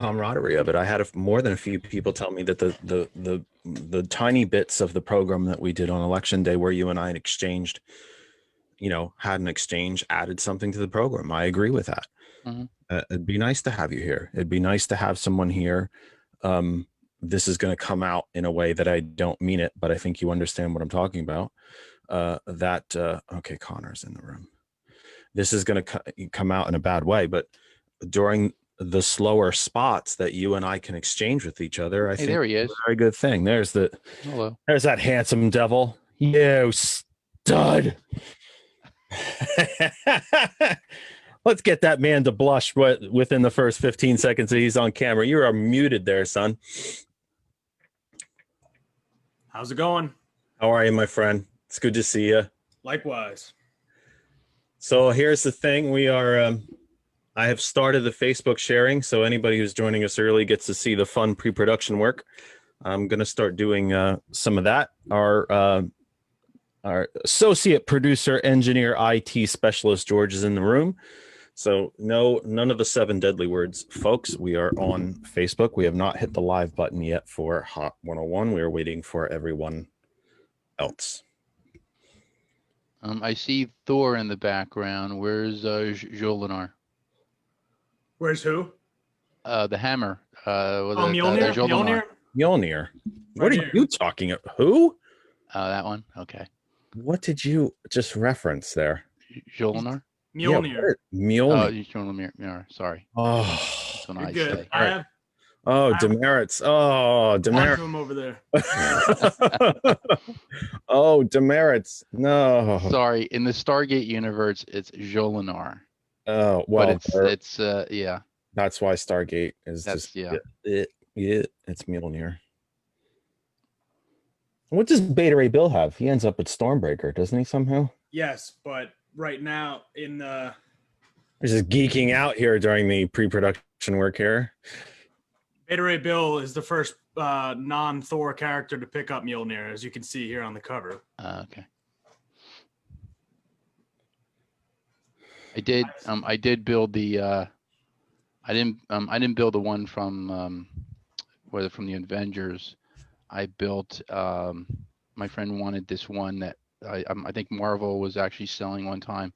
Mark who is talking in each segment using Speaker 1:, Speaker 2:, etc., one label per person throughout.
Speaker 1: camaraderie of it. I had more than a few people tell me that the tiny bits of the program that we did on election day, where you and I exchanged, had an exchange, added something to the program. I agree with that.
Speaker 2: Mm-hmm.
Speaker 1: It'd be nice to have you here. It'd be nice to have someone here. This is going to come out in a way that I don't mean it, but I think you understand what I'm talking about. Okay, Connor's in the room. This is going to come out in a bad way, but during the slower spots that you and I can exchange with each other, I think
Speaker 2: there he is.
Speaker 1: It's a very good thing. There's that handsome devil. You stud. Let's get that man to blush within the first 15 seconds that he's on camera. You are muted there, son.
Speaker 3: How's it going?
Speaker 1: How are you, my friend? It's good to see you.
Speaker 3: Likewise.
Speaker 1: So here's the thing. We are, I have started the Facebook sharing, so anybody who's joining us early gets to see the fun pre-production work. I'm going to start doing some of that. Our associate producer, engineer, IT specialist, George, is in the room. So none of the 7 deadly words, folks. We are on Facebook. We have not hit the live button yet for Hot 101. We are waiting for everyone else.
Speaker 2: I see Thor in the background. Where's Jolinar?
Speaker 3: Where's who?
Speaker 2: The hammer.
Speaker 3: Mjolnir?
Speaker 1: Mjolnir. What
Speaker 3: Right
Speaker 1: are you talking about? Who?
Speaker 2: That one? Okay.
Speaker 1: What did you just reference there?
Speaker 3: Mjolnir.
Speaker 2: Mjolnir?
Speaker 1: Yeah,
Speaker 2: Mjolnir. Mjolnir. Sorry.
Speaker 1: Oh,
Speaker 2: That's what I
Speaker 3: good.
Speaker 2: say.
Speaker 3: I have
Speaker 1: demerits. Oh, demerits.
Speaker 3: him over there.
Speaker 1: Oh, demerits. No.
Speaker 2: Sorry. In the Stargate universe, it's Jolinar.
Speaker 1: Oh, well,
Speaker 2: but it's yeah.
Speaker 1: That's why Stargate is
Speaker 2: That's,
Speaker 1: just it's Mjolnir. What does Beta Ray Bill have? He ends up at Stormbreaker, doesn't he, somehow?
Speaker 3: Yes, but right now in the...
Speaker 1: He's just geeking out here during the pre-production work here.
Speaker 3: Beta Ray Bill is the first non-Thor character to pick up Mjolnir, as you can see here on the cover.
Speaker 2: Okay. I did build the I didn't build the one from from the Avengers. I built my friend wanted this one that I think Marvel was actually selling one time.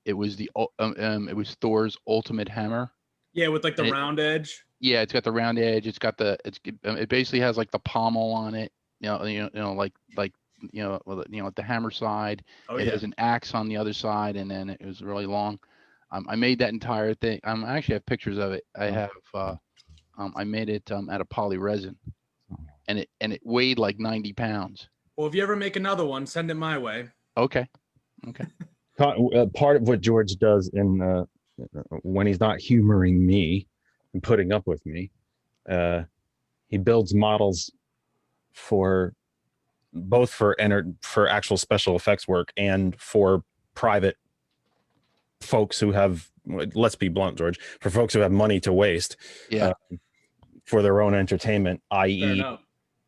Speaker 2: It was it was Thor's ultimate hammer.
Speaker 3: Yeah, with like the round edge.
Speaker 2: Yeah, it's got the round edge. It's got it basically has like the pommel on it. Like the hammer side. It has an axe on the other side, and then it was really long. I made that entire thing. I actually have pictures of it. I have. I made it out of poly resin, and it weighed like 90 pounds.
Speaker 3: Well, if you ever make another one, send it my way.
Speaker 2: Okay.
Speaker 1: Part of what George does in when he's not humoring me and putting up with me, he builds models for both for actual special effects work and for private folks who have, let's be blunt, George, for folks who have money to waste for their own entertainment, i.e.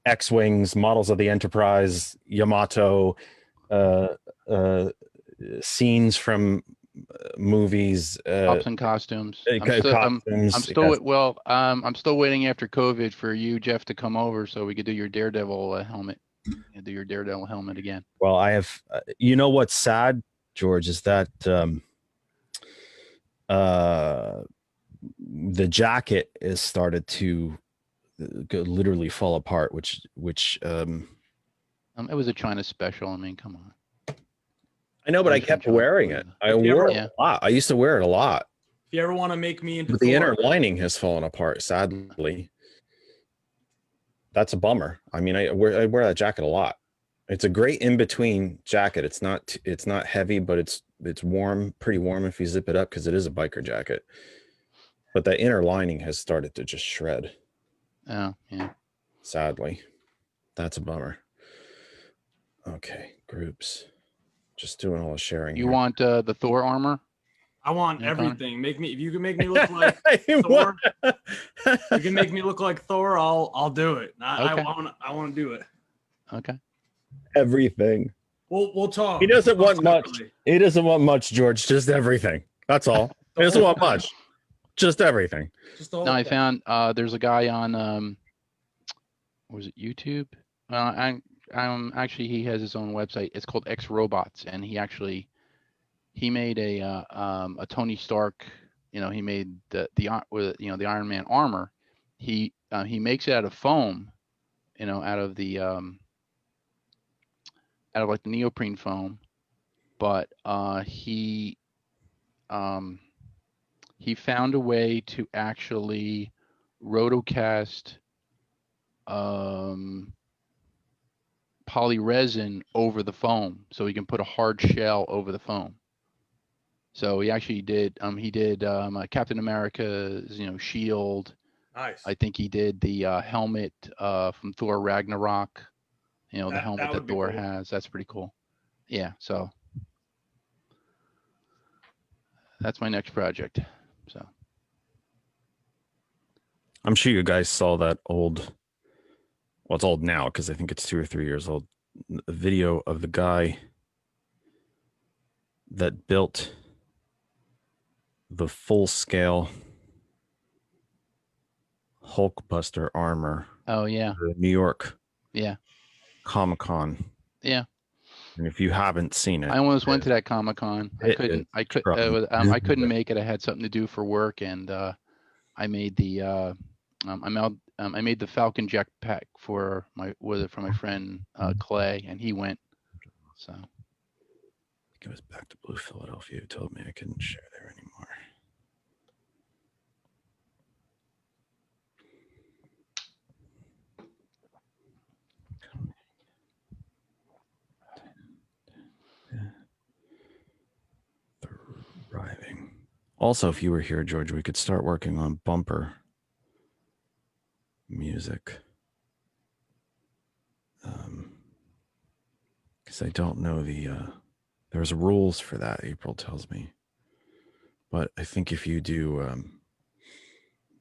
Speaker 1: X-Wings, models of the Enterprise, Yamato, scenes from movies,
Speaker 2: props and costumes. I'm still waiting after COVID for you, Jeff, to come over so we could do your Daredevil helmet and do your Daredevil helmet again.
Speaker 1: Well, I have, what's sad, George, is that the jacket is started to literally fall apart, which
Speaker 2: it was a China special. I mean, come on.
Speaker 1: I know, but I kept wearing it. I wore it a lot. I used to wear it a lot.
Speaker 3: If you ever want to make me into
Speaker 1: but the inner lining has fallen apart, sadly. That's a bummer. I mean, I wear that jacket a lot. It's a great in-between jacket. It's not heavy, but it's warm, pretty warm if you zip it up, because it is a biker jacket. But the inner lining has started to just shred.
Speaker 2: Oh, yeah.
Speaker 1: Sadly. That's a bummer. Okay, groups. Just doing all the sharing.
Speaker 2: You want the Thor armor?
Speaker 3: I want everything. If you can make me look like Thor, you can make me look like Thor, I'll do it. I want to do it.
Speaker 2: Okay.
Speaker 1: Everything.
Speaker 3: We'll talk.
Speaker 1: He doesn't want much. He doesn't want much, George. Just everything. That's all. He doesn't want much. Just everything.
Speaker 3: Just the whole
Speaker 2: No, I
Speaker 3: thing.
Speaker 2: found there's a guy on was it YouTube? I'm actually he has his own website. It's called X Robots, and he made a Tony Stark. You know, he made the Iron Man armor. He makes it out of foam. You know, out of like the neoprene foam, but he found a way to actually rotocast polyresin over the foam, so he can put a hard shell over the foam. So he actually did Captain America's shield.
Speaker 3: Nice.
Speaker 2: I think he did the helmet from Thor Ragnarok. You know, the helmet that Thor has. That's pretty cool. Yeah, so that's my next project. So
Speaker 1: I'm sure you guys saw that old, well, it's old now because I think it's 2 or 3 years old, a video of the guy that built the full-scale Hulkbuster armor.
Speaker 2: Oh yeah.
Speaker 1: New York.
Speaker 2: Yeah.
Speaker 1: Comic-Con.
Speaker 2: Yeah.
Speaker 1: And if you haven't seen it,
Speaker 2: I almost went to that Comic-Con. I couldn't make it. I had something to do for work, and I made the I made the Falcon jetpack for my friend Clay, and he went. So
Speaker 1: I think it was back to Blue Philadelphia who told me I couldn't share there anymore. Thriving. Also, if you were here, George, we could start working on bumper music. Because I don't know there's rules for that, April tells me. But I think if you do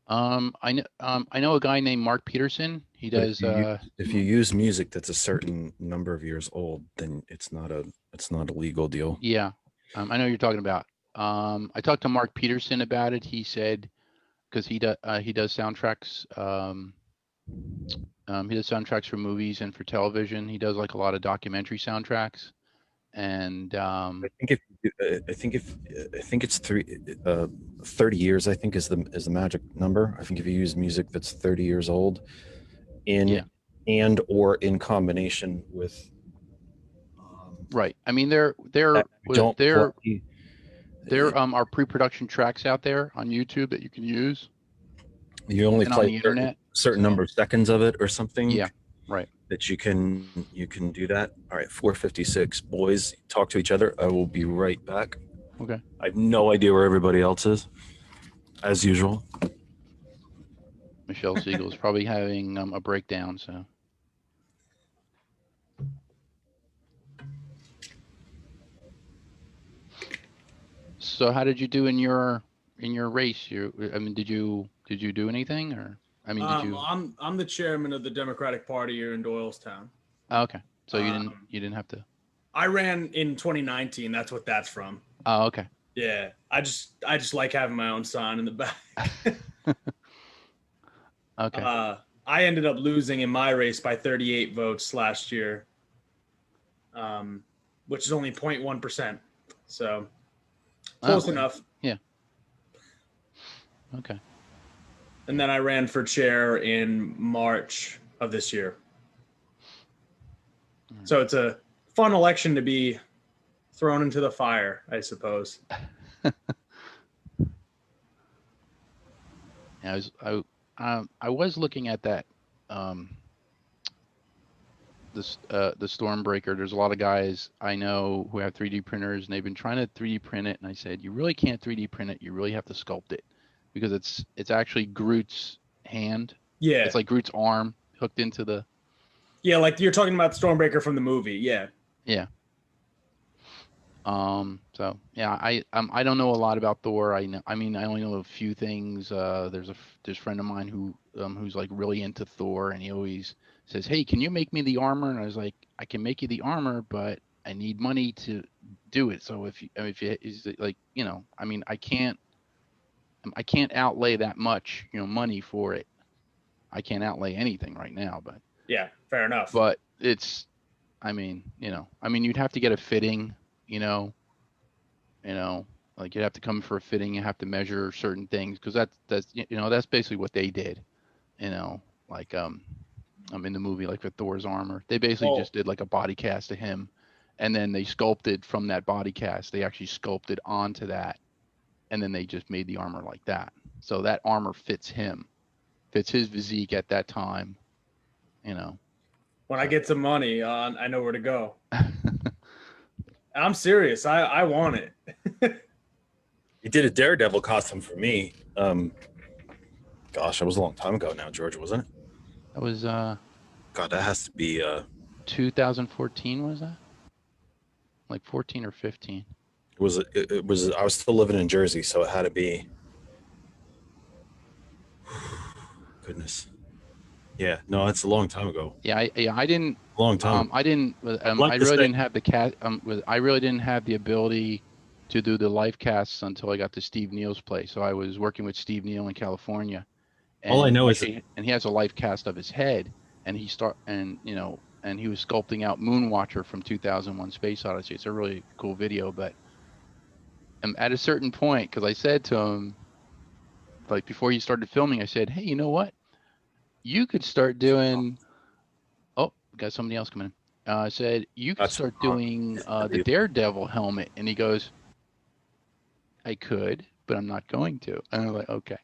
Speaker 2: I know a guy named Mark Peterson. He does
Speaker 1: if you use music that's a certain number of years old, then it's not a legal deal.
Speaker 2: Yeah. I know what you're talking about. I talked to Mark Peterson about it. He said, because he does soundtracks. He does soundtracks for movies and for television. He does like a lot of documentary soundtracks. And
Speaker 1: I think it's 30 years. I think is the magic number. I think if you use music that's 30 years old, and or in combination with.
Speaker 2: Right. I mean, there are pre-production tracks out there on YouTube that you can use.
Speaker 1: You only play
Speaker 2: on the internet,
Speaker 1: certain number of seconds of it or something.
Speaker 2: Yeah, right.
Speaker 1: That you can do that. All right, 4:56. Boys, talk to each other. I will be right back.
Speaker 2: Okay.
Speaker 1: I have no idea where everybody else is, as usual.
Speaker 2: Michelle Siegel is probably having a breakdown. So how did you do in your race? Did you do anything, or did you?
Speaker 3: I'm the chairman of the Democratic Party here in Doylestown.
Speaker 2: Oh, okay, so you didn't have to.
Speaker 3: I ran in 2019. That's what that's from.
Speaker 2: Oh, okay.
Speaker 3: Yeah, I just like having my own sign in the back.
Speaker 2: Okay.
Speaker 3: I ended up losing in my race by 38 votes last year, which is only 0.1%. So close enough.
Speaker 2: Yeah. Okay.
Speaker 3: And then I ran for chair in March of this year. So it's a fun election to be thrown into the fire, I suppose.
Speaker 2: Yeah, I was looking at that the Stormbreaker. There's a lot of guys I know who have 3D printers, and they've been trying to 3D print it, and I said, you really can't 3D print it. You really have to sculpt it, because it's actually Groot's hand.
Speaker 3: Yeah.
Speaker 2: It's like Groot's arm hooked into the.
Speaker 3: Yeah, like you're talking about Stormbreaker from the movie. Yeah.
Speaker 2: Yeah. So yeah, I don't know a lot about Thor. I only know a few things. There's a friend of mine who's like really into Thor, and he always says, "Hey, can you make me the armor?" And I was like, "I can make you the armor, but I need money to do it." So if you he's like, I can't. I can't outlay that much, money for it. I can't outlay anything right now, but
Speaker 3: yeah, fair enough.
Speaker 2: But it's, you'd have to get a fitting, like you'd have to come for a fitting. You have to measure certain things because that's basically what they did, like I'm in the movie, like with Thor's armor. They basically just did like a body cast of him, and then they sculpted from that body cast. They actually sculpted onto that, and then they just made the armor like that. So that armor fits him, fits his physique at that time,
Speaker 3: When I get some money, I know where to go. I'm serious. I want it.
Speaker 1: You did a Daredevil costume for me. Gosh, that was a long time ago now, George, wasn't it?
Speaker 2: That was
Speaker 1: God, that has to be
Speaker 2: 2014, was that? Like 14 or 15.
Speaker 1: It was I was still living in Jersey, so it had to be goodness. Yeah, no, it's a long time ago.
Speaker 2: Yeah, I didn't.
Speaker 1: Long time.
Speaker 2: I didn't. I really didn't have the cast. I really didn't have the ability to do the live casts until I got to Steve Neal's place. So I was working with Steve Neal in California. And
Speaker 1: all I know is,
Speaker 2: and he has a live cast of his head, and he was sculpting out Moonwatcher from 2001: Space Odyssey. It's a really cool video, but at a certain point, because I said to him, like before he started filming, I said, "Hey, you know what? You could start doing." Oh, got somebody else coming in. I said, "You could start doing the Daredevil helmet," and he goes, "I could, but I'm not going to." And I'm like, "Okay."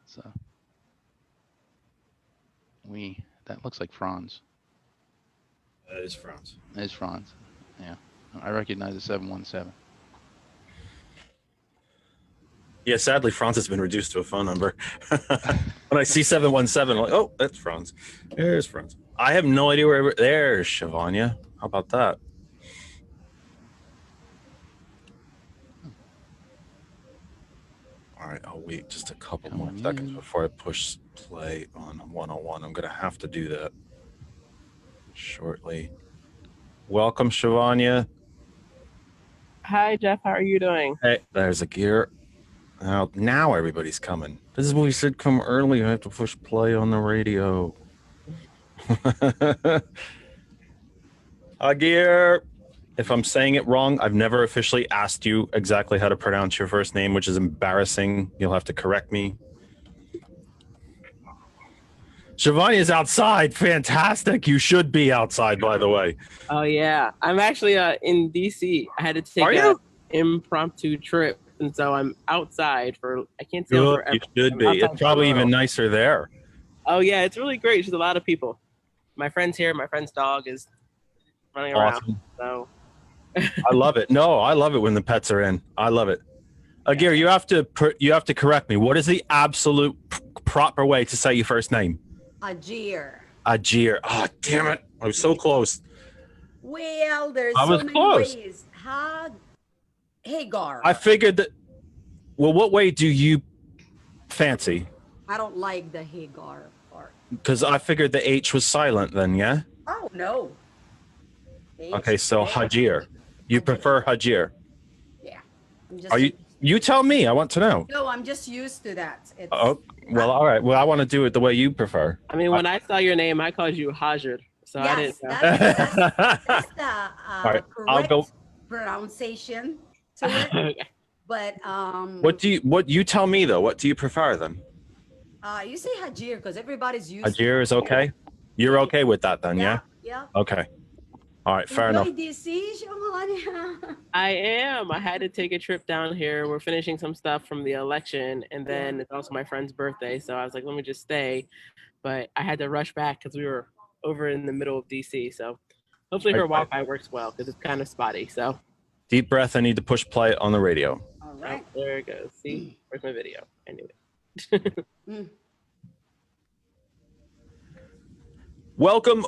Speaker 2: So that looks like Franz.
Speaker 1: that is France.
Speaker 2: That is Franz. Yeah, I recognize the 717.
Speaker 1: Yeah, sadly, France has been reduced to a phone number. When I see 717, I'm like, oh, that's France. There's France. I have no idea where. There's Shavonnia. How about that? All right, I'll wait just a couple more seconds before I push play on 101. I'm going to have to do that shortly. Welcome, Shavonnia.
Speaker 4: Hi, Jeff. How are you doing?
Speaker 1: Hey, there's Hagir. Now everybody's coming. This is what we said, come early. I have to push play on the radio. Hagir. If I'm saying it wrong, I've never officially asked you exactly how to pronounce your first name, which is embarrassing. You'll have to correct me. Shavonnia is outside. Fantastic. You should be outside, by the way.
Speaker 4: Oh, yeah. I'm actually in D.C. I had to take an impromptu trip, and so I'm outside for, I can't say forever.
Speaker 1: You should be. It's probably even nicer there.
Speaker 4: Oh, yeah. It's really great. There's a lot of people. My friend's here. My friend's dog is running around. So
Speaker 1: I love it. No, I love it when the pets are in. I love it. Hagir, you have to correct me. What is the absolute proper way to say your first name?
Speaker 5: Hagir.
Speaker 1: Hagir. Oh, damn it. I was so close.
Speaker 5: Well, there's so many ways. Hagar.
Speaker 1: I figured that. Well, what way do you fancy?
Speaker 5: I don't like the Hagar part.
Speaker 1: Because I figured the H was silent then, yeah?
Speaker 5: Oh, no.
Speaker 1: Okay, so Hagir. You prefer Hagir?
Speaker 5: Yeah.
Speaker 1: You tell me. I want to know.
Speaker 5: No, I'm just used to that.
Speaker 1: Oh, well, all right. Well, I want to do it the way you prefer.
Speaker 4: I mean, when I saw your name, I called you Hagir. So
Speaker 5: yes,
Speaker 4: I didn't know.
Speaker 5: That's the correct pronunciation to it. But
Speaker 1: what you tell me though? What do you prefer then?
Speaker 5: You say Hagir because everybody's used
Speaker 1: Hagir is okay? You're okay with that then, yeah?
Speaker 5: Yeah.
Speaker 1: Okay. All right, fair enough.
Speaker 4: I am. I had to take a trip down here. We're finishing some stuff from the election, and then it's also my friend's birthday. So I was like, let me just stay. But I had to rush back because we were over in the middle of DC. So hopefully her Wi-Fi works well because it's kind of spotty. So
Speaker 1: deep breath. I need to push play on the radio.
Speaker 5: All right.
Speaker 4: Oh, there it goes. See, where's my video? I knew it.
Speaker 1: Welcome,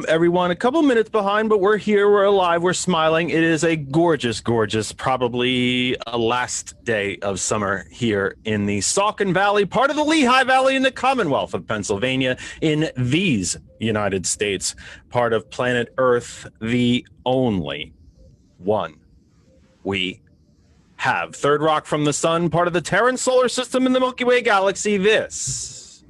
Speaker 1: everyone. A couple minutes behind, but we're here. We're alive. We're smiling. It is a gorgeous, probably a last day of summer here in the Saucon Valley, part of the Lehigh Valley in the Commonwealth of Pennsylvania in these United States, part of planet Earth, the only one we have. Third rock from the sun, part of the Terran solar system in the Milky Way galaxy. This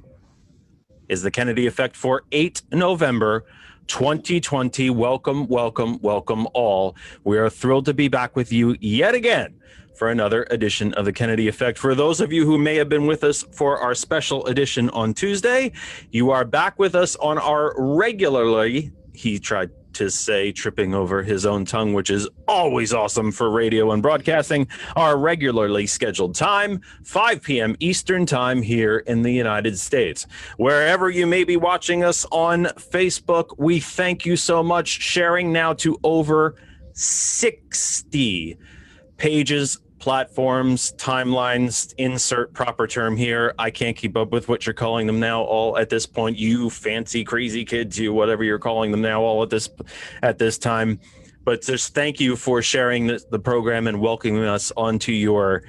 Speaker 1: is the Kennedy Effect for 8 November 2020. Welcome, welcome, welcome all. We are thrilled to be back with you yet again for another edition of the Kennedy Effect. For those of you who may have been with us for our special edition on Tuesday, you are back with us on our regularly, he tried to say, tripping over his own tongue, which is always awesome for radio and broadcasting, our regularly scheduled time, 5 p.m. Eastern time here in the United States. Wherever you may be watching us on Facebook, we thank you so much. Sharing now to over 60 pages, platforms, timelines, insert proper term here. I can't keep up with what you're calling them now all at this point. You fancy crazy kids, you whatever you're calling them now all at this time. But just thank you for sharing the program and welcoming us onto your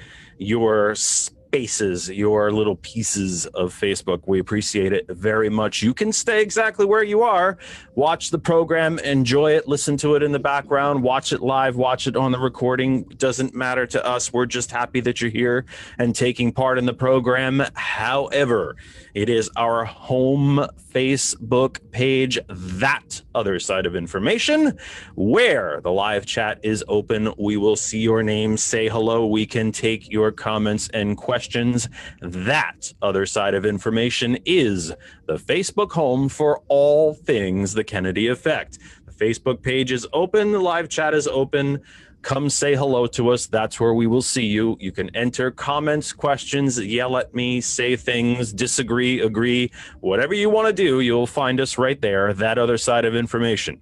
Speaker 1: spaces, your little pieces of Facebook. We appreciate it very much. You can stay exactly where you are, watch the program, enjoy it, listen to it in the background, watch it live, watch it on the recording. Doesn't matter to us. We're just happy that you're here and taking part in the program. However, it is our home Facebook page, That Other Side of Information, where the live chat is open. We will see your name, say hello. We can take your comments and questions. That Other Side of Information is the Facebook home for all things the Kennedy Effect. The Facebook page is open. The live chat is open. Come say hello to us. That's where we will see you. You can enter comments, questions, yell at me, say things, disagree, agree, whatever you want to do. You'll find us right there. That Other Side of Information.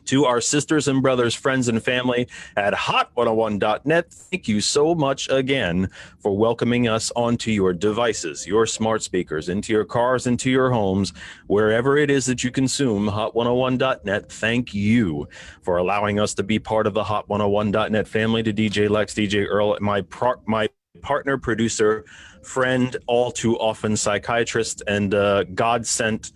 Speaker 1: To our sisters and brothers, friends and family at hot101.net, thank you so much again for welcoming us onto your devices, your smart speakers, into your cars, into your homes, wherever it is that you consume hot101.net. Thank you for allowing us to be part of the hot101.net family. To DJ Lex, DJ Earl, my partner, producer, friend, all too often psychiatrist, and God-sent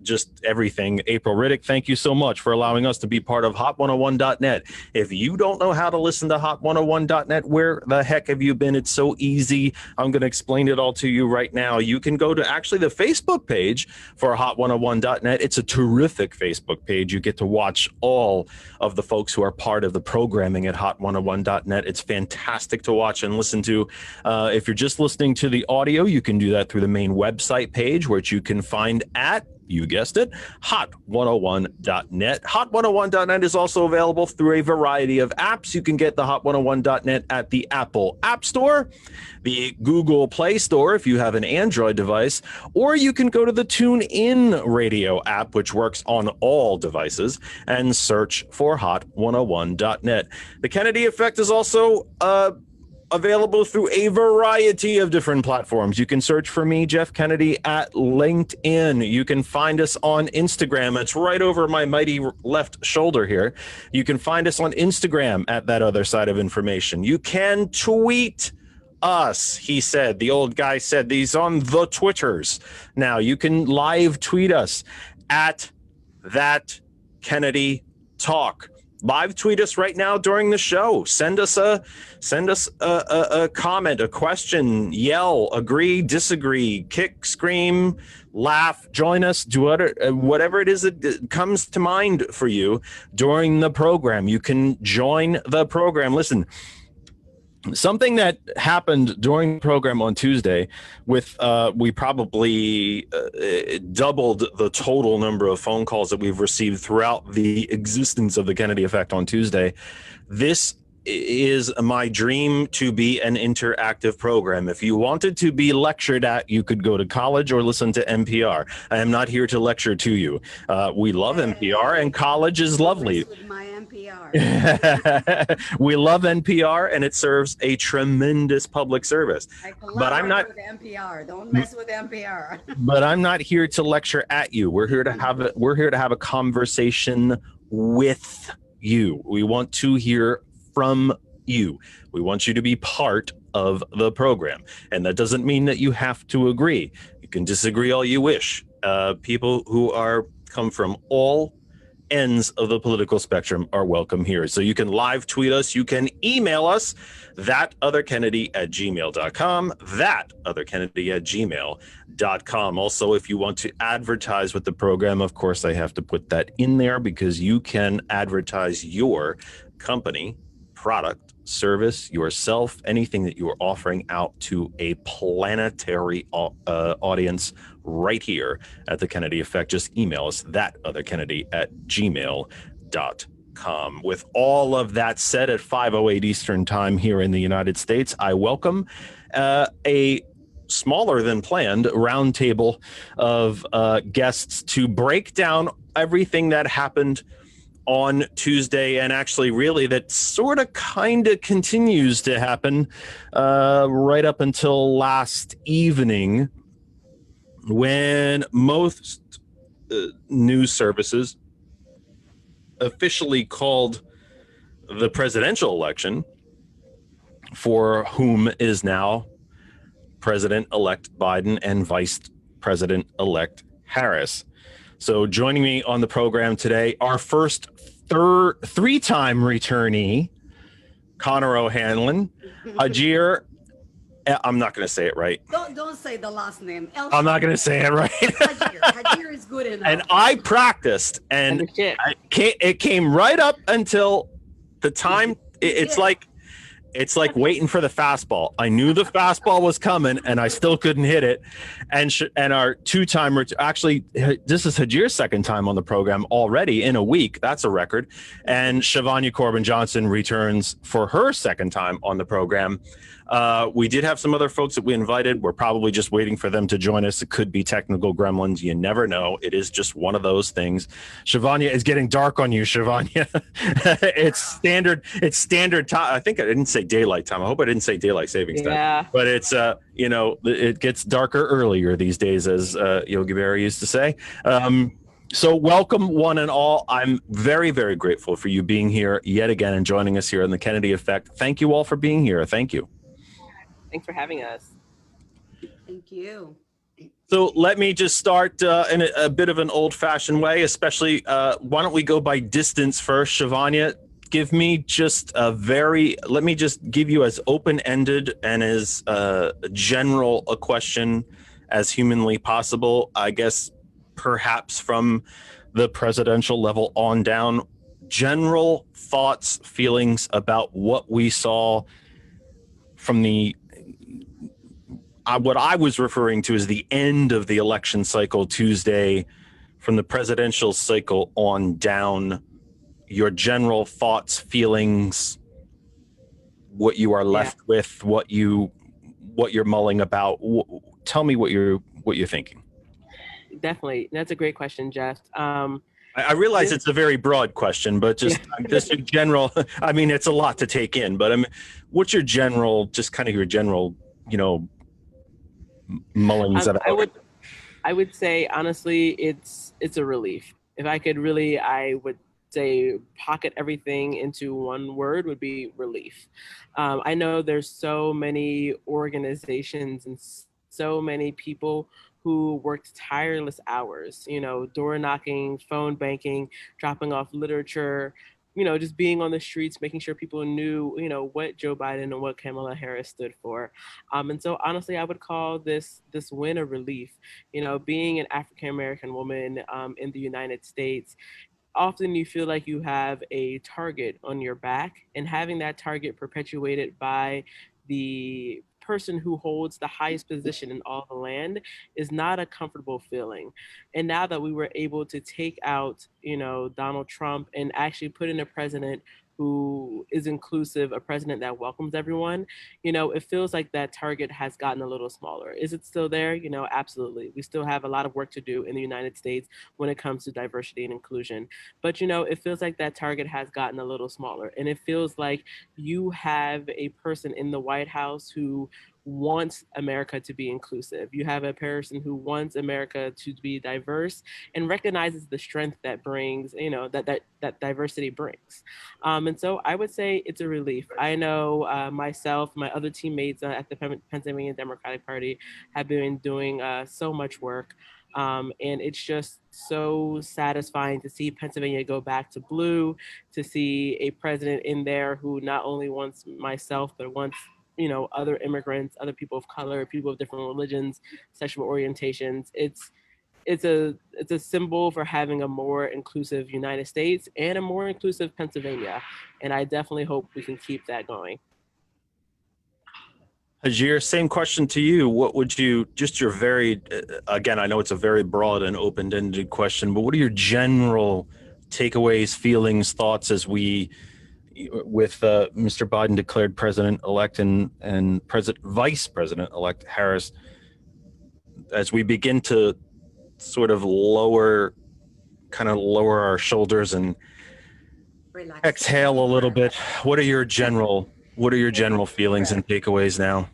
Speaker 1: just everything, April Riddick, thank you so much for allowing us to be part of hot101.net. If you don't know how to listen to hot101.net, where the heck have you been? It's so easy. I'm going to explain it all to you right now. You can go to actually the Facebook page for hot101.net. It's a terrific Facebook page. You get to watch all of the folks who are part of the programming at hot101.net. It's fantastic to watch and listen to. If you're just listening to the audio, you can do that through the main website page, which you can find at, you guessed it, hot101.net. Hot101.net is also available through a variety of apps. You can get the hot101.net at the Apple App Store, the Google Play Store if you have an Android device, or you can go to the TuneIn Radio app, which works on all devices, and search for hot101.net. The Kennedy Effect is also available through a variety of different platforms. You can search for me, Jeff Kennedy, at LinkedIn. You can find us on Instagram. It's right over my mighty left shoulder here. You can find us on Instagram at That Other Side of Information. You can tweet us, he said. The old guy said these on the Twitters. Now you can live tweet us at That Kennedy Talk. Live tweet us right now during the show. Send us a comment, a question, yell, agree, disagree, kick, scream, laugh, join us, do whatever it is that comes to mind for you during the program. You can join the program. Listen, something that happened during the program on Tuesday with we probably doubled the total number of phone calls that we've received throughout the existence of the Kennedy Effect on Tuesday. This is my dream to be an interactive program. If you wanted to be lectured at, you could go to college or listen to NPR. I am not here to lecture to you. We love NPR, and college is lovely.
Speaker 5: With my NPR.
Speaker 1: We love NPR, and it serves a tremendous public service. But I'm not
Speaker 5: with NPR. Don't mess with NPR.
Speaker 1: But I'm not here to lecture at you. We're here to have a conversation with you. We want to hear from you. We want you to be part of the program. And that doesn't mean that you have to agree. You can disagree all you wish. People who come from all ends of the political spectrum are welcome here. So you can live tweet us, you can email us, thatotherkennedy@gmail.com, thatotherkennedy@gmail.com. Also, if you want to advertise with the program, of course, I have to put that in there because you can advertise your company, product, service, yourself, anything that you are offering out to a planetary audience right here at the Kennedy Effect. Just email us, thatotherkennedy@gmail.com. With all of that said, at 5:08 Eastern time here in the United States, I welcome a smaller than planned roundtable of guests to break down everything that happened on Tuesday, and actually really that sort of kind of continues to happen right up until last evening, when most news services officially called the presidential election, for whom is now President-elect Biden and Vice President-elect Harris. So joining me on the program today, our first three-time returnee, Connor O'Hanlon, Hagir. I'm not going to say it right.
Speaker 5: Don't say the last name.
Speaker 1: I'm not going to say it right.
Speaker 5: Hagir is good enough.
Speaker 1: And I practiced, and it came right up until the time. It's like waiting for the fastball. I knew the fastball was coming, and I still couldn't hit it. And our two-time, actually, this is Hagir's second time on the program already in a week. That's a record. And Shavonnia Corbin-Johnson returns for her second time on the program. We did have some other folks that we invited. We're probably just waiting for them to join us. It could be technical gremlins. You never know. It is just one of those things. Shavonnia, is getting dark on you, Shavonnia. It's standard time. I think I didn't say daylight time. I hope I didn't say daylight savings time. But it's it gets darker earlier these days, as Yogi Berra used to say. So welcome, one and all. I'm very, very grateful for you being here yet again and joining us here on the Kennedy Effect. Thank you all for being here. Thank you.
Speaker 4: Thanks for having us.
Speaker 5: Thank you.
Speaker 1: So let me just start in a bit of an old-fashioned way, especially why don't we go by distance first? Shavonnia, let me just give you as open-ended and as general a question as humanly possible. I guess perhaps from the presidential level on down, general thoughts, feelings about what we saw from the what I was referring to as the end of the election cycle Tuesday, from the presidential cycle on down. Your general thoughts, feelings, what you are left with, what you're mulling about. Tell me what you're thinking.
Speaker 4: Definitely, that's a great question, Jeff.
Speaker 1: I realize it's a very broad question, but just in general. I mean, it's a lot to take in. But I mean, what's your general, mullings about?
Speaker 4: I would say honestly, it's a relief. If I could really, I would say pocket everything into one word would be relief. I know there's so many organizations and so many people who worked tireless hours, door knocking, phone banking, dropping off literature, just being on the streets, making sure people knew, what Joe Biden and what Kamala Harris stood for. And so honestly, I would call this win a relief. Being an African-American woman in the United States, often you feel like you have a target on your back, and having that target perpetuated by the person who holds the highest position in all the land is not a comfortable feeling. And now that we were able to take out, Donald Trump and actually put in a president who is inclusive, a president that welcomes everyone, it feels like that target has gotten a little smaller. Is it still there? Absolutely. We still have a lot of work to do in the United States when it comes to diversity and inclusion. But, it feels like that target has gotten a little smaller. And it feels like you have a person in the White House who wants America to be inclusive. You have a person who wants America to be diverse and recognizes the strength that brings, that diversity brings. And so I would say it's a relief. I know myself, my other teammates at the Pennsylvania Democratic Party have been doing so much work. And it's just so satisfying to see Pennsylvania go back to blue, to see a president in there who not only wants myself, but wants, you know, other immigrants, other people of color, people of different religions, sexual orientations. It's a symbol for having a more inclusive United States and a more inclusive Pennsylvania. And I definitely hope we can keep that going.
Speaker 1: Hagir, same question to you. What would you, just your very, again, I know it's a very broad and open-ended question, but what are your general takeaways, feelings, thoughts as we, with Mr. Biden declared president-elect and Vice President-elect Harris, as we begin to sort of lower our shoulders and
Speaker 5: Relax.
Speaker 1: exhale a little bit. What are your general feelings and takeaways now?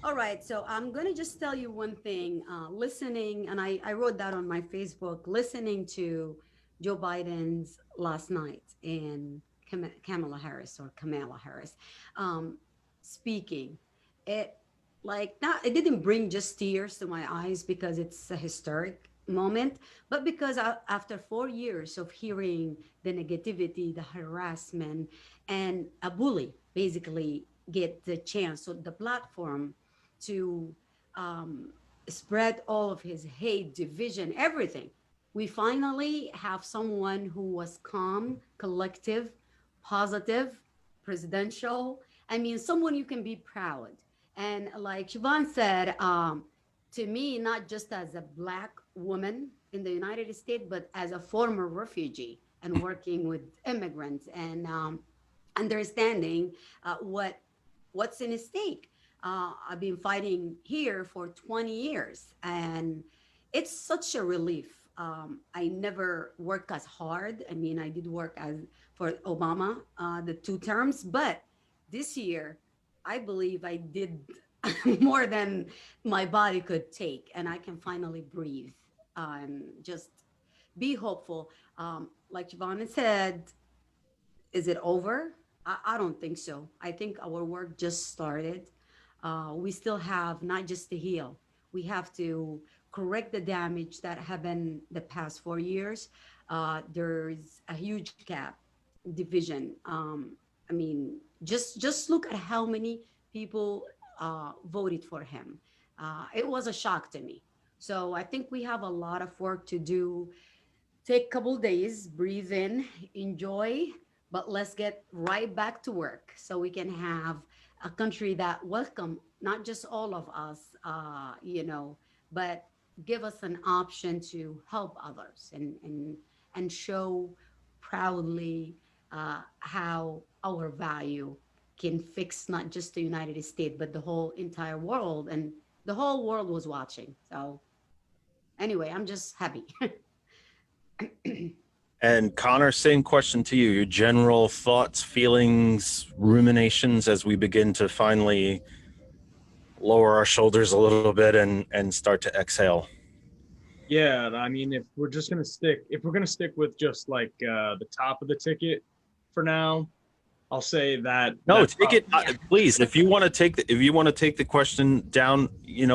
Speaker 5: All right, so I'm going to just tell you one thing. Listening, and I wrote that on my Facebook, listening to Joe Biden's last night and Kamala Harris speaking, it it didn't bring just tears to my eyes because it's a historic moment, but because after 4 years of hearing the negativity, the harassment, and a bully basically get the chance, so the platform to spread all of his hate, division, everything. We finally have someone who was calm, collective, positive, presidential. I mean, someone you can be proud. And like Siobhan said, to me, not just as a Black woman in the United States, but as a former refugee and working with immigrants and understanding what's in stake. I've been fighting here for 20 years, and it's such a relief. I never worked as hard. I mean, I did work for Obama, the 2 terms, but this year, I believe I did more than my body could take, and I can finally breathe and just be hopeful. Like Giovanna said, is it over? I don't think so. I think our work just started. We still have not just to heal, we have to correct the damage that happened the past 4 years. There's a huge gap, division. I mean, just look at how many people voted for him. It was a shock to me. So I think we have a lot of work to do. Take a couple days, breathe in, enjoy, but let's get right back to work so we can have a country that welcome not just all of us, but give us an option to help others and show proudly how our value can fix not just the United States, but the whole entire world. And the whole world was watching. So anyway, I'm just happy.
Speaker 1: And Connor, same question to you. Your general thoughts, feelings, ruminations as we begin to finally lower our shoulders a little bit and start to exhale.
Speaker 3: Yeah, I mean, if we're going to stick with just like the top of the ticket for now, I'll say that.
Speaker 1: No, take it, please. If you want to take the question down,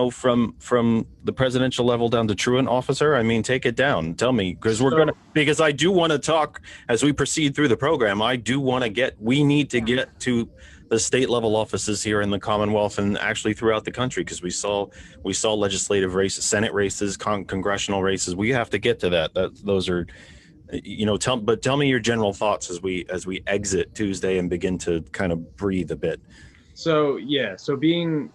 Speaker 1: from the presidential level down to truant officer, I mean, take it down. Tell me, because because I do want to talk as we proceed through the program. We need to get to the state level offices here in the Commonwealth and actually throughout the country, because we saw legislative races, Senate races, congressional races. We have to get to that. Those are. Tell me your general thoughts as we exit Tuesday and begin to kind of breathe a bit.
Speaker 3: So being,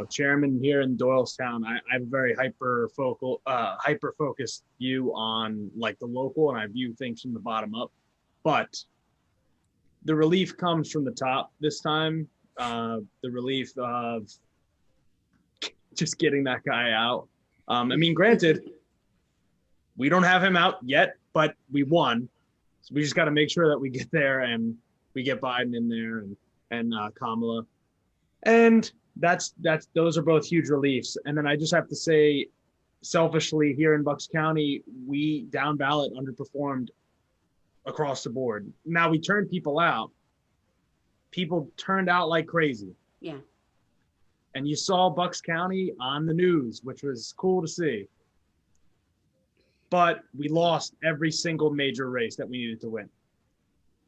Speaker 3: chairman here in Doylestown, I have a very hyper focused view on like the local, and I view things from the bottom up. But the relief comes from the top this time. The relief of just getting that guy out. I mean, granted, we don't have him out yet, but we won. So we just got to make sure that we get there and we get Biden in there and Kamala. And those are both huge reliefs. And then I just have to say, selfishly, here in Bucks County, we down ballot underperformed across the board. Now we turned people out. People turned out like crazy.
Speaker 5: Yeah.
Speaker 3: And you saw Bucks County on the news, which was cool to see. but we lost every single major race that we needed to win.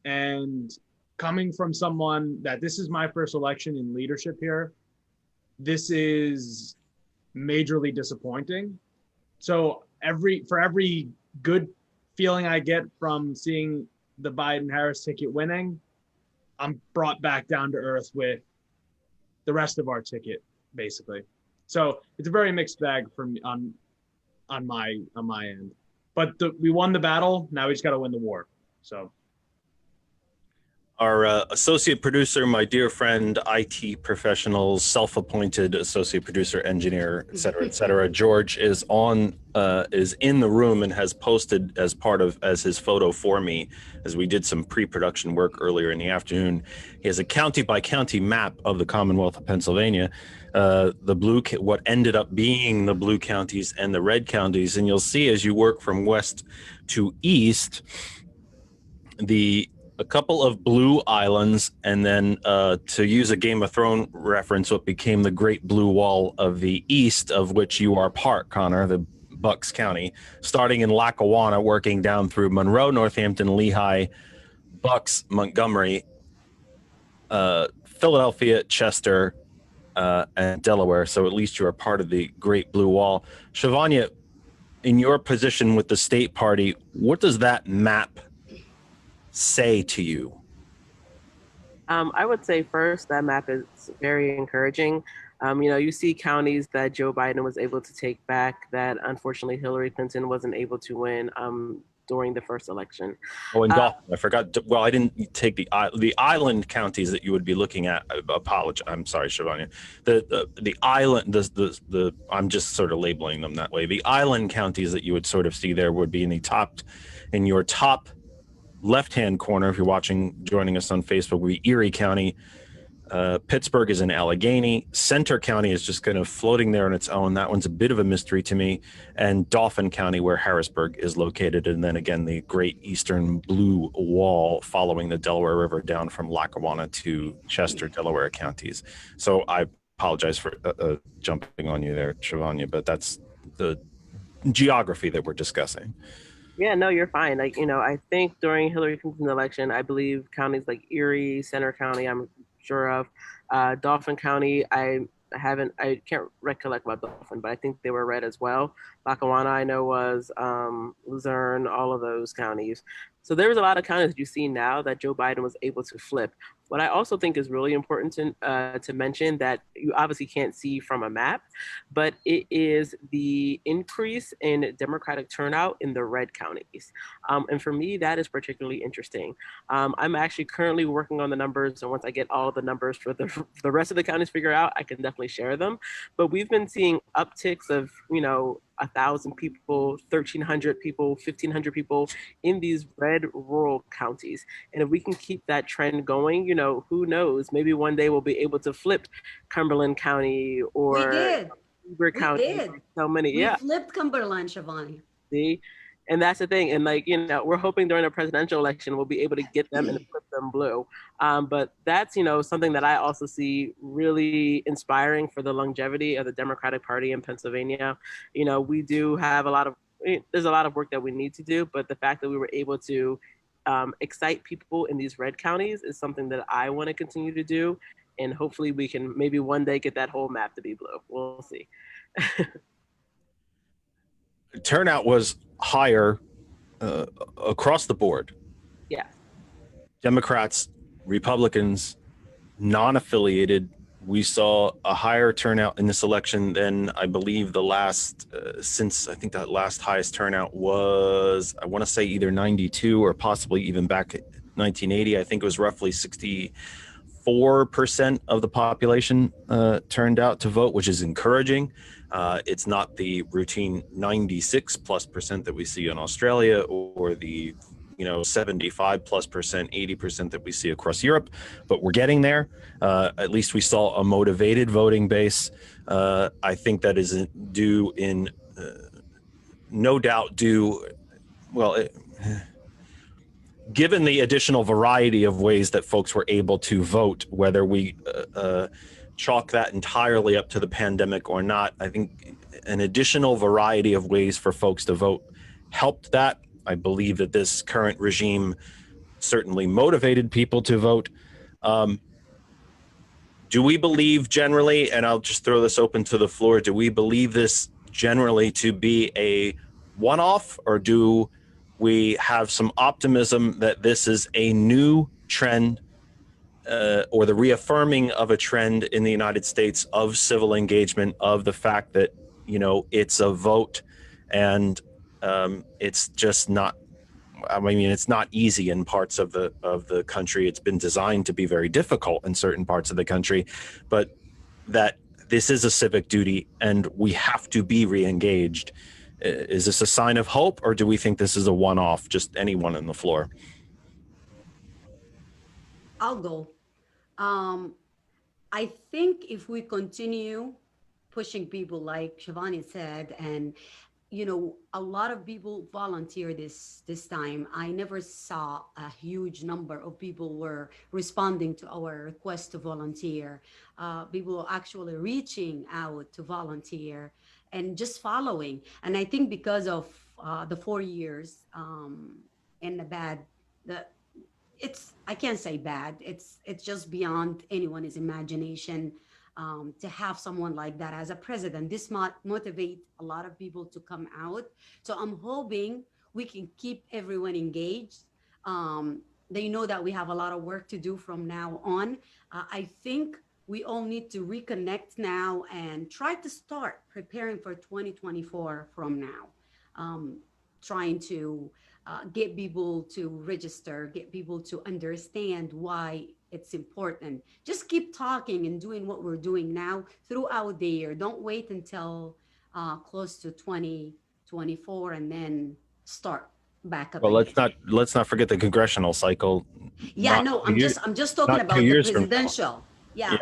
Speaker 3: And coming from someone that this is my first election in leadership here, this is majorly disappointing. So for every good feeling I get from seeing the Biden-Harris ticket winning, I'm brought back down to earth with the rest of our ticket, basically. So it's a very mixed bag for me on my end. But we won the battle. Now we just got to win the war. So.
Speaker 1: Our associate producer, my dear friend, IT professional, self-appointed associate producer, engineer, et cetera, George is in the room and has posted as his photo for me, as we did some pre-production work earlier in the afternoon. He has a county by county map of the Commonwealth of Pennsylvania, what ended up being the blue counties and the red counties, and you'll see as you work from west to east, a couple of blue islands, and then to use a Game of Thrones reference, what became the Great Blue Wall of the East, of which you are part, Connor, the Bucks County, starting in Lackawanna, working down through Monroe, Northampton, Lehigh, Bucks, Montgomery, Philadelphia, Chester, and Delaware. So at least you are part of the Great Blue Wall. Shavonnia, in your position with the state party, what does that map say to you?
Speaker 4: I would say first that map is very encouraging. You see counties that Joe Biden was able to take back that unfortunately Hillary Clinton wasn't able to win during the first election.
Speaker 1: Oh, and Dolphin, I forgot. Well, I didn't take the island counties that you would be looking at. I apologize. I'm sorry, Shavonnia. The island, I'm just sort of labeling them that way. The island counties that you would sort of see there would be in your top left-hand corner, if you're joining us on Facebook, would be Erie County. Pittsburgh is in Allegheny. Center County is just kind of floating there on its own. That one's a bit of a mystery to me. And Dauphin County, where Harrisburg is located. And then again, the Great Eastern Blue Wall following the Delaware River down from Lackawanna to Chester, Delaware counties. So I apologize for jumping on you there, Shavonnia, but that's the geography that we're discussing.
Speaker 4: Yeah, no, you're fine. I think during Hillary Clinton's election, I believe counties like Erie, Center County, I'm sure of, Dauphin County, I can't recollect about Dauphin, but I think they were red as well. Lackawanna, I know, was Luzerne, all of those counties. So there was a lot of counties that you see now that Joe Biden was able to flip. What I also think is really important to mention that you obviously can't see from a map, but it is the increase in Democratic turnout in the red counties. And for me, that is particularly interesting. I'm actually currently working on the numbers, and once I get all the numbers for the rest of the counties figured out, I can definitely share them. But we've been seeing upticks of, 1,000 people, 1,300 people, 1,500 people in these red rural counties. And if we can keep that trend going, who knows? Maybe one day we'll be able to flip Cumberland County or Weber County.
Speaker 5: Did.
Speaker 4: So many,
Speaker 5: we flipped Cumberland, Shavonnia.
Speaker 4: See? And that's the thing. And we're hoping during the presidential election, we'll be able to get them and flip them blue. But that's, something that I also see really inspiring for the longevity of the Democratic Party in Pennsylvania. We do have there's a lot of work that we need to do, but the fact that we were able to excite people in these red counties is something that I want to continue to do. And hopefully we can maybe one day get that whole map to be blue. We'll see.
Speaker 1: Turnout was higher across the board.
Speaker 4: Yeah.
Speaker 1: Democrats, Republicans, non-affiliated. We saw a higher turnout in this election than I believe the last, since I think that last highest turnout was, I want to say either 92 or possibly even back at 1980. I think it was roughly 64% of the population turned out to vote, which is encouraging. It's not the routine 96+% that we see in Australia or the 75+%, 80% that we see across Europe, but we're getting there. At least we saw a motivated voting base. I think that is due in, no doubt given the additional variety of ways that folks were able to vote, whether we chalk that entirely up to the pandemic or not, I think an additional variety of ways for folks to vote helped that. I believe that this current regime certainly motivated people to vote. Do we believe generally, and I'll just throw this open to the floor, do we believe this generally to be a one-off, or do we have some optimism that this is a new trend, or the reaffirming of a trend in the United States of civil engagement, of the fact that, it's a vote, and it's just not, I mean, it's not easy in parts of the country. It's been designed to be very difficult in certain parts of the country, but that this is a civic duty and we have to be re-engaged. Is this a sign of hope, or do we think this is a one-off? Just anyone on the floor.
Speaker 5: I'll go. Um, I think if we continue pushing people, like Shavonnia said, and a lot of people volunteer this time. I never saw a huge number of people were responding to our request to volunteer. People actually reaching out to volunteer and just following. And I think because of the 4 years and the bad, the I can't say bad. It's just beyond anyone's imagination. To have someone like that as a president, this might motivate a lot of people to come out. So I'm hoping we can keep everyone engaged. They know that we have a lot of work to do from now on. I think we all need to reconnect now and try to start preparing for 2024 from now. Trying to get people to register, get people to understand why it's important. Just keep talking and doing what we're doing now throughout the year. Don't wait until close to 2024 and then start back up.
Speaker 1: Well,
Speaker 5: again.
Speaker 1: let's not forget the congressional cycle.
Speaker 5: Yeah, no, I'm just talking about the presidential. Yeah.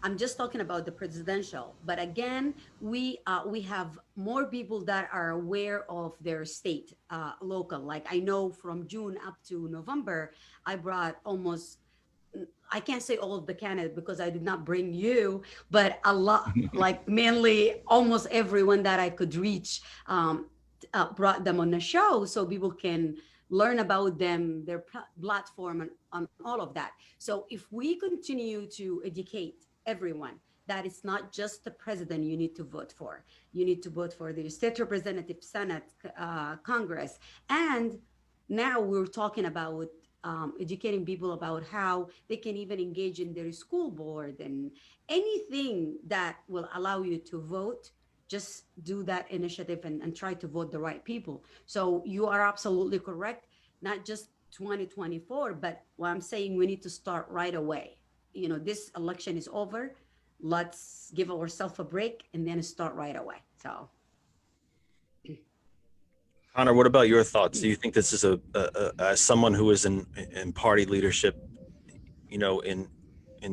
Speaker 5: I'm just talking about the presidential. But again, we have more people that are aware of their state, local. Like I know from June up to November, I brought almost, I can't say all of the candidates because I did not bring you, but a lot, like mainly almost everyone that I could reach, brought them on the show so people can learn about them, their platform, and on all of that. So if we continue to educate everyone that it's not just the president you need to vote for. You need to vote for the state representative, Senate, Congress. And now we're talking about educating people about how they can even engage in their school board and anything that will allow you to vote. Just do that initiative and try to vote the right people. So you are absolutely correct. Not just 2024, but what I'm saying, we need to start right away. This election is over. Let's give ourselves a break and then start right away. So,
Speaker 1: Connor, what about your thoughts? Do you think this is as someone who is in party leadership, in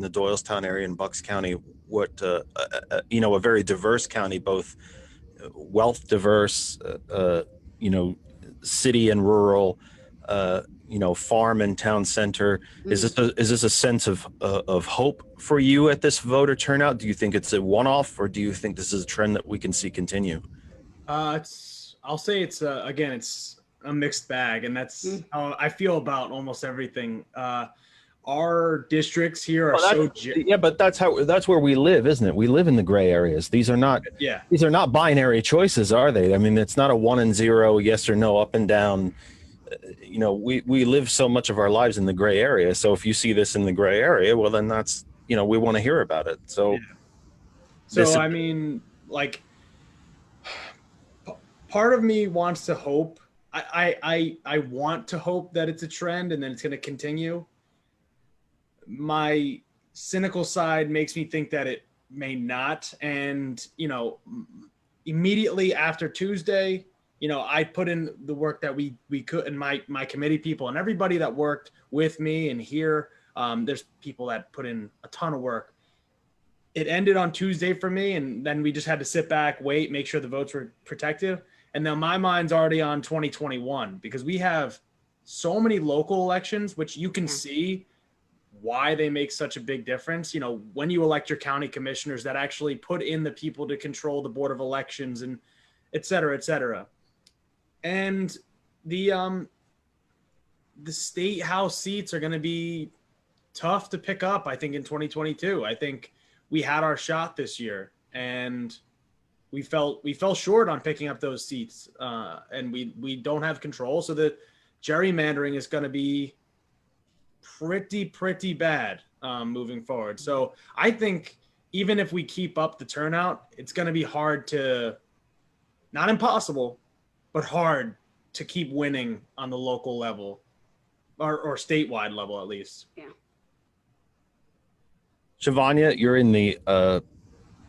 Speaker 1: the Doylestown area in Bucks County, what a very diverse county, both wealth diverse, city and rural, farm and town center. Is this a sense of hope for you at this voter turnout? Do you think it's a one-off, or do you think this is a trend that we can see continue?
Speaker 3: I'll say it's again, it's a mixed bag, and that's how I feel about almost everything. Our districts here are
Speaker 1: but that's where we live, isn't it? We live in the gray areas. These are not binary choices, are they? I mean, it's not a 1 and 0, yes or no, up and down. We live so much of our lives in the gray area. So if you see this in the gray area, well, then that's, we want to hear about it. So,
Speaker 3: I mean, like, part of me wants to hope. I want to hope that it's a trend and then it's going to continue. My cynical side makes me think that it may not. And, immediately after Tuesday, I put in the work that we could, and my committee people and everybody that worked with me and here, there's people that put in a ton of work. It ended on Tuesday for me, and then we just had to sit back, wait, make sure the votes were protective. And now my mind's already on 2021 because we have so many local elections, which you can see why they make such a big difference. When you elect your county commissioners that actually put in the people to control the board of elections and et cetera, et cetera. And the state house seats are going to be tough to pick up, I think, in 2022. I think we had our shot this year, and we fell short on picking up those seats, and we don't have control. So the gerrymandering is going to be pretty bad moving forward. So I think even if we keep up the turnout, it's going to be hard to, not impossible, but hard to keep winning on the local level or statewide level at least.
Speaker 5: Yeah.
Speaker 1: Shavonnia, you're in the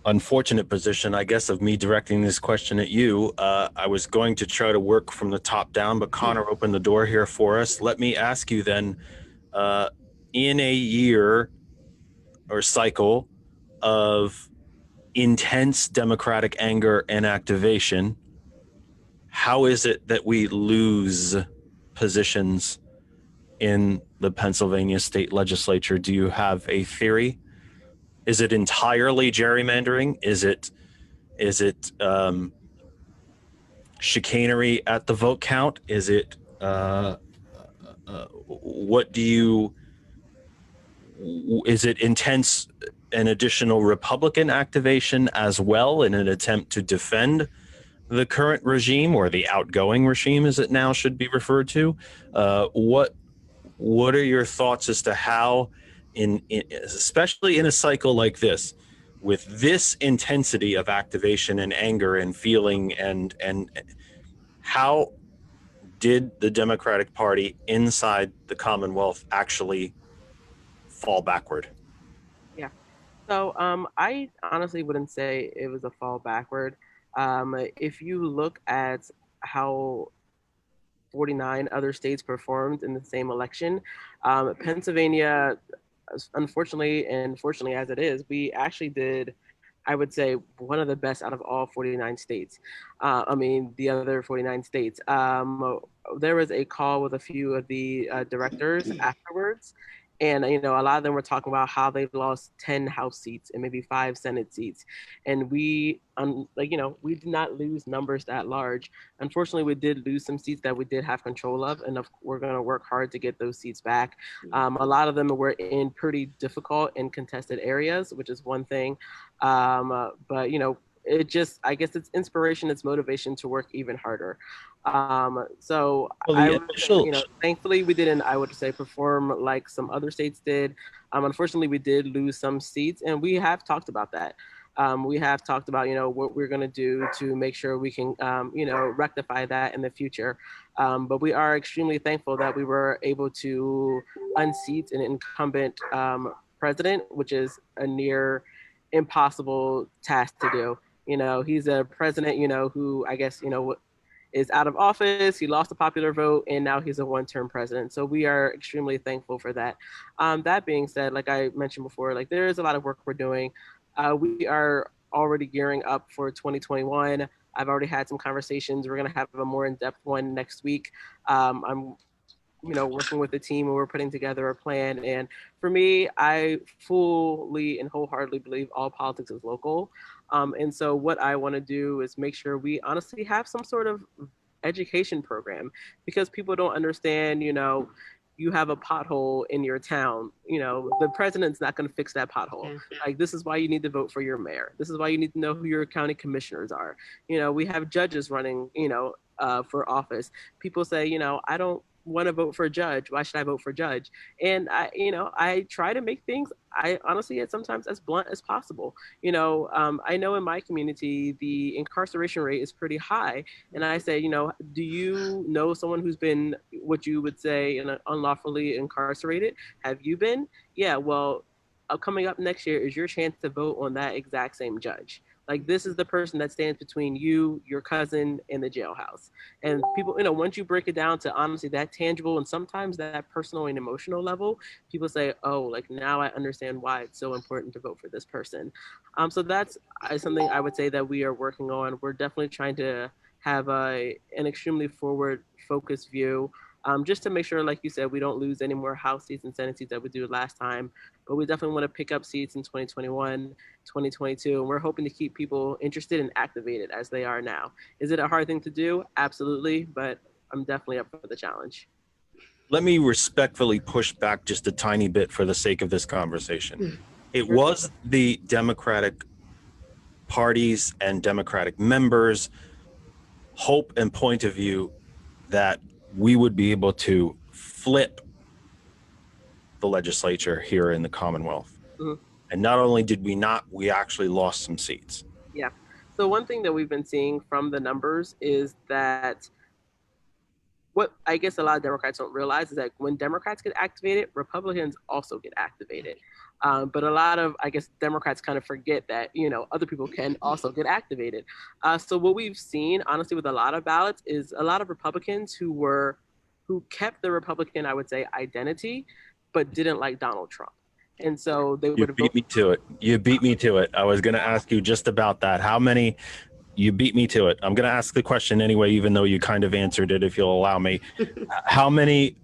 Speaker 1: unfortunate position, I guess, of me directing this question at you. I was going to try to work from the top down, but Connor opened the door here for us. Let me ask you then, in a year or cycle of intense democratic anger and activation, how is it that we lose positions in the Pennsylvania state legislature? Do you have a theory? Is it entirely gerrymandering? Is it chicanery at the vote count? Is it what do you? Is it intense and additional Republican activation as well in an attempt to defend the current regime, or the outgoing regime, as it now should be referred to? What are your thoughts as to how, especially in a cycle like this, with this intensity of activation and anger and feeling, and how did the Democratic Party inside the Commonwealth actually fall backward?
Speaker 4: Yeah. So I honestly wouldn't say it was a fall backward. If you look at how 49 other states performed in the same election, Pennsylvania, unfortunately and fortunately as it is, we actually did, I would say, one of the best out of all 49 states. The other 49 states. There was a call with a few of the directors afterwards. And, a lot of them were talking about how they lost 10 House seats and maybe 5 Senate seats. And we did not lose numbers that large. Unfortunately, we did lose some seats that we did have control of, and we're going to work hard to get those seats back. A lot of them were in pretty difficult and contested areas, which is one thing. But it just, I guess it's inspiration, it's motivation to work even harder. So
Speaker 1: Well,
Speaker 4: I would say, thankfully we didn't, I would say, perform like some other states did. Unfortunately, we did lose some seats, and we have talked about that. We have talked about, what we're going to do to make sure we can, rectify that in the future. But we are extremely thankful that we were able to unseat an incumbent president, which is a near impossible task to do. He's a president, who I guess, is out of office. He lost the popular vote, and now he's a one-term president. So we are extremely thankful for that. That being said, like I mentioned before, like there is a lot of work we're doing. We are already gearing up for 2021. I've already had some conversations. We're going to have a more in-depth one next week. I'm working with the team, and we're putting together a plan. And for me, I fully and wholeheartedly believe all politics is local. And so what I want to do is make sure we honestly have some sort of education program, because people don't understand, you have a pothole in your town, the president's not going to fix that pothole. Like, this is why you need to vote for your mayor. This is why you need to know who your county commissioners are. We have judges running, for office. People say, I don't want to vote for a judge. Why should I vote for a judge? And I try to make things, I honestly, it's sometimes as blunt as possible. I know in my community, the incarceration rate is pretty high. And I say, do you know someone who's been what you would say unlawfully incarcerated? Have you been? Yeah, well, coming up next year is your chance to vote on that exact same judge. Like, this is the person that stands between you, your cousin, and the jailhouse. And people, once you break it down to honestly that tangible and sometimes that personal and emotional level, people say, oh, like, now I understand why it's so important to vote for this person. So that's something I would say that we are working on. We're definitely trying to have an extremely forward focused view. just to make sure, like you said, we don't lose any more House seats and Senate seats that we did last time. But we definitely want to pick up seats in 2021, 2022, and we're hoping to keep people interested and activated as they are now. Is it a hard thing to do? Absolutely, but I'm definitely up for the challenge.
Speaker 1: Let me respectfully push back just a tiny bit for the sake of this conversation. It was the Democratic parties and Democratic members' hope and point of view that we would be able to flip the legislature here in the Commonwealth.
Speaker 4: Mm-hmm.
Speaker 1: And not only did we not, we actually lost some seats.
Speaker 4: Yeah. So one thing that we've been seeing from the numbers is that what I guess a lot of Democrats don't realize is that when Democrats get activated, Republicans also get activated. But a lot of, I guess, Democrats kind of forget that, other people can also get activated. So what we've seen, honestly, with a lot of ballots is a lot of Republicans who kept the Republican, I would say, identity, but didn't like Donald Trump. And so they would have
Speaker 1: beat me to it. You beat me to it. I was going to ask you just about that. How many? You beat me to it. I'm going to ask the question anyway, even though you kind of answered it, if you'll allow me. How many?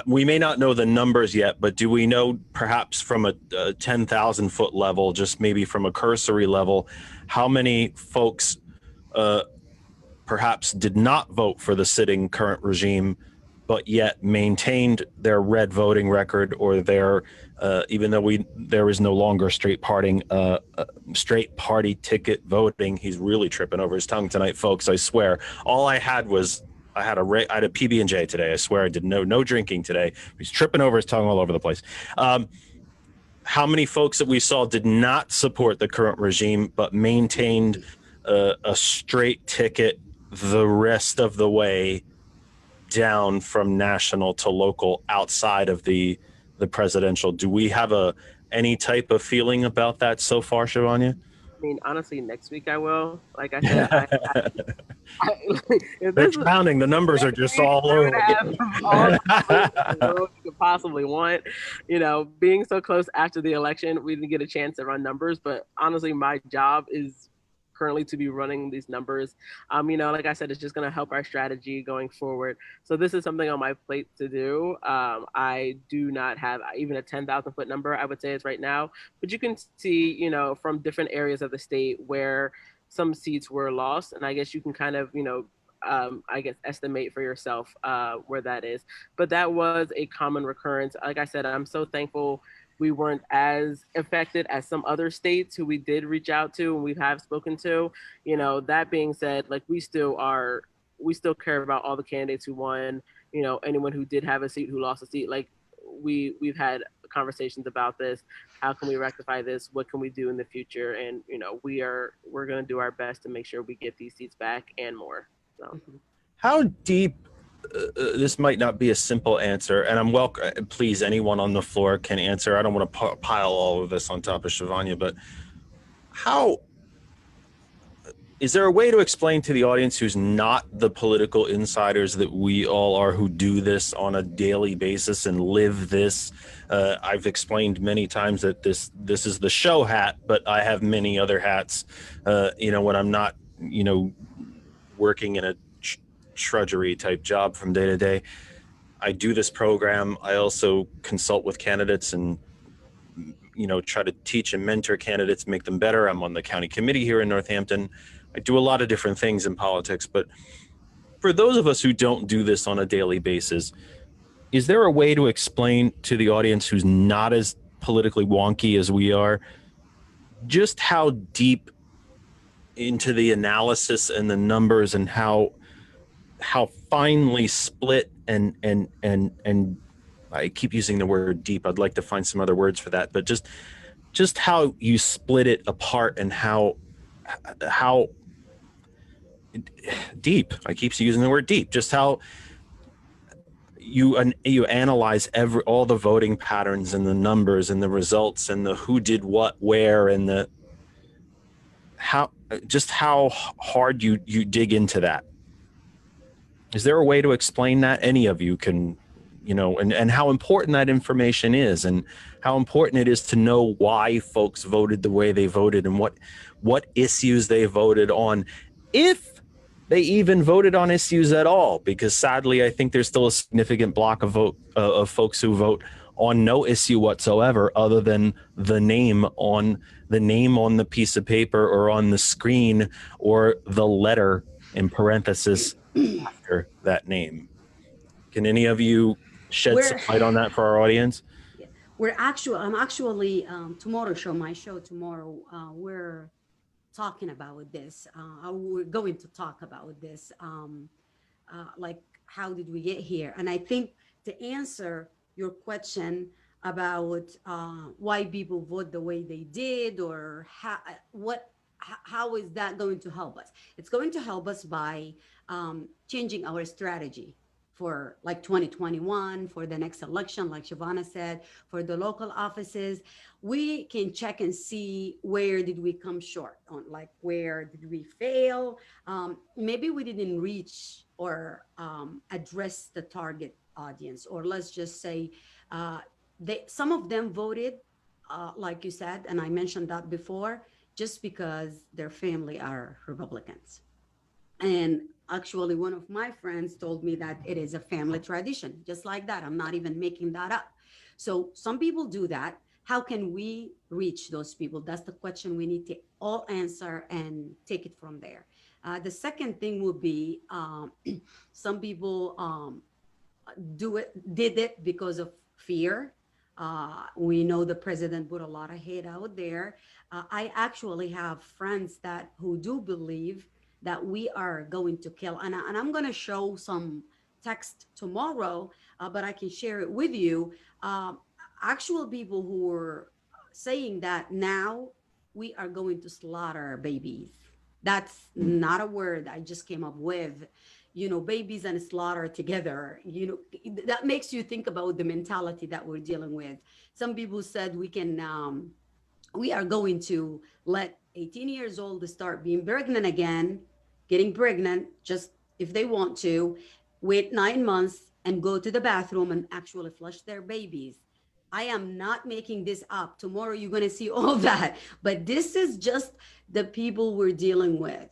Speaker 1: We may not know the numbers yet, but do we know perhaps from a 10,000 foot level, just maybe from a cursory level, how many folks perhaps did not vote for the sitting current regime, but yet maintained their red voting record or their, even though there is no longer straight party ticket voting. He's really tripping over his tongue tonight, folks. I swear. All I had was I had a PB&J today. I swear I did no drinking today. He's tripping over his tongue all over the place. How many folks that we saw did not support the current regime, but maintained a straight ticket the rest of the way down from national to local outside of the presidential? Do we have any type of feeling about that so far, Shavonnia?
Speaker 4: I mean, honestly, next week I will. Like I said,
Speaker 1: they're drowning. The numbers are just all over.
Speaker 4: All you could possibly want. Being so close after the election, we didn't get a chance to run numbers. But honestly, my job is currently to be running these numbers. Like I said, it's just going to help our strategy going forward. So this is something on my plate to do. I do not have even a 10,000 foot number, I would say is right now, but you can see, from different areas of the state where some seats were lost. And I guess you can kind of, estimate for yourself where that is. But that was a common recurrence. Like I said, I'm so thankful we weren't as affected as some other states who we did reach out to and we have spoken to. That being said, like we still care about all the candidates who won, anyone who did have a seat, who lost a seat. Like we've had conversations about this. How can we rectify this? What can we do in the future? And, we're going to do our best to make sure we get these seats back and more. So
Speaker 1: how deep, this might not be a simple answer, and I'm welcome. Please, anyone on the floor can answer. I don't want to pile all of this on top of Shavonnia, but how is there a way to explain to the audience who's not the political insiders that we all are, who do this on a daily basis and live this? I've explained many times that this is the show hat, but I have many other hats. When I'm not, working in a drudgery type job from day to day, I do this program. I also consult with candidates and try to teach and mentor candidates, make them better. I'm on the county committee here in Northampton. I do a lot of different things in politics, but for those of us who don't do this on a daily basis, is there a way to explain to the audience who's not as politically wonky as we are, just how deep into the analysis and the numbers and how finely split and I keep using the word deep. I'd like to find some other words for that, but just how you split it apart and how deep. I keep using the word deep. Just how you analyze all the voting patterns and the numbers and the results and the who did what where and how hard you dig into that. Is there a way to explain that? Any of you can, and how important that information is and how important it is to know why folks voted the way they voted and what issues they voted on. If they even voted on issues at all, because sadly, I think there's still a significant block of folks who vote on no issue whatsoever, other than the name on the piece of paper or on the screen, or the letter in parenthesis after that name. Can any of you shed some
Speaker 5: We're
Speaker 1: light on that for our audience?
Speaker 5: I'm actually tomorrow show my show tomorrow. We're talking about this. We're going to talk about this. Like, how did we get here? And I think to answer your question about why people vote the way they did, or how is that going to help us? It's going to help us by changing our strategy for like 2021, for the next election, like Shavonnia said, for the local offices. We can check and see where did we come short on, like where did we fail. Maybe we didn't reach or address the target audience, or let's just say some of them voted, like you said, and I mentioned that before, just because their family are Republicans. And actually, one of my friends told me that it is a family tradition, just like that. I'm not even making that up. So some people do that. How can we reach those people? That's the question we need to all answer and take it from there. The second thing would be some people did it because of fear. We know the president put a lot of hate out there. I actually have friends who do believe that we are going to kill, and I'm going to show some text tomorrow, but I can share it with you. Actual people who were saying that now we are going to slaughter babies. That's not a word I just came up with. Babies and slaughter together, that makes you think about the mentality that we're dealing with. Some people said we are going to let 18 years old start being pregnant again, getting pregnant just if they want to, wait 9 months and go to the bathroom and actually flush their babies. I am not making this up. Tomorrow you're going to see all that. But this is just the people we're dealing with,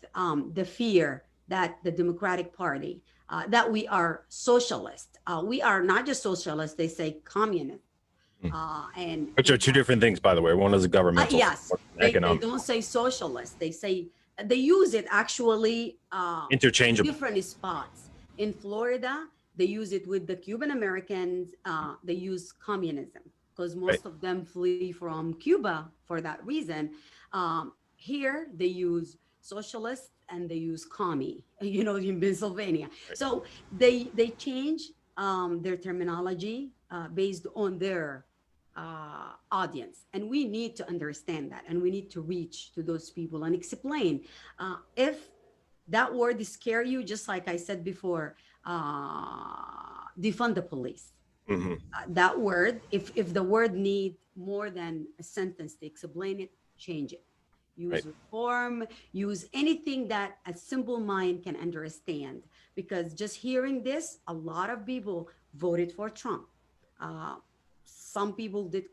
Speaker 5: the fear that the Democratic Party, that we are socialist. We are not just socialist, they say communist.
Speaker 1: Which are two different things, by the way. One is a governmental.
Speaker 5: Yes, they don't say socialist. They use it actually
Speaker 1: interchangeable.
Speaker 5: Different spots. In Florida, they use it with the Cuban Americans. They use communism because most of them flee from Cuba for that reason. Here, they use socialist and they use commie, in Pennsylvania. Right. So they change their terminology based on their audience, and we need to understand that, and we need to reach to those people and explain. If that word scare you, just like I said before, defund the police. Mm-hmm. That word, if the word need more than a sentence to explain it, change it. Use reform, use anything that a simple mind can understand. Because just hearing this, a lot of people voted for Trump. Some people did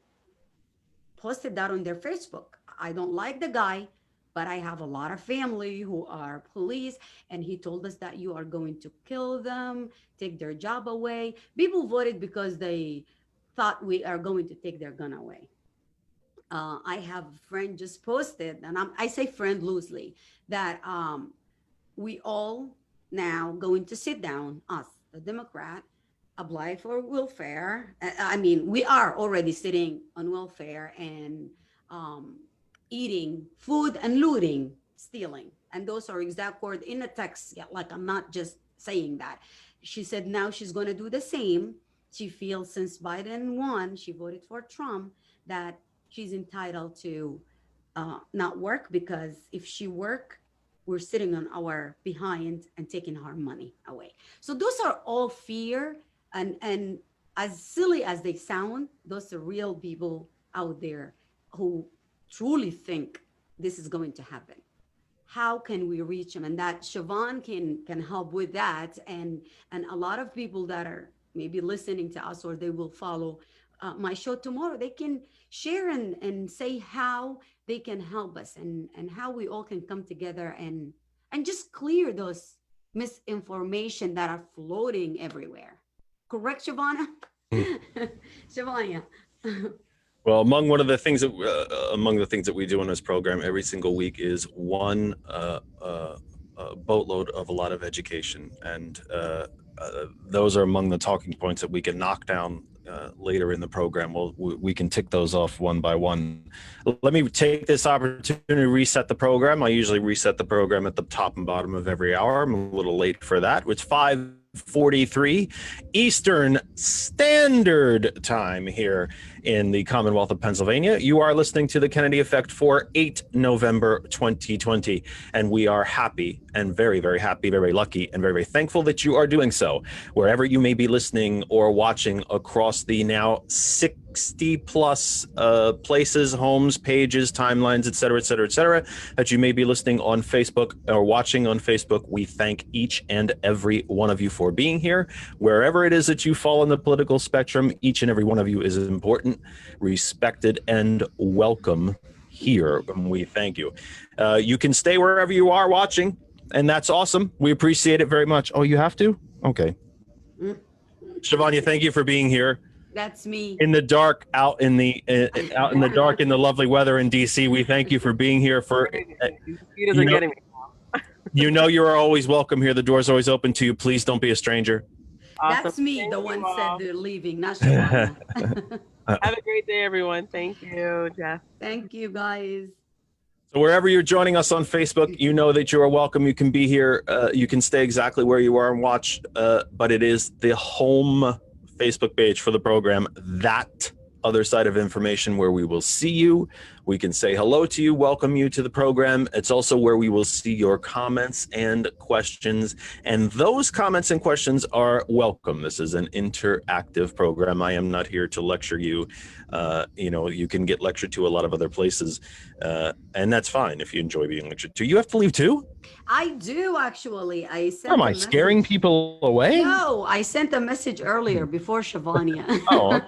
Speaker 5: posted that on their Facebook. I don't like the guy, but I have a lot of family who are police, and he told us that you are going to kill them, take their job away. People voted because they thought we are going to take their gun away. I have a friend just posted, and I say friend loosely, that we all now going to sit down, us, the Democrat, apply for welfare. I mean, we are already sitting on welfare and eating food and looting, stealing. And those are exact words in the text. Yeah, like, I'm not just saying that. She said now she's going to do the same. She feels since Biden won, she voted for Trump, that she's entitled to not work, because if she work, we're sitting on our behind and taking our money away. So those are all fear, and as silly as they sound, those are real people out there who truly think this is going to happen. How can we reach them? And that Siobhan can help with that, and a lot of people that are maybe listening to us, or they will follow my show tomorrow, they can share and say how they can help us, and how we all can come together and just clear those misinformation that are floating everywhere. Correct, Shavonnia? Shavonnia.
Speaker 1: Well, among the things that we do in this program every single week is one boatload of a lot of education, and those are among the talking points that we can knock down later in the program. We can tick those off one by one. Let me take this opportunity to reset the program. I usually reset the program at the top and bottom of every hour. I'm a little late for that. It's 5:43 Eastern Standard Time here in the Commonwealth of Pennsylvania. You are listening to the Kennedy Effect for 8 November 2020, and we are happy and very, very happy, very lucky, and very, very thankful that you are doing so. Wherever you may be listening or watching across the now 60 plus places, homes, pages, timelines, et cetera, that you may be listening on Facebook or watching on Facebook, we thank each and every one of you for being here. Wherever it is that you fall on the political spectrum, each and every one of you is important, respected, and welcome here. And we thank you. You can stay wherever you are watching, and that's awesome. We appreciate it very much. Oh, you have to? Okay. Shavonnia, thank you for being here.
Speaker 5: That's me.
Speaker 1: In the dark, out in the dark, in the lovely weather in DC. We thank you for being here. You know you are always welcome here. The door's always open to you. Please don't be a stranger.
Speaker 4: Awesome.
Speaker 5: That's me,
Speaker 4: Thank
Speaker 5: the
Speaker 4: you
Speaker 5: one
Speaker 4: all.
Speaker 5: said they're leaving, not Shavonnia.
Speaker 4: Have a great day, everyone. Thank you, Jeff.
Speaker 5: Thank you, guys.
Speaker 1: So wherever you're joining us on Facebook, you know that you are welcome. You can be here. You can stay exactly where you are and watch. But it is the home Facebook page for the program, That Other Side of Information, where we will see you. We can say hello to you, welcome you to the program. It's also where we will see your comments and questions. And those comments and questions are welcome. This is an interactive program. I am not here to lecture you. You can get lectured to a lot of other places. And that's fine if you enjoy being lectured to. You have to leave too?
Speaker 5: I do, actually. I sent
Speaker 1: Am
Speaker 5: a
Speaker 1: I scaring
Speaker 5: message.
Speaker 1: people away?
Speaker 5: No, I sent a message earlier before Shavonnia.
Speaker 1: Oh,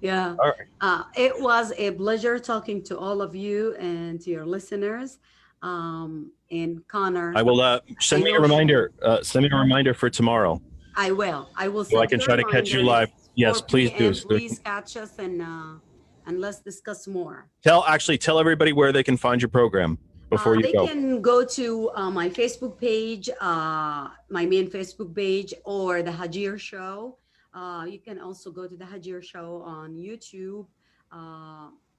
Speaker 5: Yeah.
Speaker 1: all right.
Speaker 5: It was a pleasure talking to all of you and to your listeners. And Connor,
Speaker 1: I will send me a reminder. Send me a reminder for tomorrow.
Speaker 5: I will.
Speaker 1: So I can try to catch you live. Yes,
Speaker 5: 4
Speaker 1: please do.
Speaker 5: p.m. Please catch us and let's discuss more.
Speaker 1: Tell everybody where they can find your program before you
Speaker 5: They
Speaker 1: go.
Speaker 5: can go to my Facebook page, my main Facebook page, or the Hagir Show. You can also go to the Hagir Show on YouTube.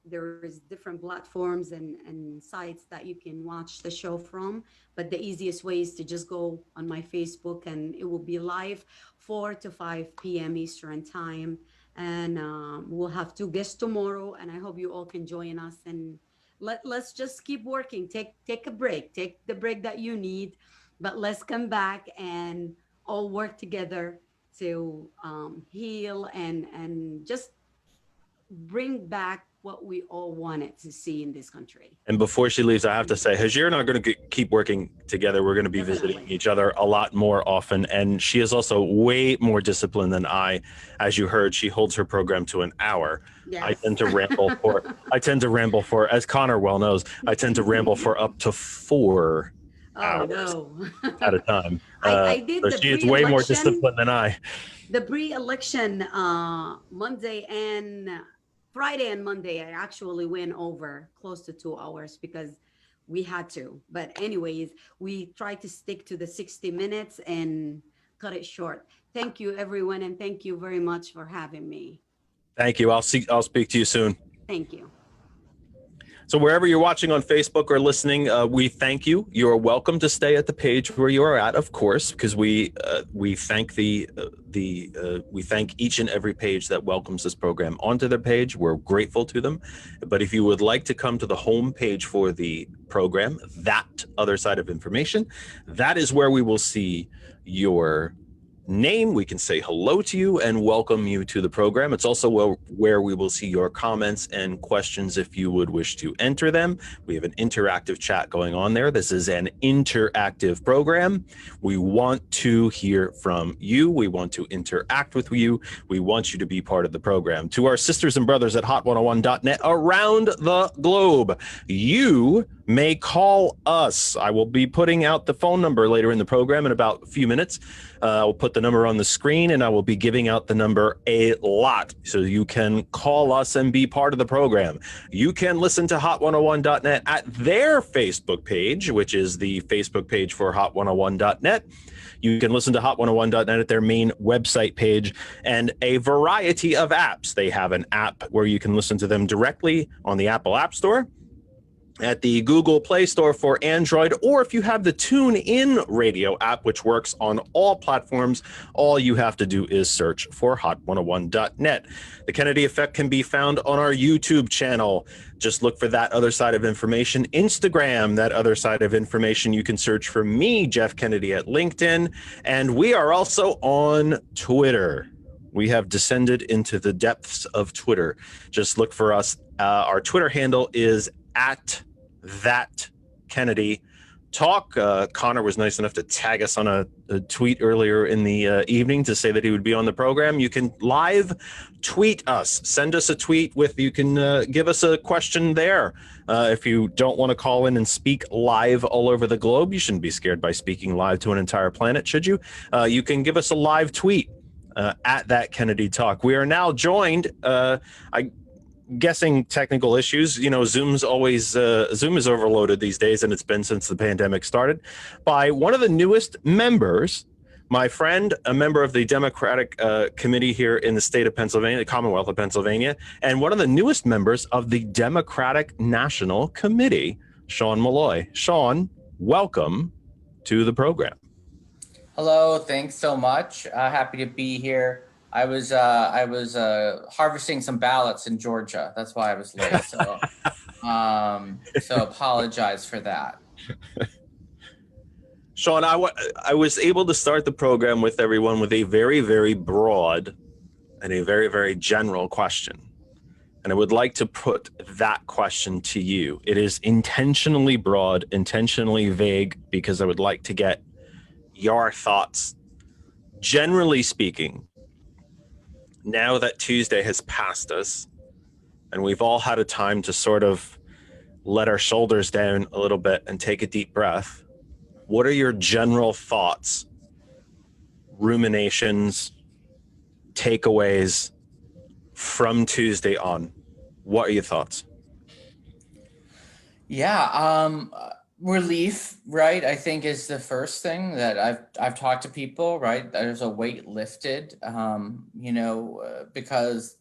Speaker 5: There is different platforms and sites that you can watch the show from, but the easiest way is to just go on my Facebook, and it will be live 4 to 5 p.m. Eastern time. And we'll have 2 guests tomorrow, and I hope you all can join us. And let's just keep working. Take a break. Take the break that you need, but let's come back and all work together to heal and just bring back what we all wanted to see in this country.
Speaker 1: And before she leaves, I have to say, Hagir and I are going to keep working together. We're going to be
Speaker 5: Definitely.
Speaker 1: visiting each other a lot more often. And she is also way more disciplined than I. As you heard, she holds her program to an hour.
Speaker 5: Yes.
Speaker 1: I tend to ramble for, as Connor well knows, I tend to ramble for up to 4
Speaker 5: Oh
Speaker 1: hours
Speaker 5: no.
Speaker 1: at a time.
Speaker 5: I did
Speaker 1: So
Speaker 5: the
Speaker 1: she is way more
Speaker 5: pre-election.
Speaker 1: disciplined than I.
Speaker 5: The pre-election Monday and Friday and Monday, I actually went over close to 2 hours because we had to. But anyways, we tried to stick to the 60 minutes and cut it short. Thank you, everyone, and thank you very much for having me.
Speaker 1: Thank you. I'll speak to you soon.
Speaker 5: Thank you.
Speaker 1: So wherever you're watching on Facebook or listening, we thank you. You are welcome to stay at the page where you are at, of course, because we thank we thank each and every page that welcomes this program onto their page. We're grateful to them. But if you would like to come to the home page for the program, That Other Side of Information, that is where we will see your name. We can say hello to you and welcome you to the program. It's also where we will see your comments and questions if you would wish to enter them. We have an interactive chat going on there. This is an interactive program. We want to hear from you. We want to interact with you. We want you to be part of the program. To our sisters and brothers at hot101.net around the globe, you may call us. I will be putting out the phone number later in the program in about a few minutes. I'll put the number on the screen, and I will be giving out the number a lot, so you can call us and be part of the program. You can listen to hot101.net at their Facebook page, which is the Facebook page for hot101.net. You can listen to hot101.net at their main website page, and a variety of apps. They have an app where you can listen to them directly on the Apple App Store, at the Google Play Store for Android, or if you have the TuneIn radio app, which works on all platforms, all you have to do is search for hot101.net. The Kennedy Effect can be found on our YouTube channel. Just look for That Other Side of Information. Instagram, That Other Side of Information. You can search for me, Jeff Kennedy, at LinkedIn. And we are also on Twitter. We have descended into the depths of Twitter. Just look for us. Our Twitter handle is at That Kennedy Talk. Connor was nice enough to tag us on a tweet earlier in the evening to say that he would be on the program. You can live tweet us. Send us a tweet you can give us a question there. If you don't want to call in and speak live all over the globe, you shouldn't be scared by speaking live to an entire planet, should you? You can give us a live tweet at That Kennedy Talk. We are now joined, guessing technical issues. Zoom is overloaded these days, and it's been since the pandemic started, by one of the newest members, my friend, a member of the Democratic Committee here in the state of Pennsylvania, the Commonwealth of Pennsylvania, and one of the newest members of the Democratic National Committee, Sean Meloy. Sean, welcome to the program.
Speaker 6: Hello, thanks so much. Happy to be here. I was harvesting some ballots in Georgia. That's why I was late. So, so apologize for that.
Speaker 1: Sean, I was able to start the program with everyone with a very, very broad and a very, very general question. And I would like to put that question to you. It is intentionally broad, intentionally vague, because I would like to get your thoughts. Generally speaking, now that Tuesday has passed us and we've all had a time to sort of let our shoulders down a little bit and take a deep breath, what are your general thoughts, ruminations, takeaways from Tuesday on? What are your thoughts?
Speaker 6: Yeah, relief, right? I think is the first thing that I've talked to people, right? There's a weight lifted, because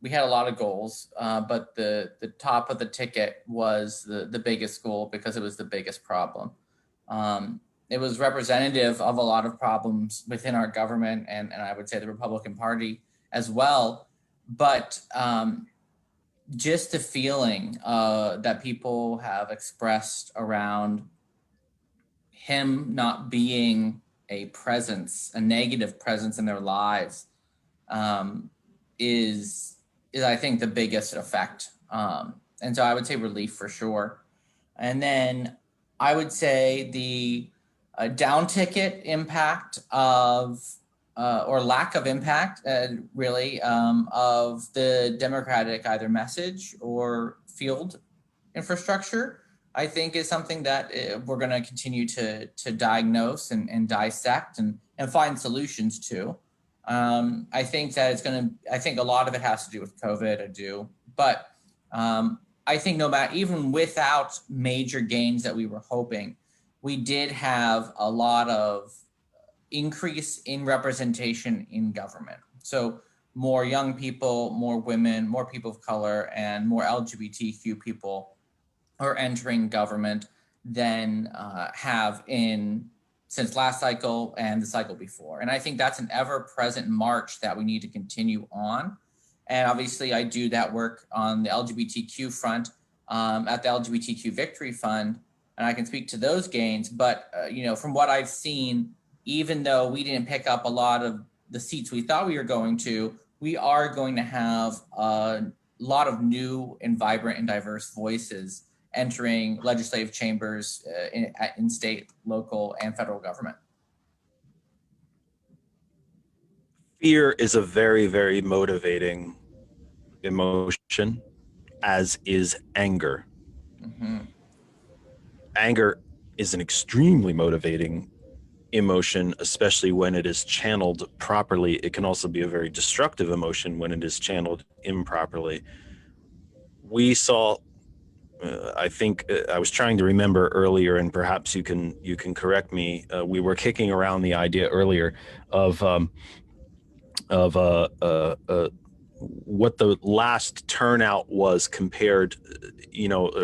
Speaker 6: we had a lot of goals, but the top of the ticket was the biggest goal because it was the biggest problem. It was representative of a lot of problems within our government and I would say the Republican Party as well. But just the feeling that people have expressed around him not being a presence, a negative presence in their lives, is I think the biggest effect. And so I would say relief for sure. And then I would say the down ticket impact of or lack of impact, really, of the Democratic either message or field infrastructure, I think is something that we're going to continue to diagnose and dissect and find solutions to. I think that I think a lot of it has to do with COVID, I do. But I think no matter, even without major gains that we were hoping, we did have a lot of increase in representation in government. So more young people, more women, more people of color, and more LGBTQ people are entering government than have since last cycle and the cycle before. And I think that's an ever-present march that we need to continue on. And obviously I do that work on the LGBTQ front at the LGBTQ Victory Fund, and I can speak to those gains. But from what I've seen, even though we didn't pick up a lot of the seats we thought we were going to, we are going to have a lot of new and vibrant and diverse voices entering legislative chambers in state, local, and federal government.
Speaker 1: Fear is a very, very motivating emotion, as is anger.
Speaker 6: Mm-hmm.
Speaker 1: anger is an extremely motivating emotion, especially when it is channeled properly. It can also be a very destructive emotion when it is channeled improperly. We saw, I think, I was trying to remember earlier, and perhaps you can correct me. We were kicking around the idea earlier of what the last turnout was compared,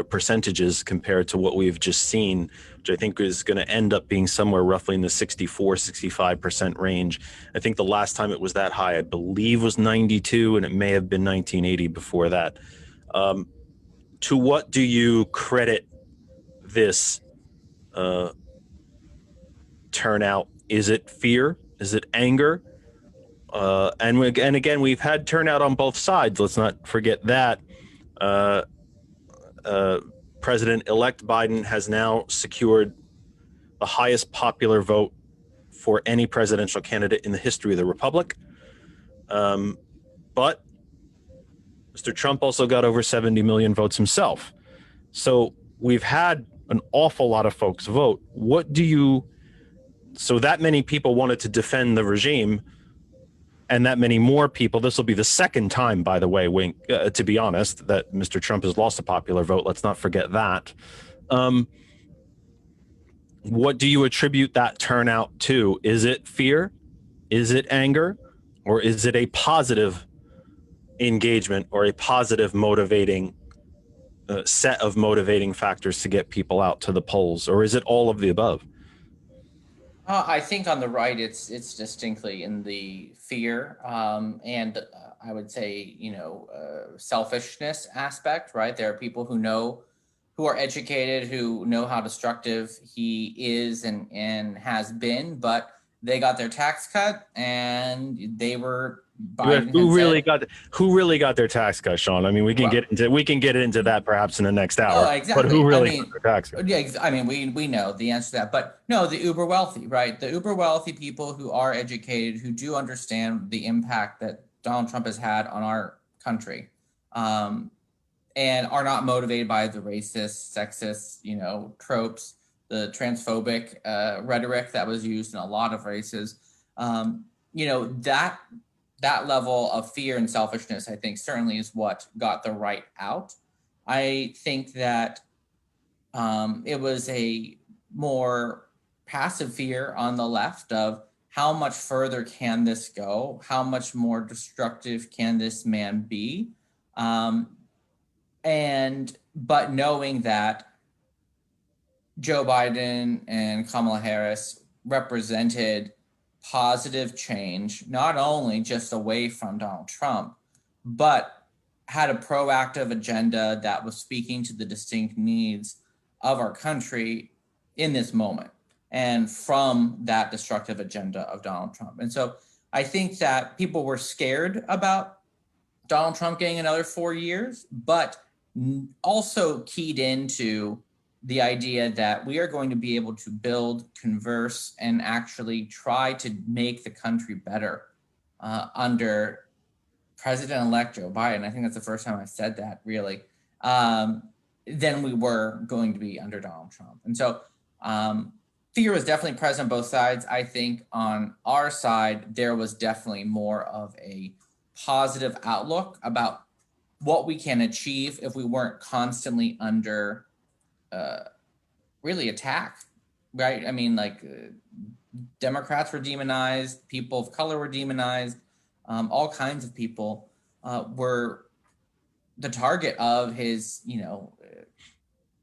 Speaker 1: percentages compared to what we've just seen, which I think is going to end up being somewhere roughly in the 64-65% range. I think the last time it was that high, I believe, was 92, and it may have been 1980 before that. To what do you credit this turnout? Is it fear? Is it anger? And again, we've had turnout on both sides. Let's not forget that. President-elect Biden has now secured the highest popular vote for any presidential candidate in the history of the republic. But Mr. Trump also got over 70 million votes himself. So we've had an awful lot of folks vote. So that many people wanted to defend the regime, and that many more people. This will be the second time, by the way, to be honest, that Mr. Trump has lost a popular vote. Let's not forget that. What do you attribute that turnout to? Is it fear? Is it anger? Or is it a positive engagement or a positive motivating set of motivating factors to get people out to the polls? Or is it all of the above?
Speaker 6: I think on the right, it's distinctly in the fear and I would say, selfishness aspect, right? There are people who are educated, who know how destructive he is and has been, but they got their tax cut and they were
Speaker 1: Who really got their tax cut, Sean? I mean, we can get into that perhaps in the next hour.
Speaker 6: Oh, exactly.
Speaker 1: But who really got their tax cut?
Speaker 6: Yeah, I mean, we know the answer to that, but no, the uber wealthy, right? The uber wealthy people who are educated, who do understand the impact that Donald Trump has had on our country, and are not motivated by the racist, sexist, tropes, the transphobic rhetoric that was used in a lot of races. That level of fear and selfishness, I think, certainly is what got the right out. I think that it was a more passive fear on the left of how much further can this go? How much more destructive can this man be? But knowing that Joe Biden and Kamala Harris represented positive change, not only just away from Donald Trump, but had a proactive agenda that was speaking to the distinct needs of our country in this moment and from that destructive agenda of Donald Trump. And so I think that people were scared about Donald Trump getting another 4 years, but also keyed into the idea that we are going to be able to build, converse, and actually try to make the country better under President-elect Joe Biden. I think that's the first time I've said that, really, than we were going to be under Donald Trump. And so fear was definitely present on both sides. I think on our side, there was definitely more of a positive outlook about what we can achieve if we weren't constantly under really attack, right? I mean, Democrats were demonized, people of color were demonized, all kinds of people were the target of his,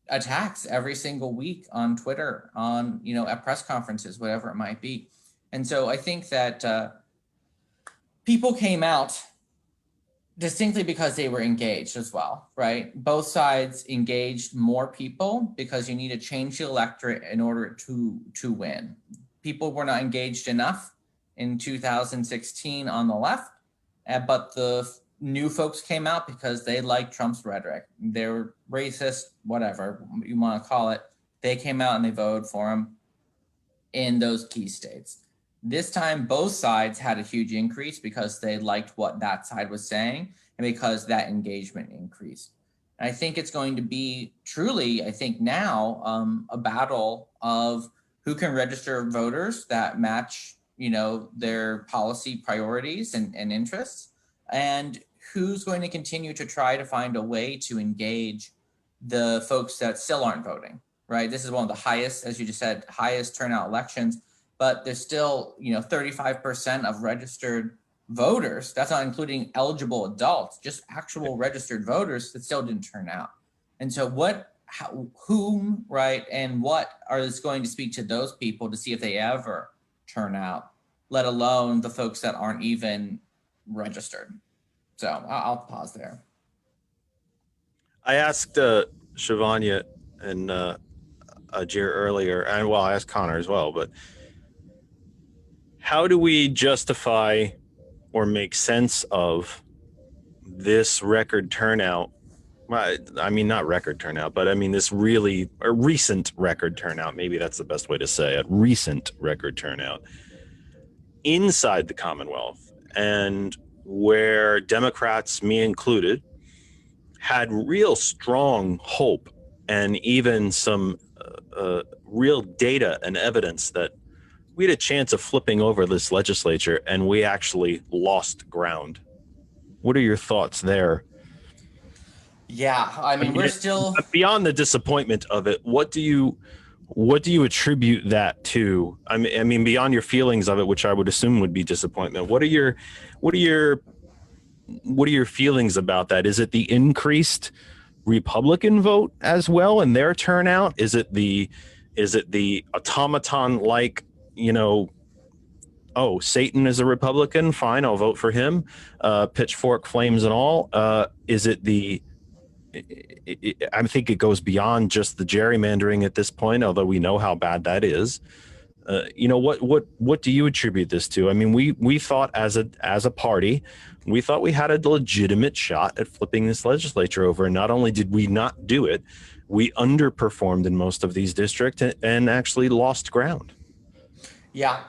Speaker 6: attacks every single week on Twitter, on, at press conferences, whatever it might be. And so I think that people came out distinctly because they were engaged as well, right? Both sides engaged more people because you need to change the electorate in order to win. People were not engaged enough in 2016 on the left, but the new folks came out because they liked Trump's rhetoric. They were racist, whatever you want to call it. They came out and they voted for him in those key states. This time, both sides had a huge increase because they liked what that side was saying and because that engagement increased. And I think it's going to be truly, I think now, a battle of who can register voters that match, their policy priorities and interests, and who's going to continue to try to find a way to engage the folks that still aren't voting, right? This is one of the highest, as you just said, highest turnout elections, but there's still, 35% of registered voters. That's not including eligible adults, just actual registered voters that still didn't turn out. And so whom, right, and what are this going to speak to those people to see if they ever turn out, let alone the folks that aren't even registered. So I'll pause there.
Speaker 1: I asked Shavonnia and Hagir earlier, and well, I asked Connor as well, but how do we justify or make sense of this record turnout? I mean, not record turnout, but I mean this really a recent record turnout. Maybe that's the best way to say it. Recent record turnout inside the Commonwealth, and where Democrats, me included, had real strong hope and even some real data and evidence that we had a chance of flipping over this legislature, and we actually lost ground. What are your thoughts there?
Speaker 6: Yeah, I mean, we're still
Speaker 1: beyond the disappointment of it. What do you attribute that to? I mean, beyond your feelings of it, which I would assume would be disappointment. What are your feelings about that? Is it the increased Republican vote as well and their turnout? Is it the automaton like, oh, Satan is a Republican, fine, I'll vote for him, pitchfork flames and all? Is it I think it goes beyond just the gerrymandering at this point, although we know how bad that is. What do you attribute this to? I mean, we thought as a party, we thought we had a legitimate shot at flipping this legislature over. And not only did we not do it, we underperformed in most of these districts and actually lost ground.
Speaker 6: Yeah.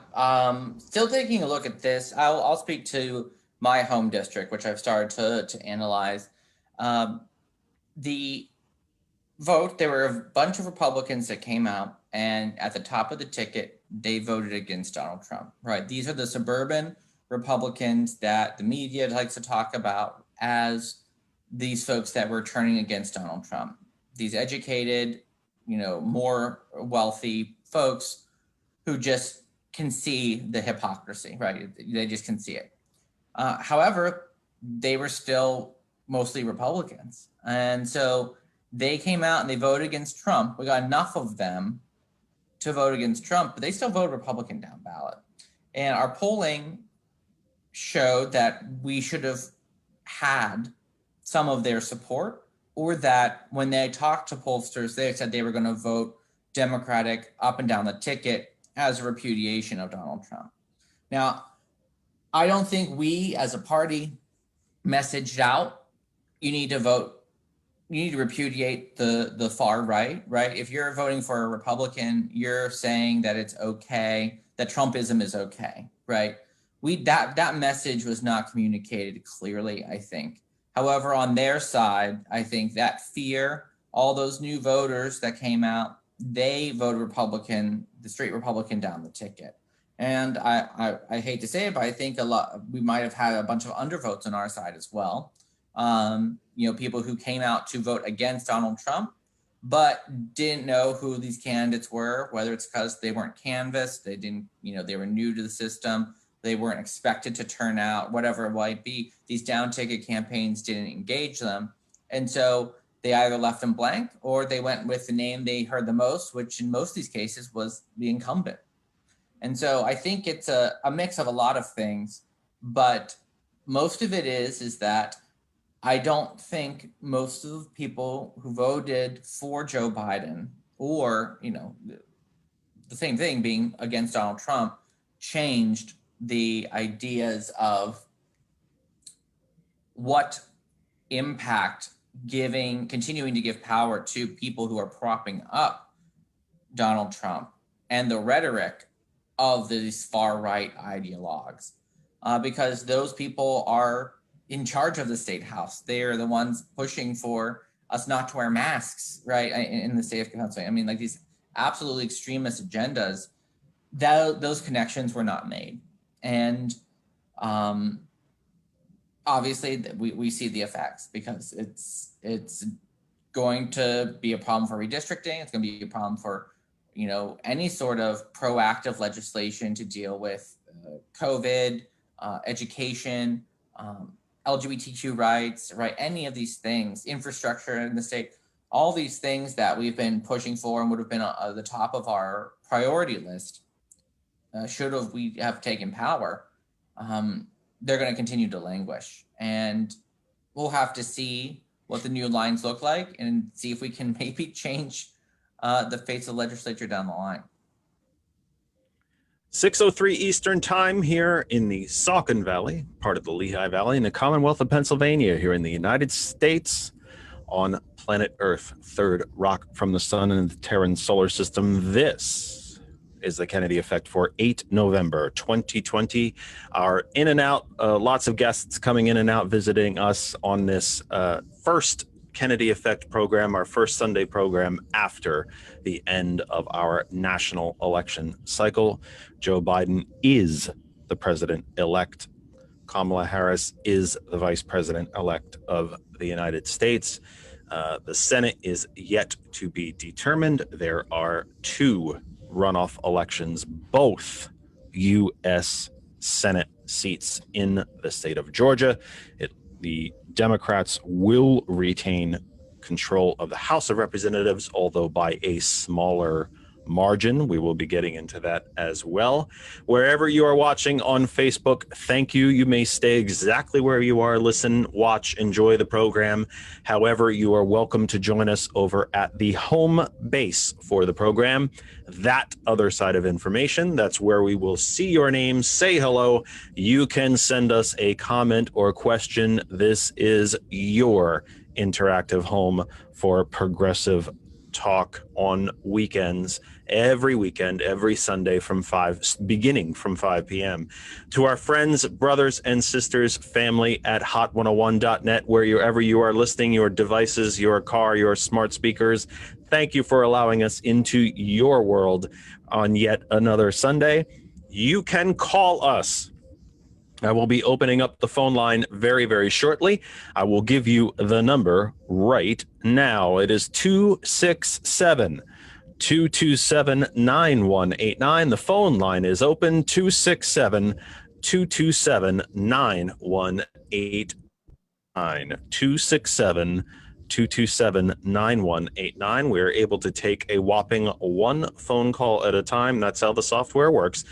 Speaker 6: Still taking a look at this. I'll speak to my home district, which I've started to analyze. The vote, there were a bunch of Republicans that came out, and at the top of the ticket, they voted against Donald Trump, right? These are the suburban Republicans that the media likes to talk about as these folks that were turning against Donald Trump. These educated, more wealthy folks who just can see the hypocrisy, right? They just can see it. However, they were still mostly Republicans. And so they came out and they voted against Trump. We got enough of them to vote against Trump, but they still voted Republican down ballot. And our polling showed that we should have had some of their support, or that when they talked to pollsters, they said they were going to vote Democratic up and down the ticket as a repudiation of Donald Trump. Now, I don't think we as a party messaged out, you need to repudiate the far right, right? If you're voting for a Republican, you're saying that it's okay, that Trumpism is okay, right? That message was not communicated clearly, I think. However, on their side, I think that fear, all those new voters that came out, they voted Republican, the straight Republican down the ticket. And I hate to say it, but I think we might have had a bunch of undervotes on our side as well. People who came out to vote against Donald Trump, but didn't know who these candidates were, whether it's because they weren't canvassed, they didn't, they were new to the system, they weren't expected to turn out, whatever it might be. These down ticket campaigns didn't engage them. And so they either left them blank or they went with the name they heard the most, which in most of these cases was the incumbent. And so I think it's a mix of a lot of things, but most of it is that I don't think most of the people who voted for Joe Biden, or, the same thing being against Donald Trump, changed the ideas of what impact continuing to give power to people who are propping up Donald Trump and the rhetoric of these far right ideologues, because those people are in charge of the state house. They are the ones pushing for us not to wear masks, right, in the state of Pennsylvania. I mean, like these absolutely extremist agendas, those connections were not made. And obviously we see the effects, because it's going to be a problem for redistricting. It's going to be a problem for, you know, any sort of proactive legislation to deal with COVID, education, LGBTQ rights, right? Any of these things, infrastructure in the state, all these things that we've been pushing for and would have been at the top of our priority list, should we have taken power, they're going to continue to languish. And we'll have to see what the new lines look like and see if we can maybe change the fates of the legislature down the line.
Speaker 1: 6:03 Eastern Time here in the Saucon Valley, part of the Lehigh Valley in the Commonwealth of Pennsylvania, here in the United States, on planet Earth, third rock from the sun in the Terran solar system. This is the Kennedy Effect for 8 November 2020. Our in and out, lots of guests coming in and out visiting us on this first Kennedy Effect program, our first Sunday program after the end of our national election cycle. Joe Biden is the president-elect. Kamala Harris is the vice president-elect of the United States. The Senate is yet to be determined. There are 2 runoff elections, both U.S. Senate seats in the state of Georgia. The Democrats will retain control of the House of Representatives, although by a smaller margin. We will be getting into that as well. Wherever you are watching on Facebook, thank you. You may stay exactly where you are, listen, watch, enjoy the program. However, you are welcome to join us over at the home base for the program. That other side of information, that's where we will see your name, say hello. You can send us a comment or question. This is your interactive home for progressive talk on weekends, every weekend, every Sunday beginning from 5 p.m. To our friends, brothers, and sisters, family at hot101.net, wherever you are listening, your devices, your car, your smart speakers, thank you for allowing us into your world on yet another Sunday. You can call us. I will be opening up the phone line very, very shortly. I will give you the number right now. It is 267-227-9189. The phone line is open, 267-227-9189. 267-227-9189. We're able to take a whopping 1 phone call at a time. That's how the software works.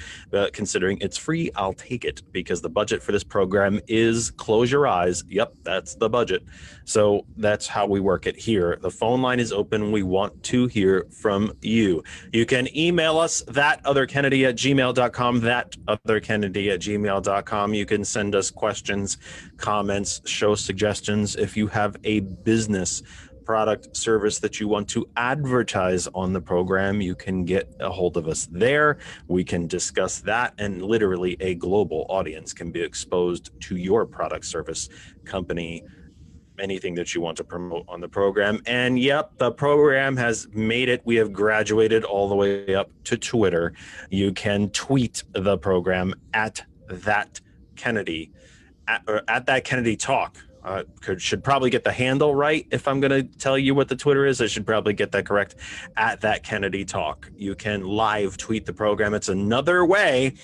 Speaker 1: Considering it's free, I'll take it, because the budget for this program is, close your eyes, yep, that's the budget. So that's how we work it here. The phone line is open. We want to hear from you. You can email us, thatotherkennedy@gmail.com, thatotherkennedy@gmail.com. You can send us questions, comments, show suggestions. If you have a business, product, service that you want to advertise on the program, you can get a hold of us there. We can discuss that, and literally a global audience can be exposed to your product, service, company, anything that you want to promote on the program. And yep, the program has made it. We have graduated all the way up to Twitter. You can tweet the program at that Kennedy, at that Kennedy Talk. Should probably get the handle right. If I'm going to tell you what the Twitter is, I should probably get that correct. At that Kennedy Talk. You can live tweet the program. It's another way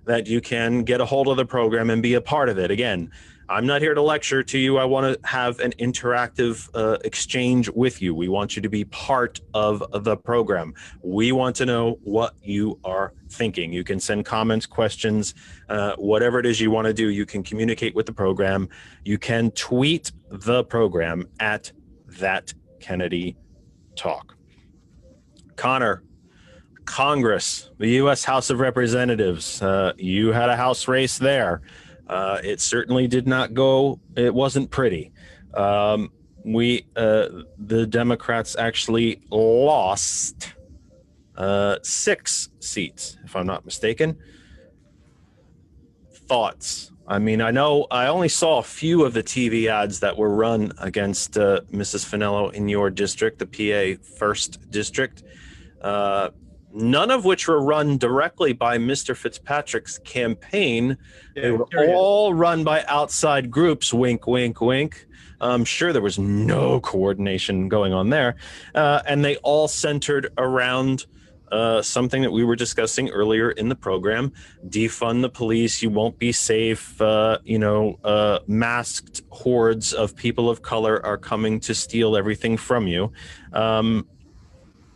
Speaker 1: that you can get a hold of the program and be a part of it. Again, I'm not here to lecture to you. I want to have an interactive exchange with you. We want you to be part of the program. We want to know what you are thinking. You can send comments, questions, whatever it is you want to do. You can communicate with the program. You can tweet the program at that Kennedy Talk. Connor, Congress, the U.S. House of Representatives, you had a House race there. It certainly did not go, it wasn't pretty. The Democrats actually lost 6 seats, if I'm not mistaken. thoughts? I mean, I know I only saw a few of the TV ads that were run against Mrs. Finello in your district, the PA 1st District. None of which were run directly by Mr. Fitzpatrick's campaign. They were all run by outside groups. Wink, wink, wink. I'm sure there was no coordination going on there. And they all centered around something that we were discussing earlier in the program: defund the police, you won't be safe, masked hordes of people of color are coming to steal everything from you.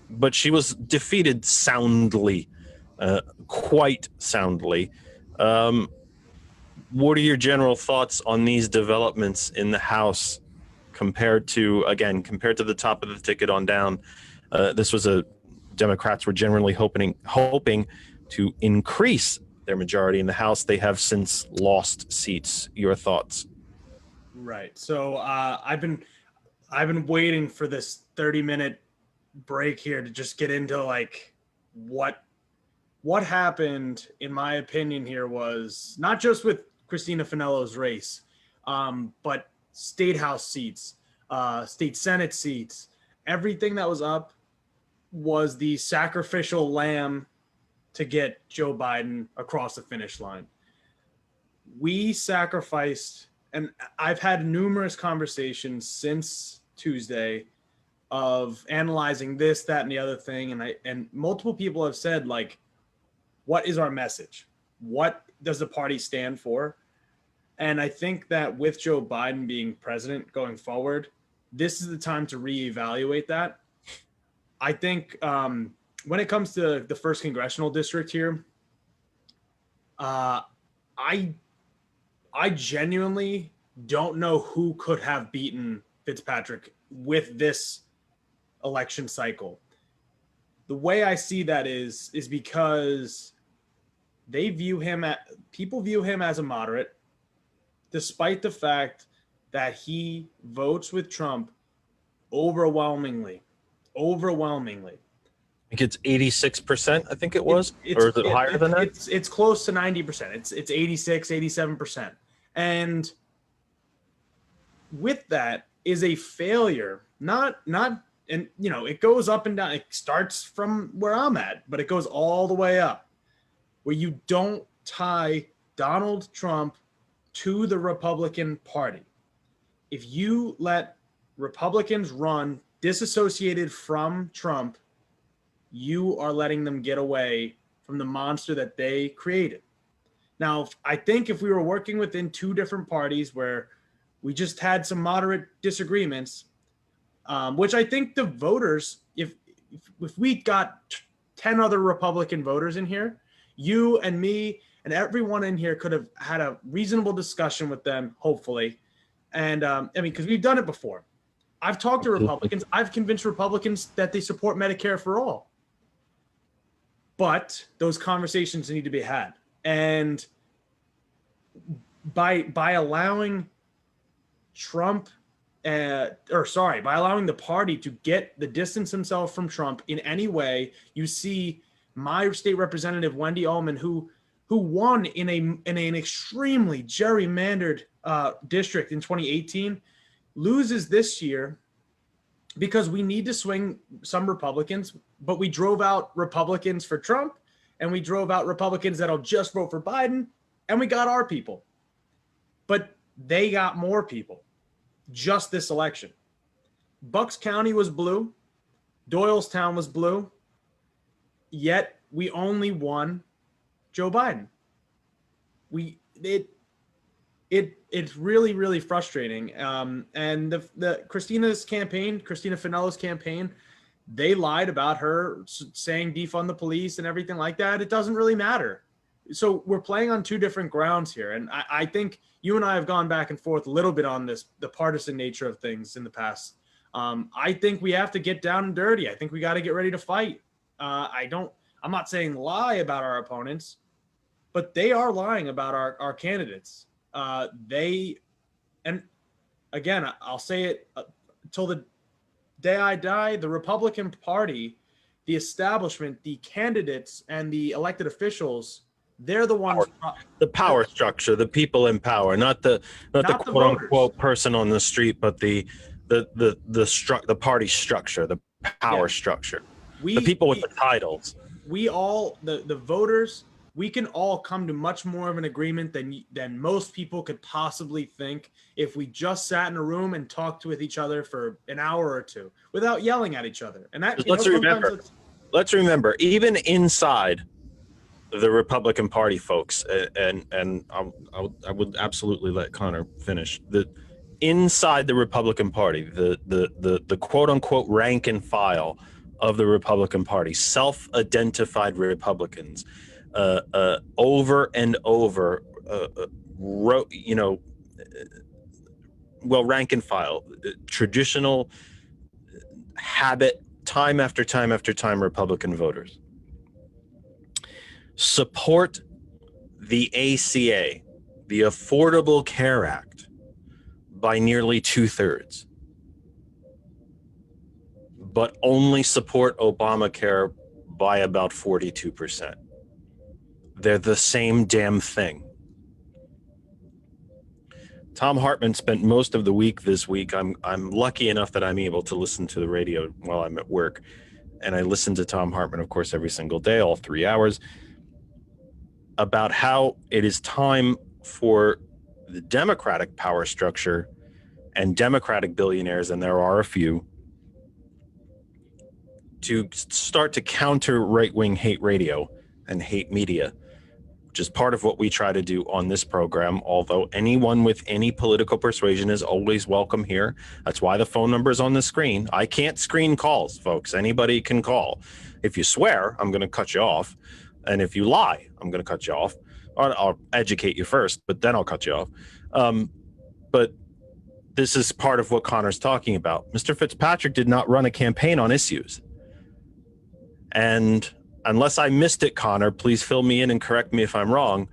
Speaker 1: But she was defeated soundly, quite soundly. What are your general thoughts on these developments in the House compared to the top of the ticket on down? This was Democrats were generally hoping to increase their majority in the House. They have since lost seats. Your thoughts?
Speaker 3: Right. So I've been waiting for this 30-minute break here to just get into like what happened. In my opinion, here was not just with Christina Finello's race, but state house seats, state Senate seats, everything that was up was the sacrificial lamb to get Joe Biden across the finish line. We sacrificed, and I've had numerous conversations since Tuesday of analyzing this, that, and the other thing. And multiple people have said, like, what is our message? What does the party stand for? And I think that with Joe Biden being president going forward, this is the time to reevaluate that. I think when it comes to the 1st congressional district here, I genuinely don't know who could have beaten Fitzpatrick with this election cycle. The way I see that is because people view him as a moderate, despite the fact that he votes with Trump overwhelmingly.
Speaker 1: I think it's 86%, I think it was, or is it higher than that?
Speaker 3: It's close to 90%. It's 86, 87%. And with that is a failure, not, and it goes up and down. It starts from where I'm at, but it goes all the way up, where you don't tie Donald Trump to the Republican Party. If you let Republicans run disassociated from Trump, you are letting them get away from the monster that they created. Now, I think if we were working within two different parties where we just had some moderate disagreements, which I think the voters, if we got 10 other Republican voters in here, you and me and everyone in here could have had a reasonable discussion with them, hopefully. And because we've done it before. I've talked to Republicans. I've convinced Republicans that they support Medicare for all. But those conversations need to be had. And by allowing by allowing the party to distance himself from Trump in any way, you see my state representative, Wendy Ullman, who won in an extremely gerrymandered district in 2018, loses this year because we need to swing some Republicans, but we drove out Republicans for Trump, and we drove out Republicans that'll just vote for Biden, and we got our people. But they got more people just this election. Bucks County was blue. Doylestown was blue. Yet we only won Joe Biden. It's really, really frustrating. And the Christina Finello's campaign, they lied about her saying defund the police and everything like that. It doesn't really matter. So we're playing on two different grounds here. And I think you and I have gone back and forth a little bit on this, the partisan nature of things in the past. I think we have to get down and dirty. I think we got to get ready to fight. I'm not saying lie about our opponents, but they are lying about our candidates. And again, I'll say it till the day I die, the Republican Party, the establishment, the candidates, and the elected officials they're the ones.
Speaker 1: The power structure, the people in power, not the
Speaker 3: Not the
Speaker 1: quote unquote
Speaker 3: voters.
Speaker 1: person on the street, but the party structure, the power structure, the people with the titles.
Speaker 3: We all the voters, we can all come to much more of an agreement than most people could possibly think if we just sat in a room and talked with each other for an hour or two without yelling at each other. And that,
Speaker 1: let's remember, even inside the Republican Party folks, and I would absolutely let Connor finish. Inside the Republican Party, the quote unquote rank and file of the Republican Party, self-identified Republicans, over and over, wrote, rank and file, traditional habit, time after time after time, Republican voters support the ACA, the Affordable Care Act, by nearly 2/3, but only support Obamacare by about 42%. They're the same damn thing. Tom Hartman spent most of the week this week. I'm lucky enough that I'm able to listen to the radio while I'm at work. And I listen to Tom Hartman, of course, every single day, all 3 hours, about how it is time for the Democratic power structure and Democratic billionaires, and there are a few, to start to counter right-wing hate radio and hate media, which is part of what we try to do on this program, although anyone with any political persuasion is always welcome here. That's why the phone number is on the screen. I can't screen calls, folks. Anybody can call. If you swear, I'm going to cut you off. And if you lie, I'm going to cut you off. I'll educate you first, but then I'll cut you off. But this is part of what Connor's talking about. Mr. Fitzpatrick did not run a campaign on issues. And unless I missed it, Connor, please fill me in and correct me if I'm wrong.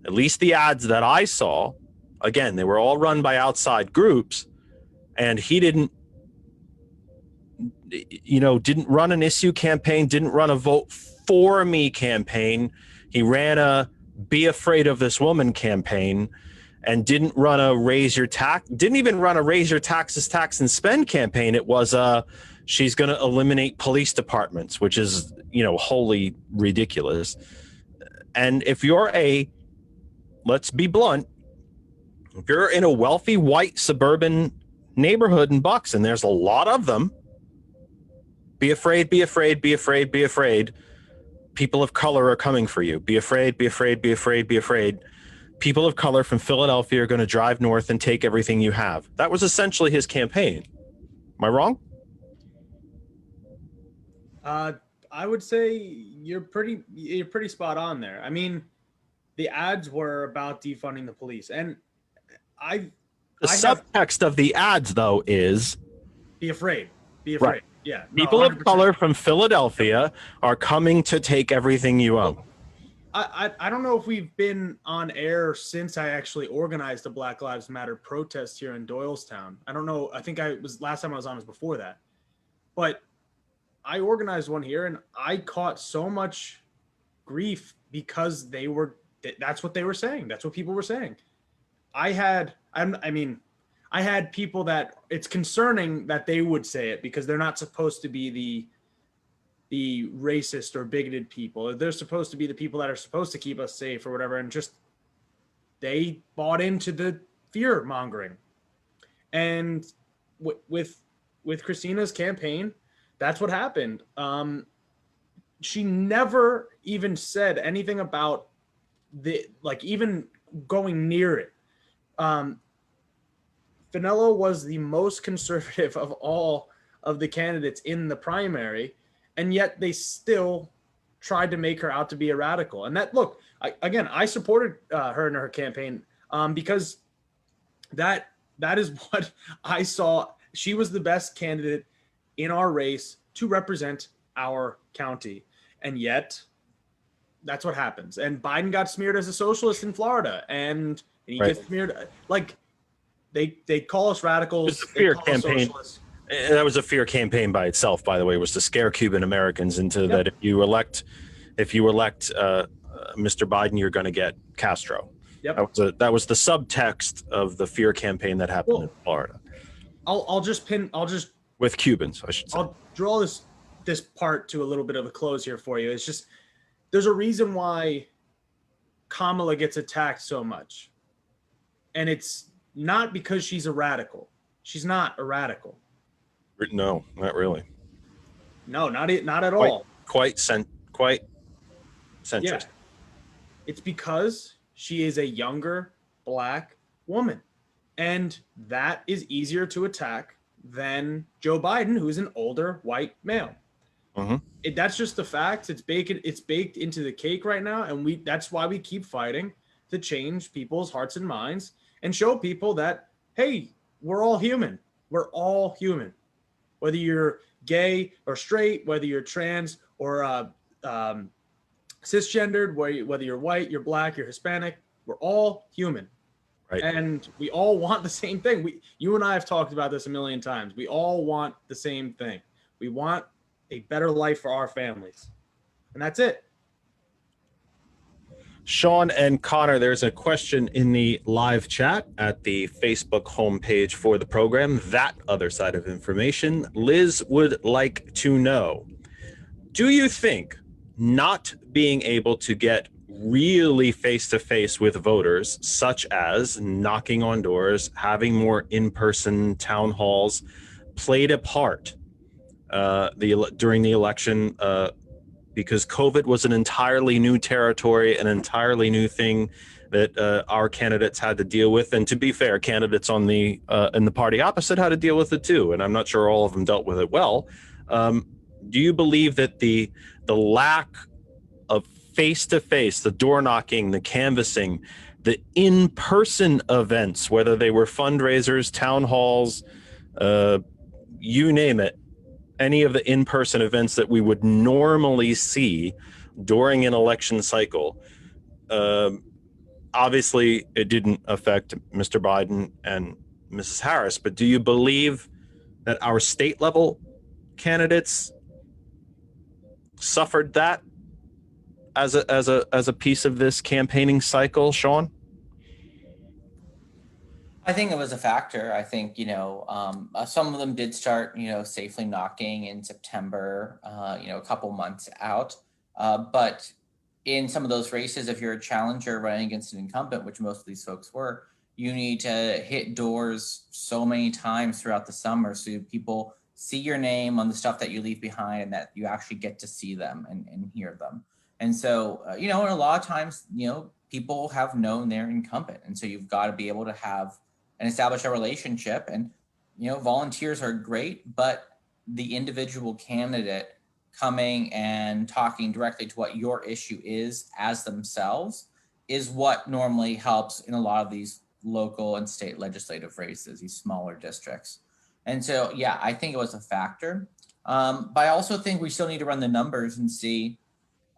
Speaker 1: At least the ads that I saw, again, they were all run by outside groups, and he didn't run an issue campaign, didn't run a vote for me campaign. He ran a be afraid of this woman campaign, and didn't even run a raise your taxes, tax and spend campaign. It was she's going to eliminate police departments, which is, wholly ridiculous. And if you're let's be blunt, if you're in a wealthy white suburban neighborhood in Bucks, and there's a lot of them, be afraid, be afraid, be afraid, be afraid. People of color are coming for you. Be afraid, be afraid, be afraid, be afraid. People of color from Philadelphia are going to drive north and take everything you have. That was essentially his campaign. Am I wrong?
Speaker 3: I would say you're pretty spot on there. I mean, the ads were about defunding the police, and the
Speaker 1: subtext of the ads, though, is
Speaker 3: be afraid. Be afraid. Right. Yeah. No,
Speaker 1: people 100%. Of color from Philadelphia are coming to take everything you own.
Speaker 3: I don't know if we've been on air since I actually organized a Black Lives Matter protest here in Doylestown. I don't know. I think last time I was on was before that. But I organized one here, and I caught so much grief because that's what they were saying. That's what people were saying. I had people that it's concerning that they would say it because they're not supposed to be the racist or bigoted people. They're supposed to be the people that are supposed to keep us safe or whatever. And just, they bought into the fear mongering. And with Christina's campaign, that's what happened. She never even said anything about even going near it. Finello was the most conservative of all of the candidates in the primary, and yet they still tried to make her out to be a radical. And I supported her in her campaign because that is what I saw. She was the best candidate in our race to represent our county. And yet that's what happens. And Biden got smeared as a socialist in Florida, and he gets smeared they call us radicals.
Speaker 1: It's a fear campaign. That was a fear campaign by itself, by the way, was to scare Cuban Americans into that if you elect Mr. Biden, you're going to get Castro.
Speaker 3: Yep.
Speaker 1: That was the subtext of the fear campaign that happened in Florida.
Speaker 3: I'll just
Speaker 1: with Cubans, I should say.
Speaker 3: I'll draw this part to a little bit of a close here for you. It's just there's a reason why Kamala gets attacked so much. And it's not because she's a radical. She's not a radical.
Speaker 1: No, not really.
Speaker 3: No, not at all.
Speaker 1: Quite centrist.
Speaker 3: Yeah. It's because she is a younger Black woman. And that is easier to attack than Joe Biden, who is an older white male.
Speaker 1: Mm-hmm.
Speaker 3: That's just the facts. It's baked into the cake right now. And that's why we keep fighting to change people's hearts and minds and show people that, hey, we're all human. We're all human. Whether you're gay or straight, whether you're trans or cisgendered, whether you're white, you're Black, you're Hispanic, we're all human.
Speaker 1: Right.
Speaker 3: And we all want the same thing. You and I have talked about this a million times. We all want the same thing. We want a better life for our families. And that's it.
Speaker 1: Sean and Connor, there's a question in the live chat at the Facebook homepage for the program, That Other Side of Information. Liz would like to know, do you think not being able to get really face-to-face with voters, such as knocking on doors, having more in-person town halls, played a part during the election because COVID was an entirely new territory, an entirely new thing that our candidates had to deal with. And to be fair, candidates in the party opposite had to deal with it too. And I'm not sure all of them dealt with it well. Do you believe that the lack of face-to-face, the door knocking, the canvassing, the in-person events, whether they were fundraisers, town halls, you name it, any of the in-person events that we would normally see during an election cycle, obviously it didn't affect Mr. Biden and Mrs. Harris, but do you believe that our state level candidates suffered that as a piece of this campaigning cycle, Sean?
Speaker 6: I think it was a factor. I think, some of them did start, safely knocking in September, a couple months out. But in some of those races, if you're a challenger running against an incumbent, which most of these folks were, you need to hit doors so many times throughout the summer so people see your name on the stuff that you leave behind and that you actually get to see them and hear them. And so, and a lot of times, people have known their incumbent. And so you've got to be able to have and establish a relationship. And, volunteers are great, but the individual candidate coming and talking directly to what your issue is as themselves is what normally helps in a lot of these local and state legislative races, these smaller districts. And so, yeah, I think it was a factor. But I also think we still need to run the numbers and see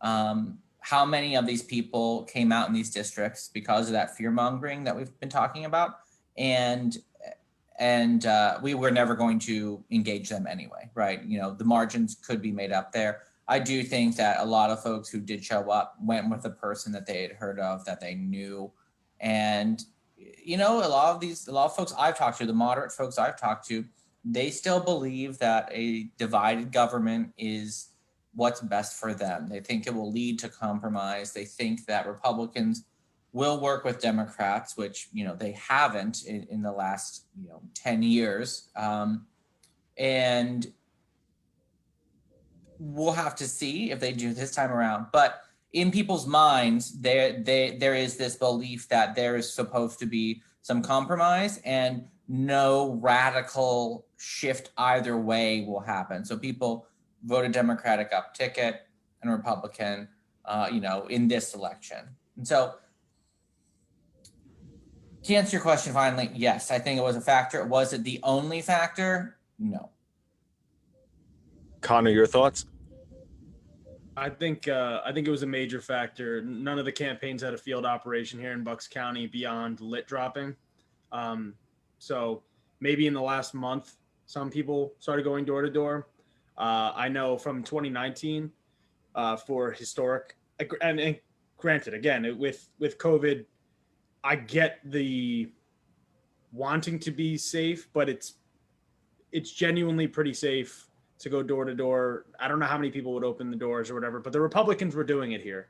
Speaker 6: how many of these people came out in these districts because of that fear mongering that we've been talking about. And we were never going to engage them anyway, right? The margins could be made up there. I do think that a lot of folks who did show up went with a person that they had heard of, that they knew. And, a lot of folks I've talked to, the moderate folks I've talked to, they still believe that a divided government is what's best for them. They think it will lead to compromise. They think that Republicans will work with Democrats, which, they haven't in the last, 10 years. And we'll have to see if they do this time around. But in people's minds, there is this belief that there is supposed to be some compromise and no radical shift either way will happen. So people voted Democratic up ticket and Republican, in this election. And so to answer your question finally, yes, I think it was a factor. Was it the only factor? No.
Speaker 1: Connor, your thoughts?
Speaker 3: I think it was a major factor. None of the campaigns had a field operation here in Bucks County beyond lit dropping. So maybe in the last month, some people started going door to door. I know from 2019 for historic, and granted, again, with COVID, I get the wanting to be safe, but it's genuinely pretty safe to go door to door. I don't know how many people would open the doors or whatever, but the Republicans were doing it here.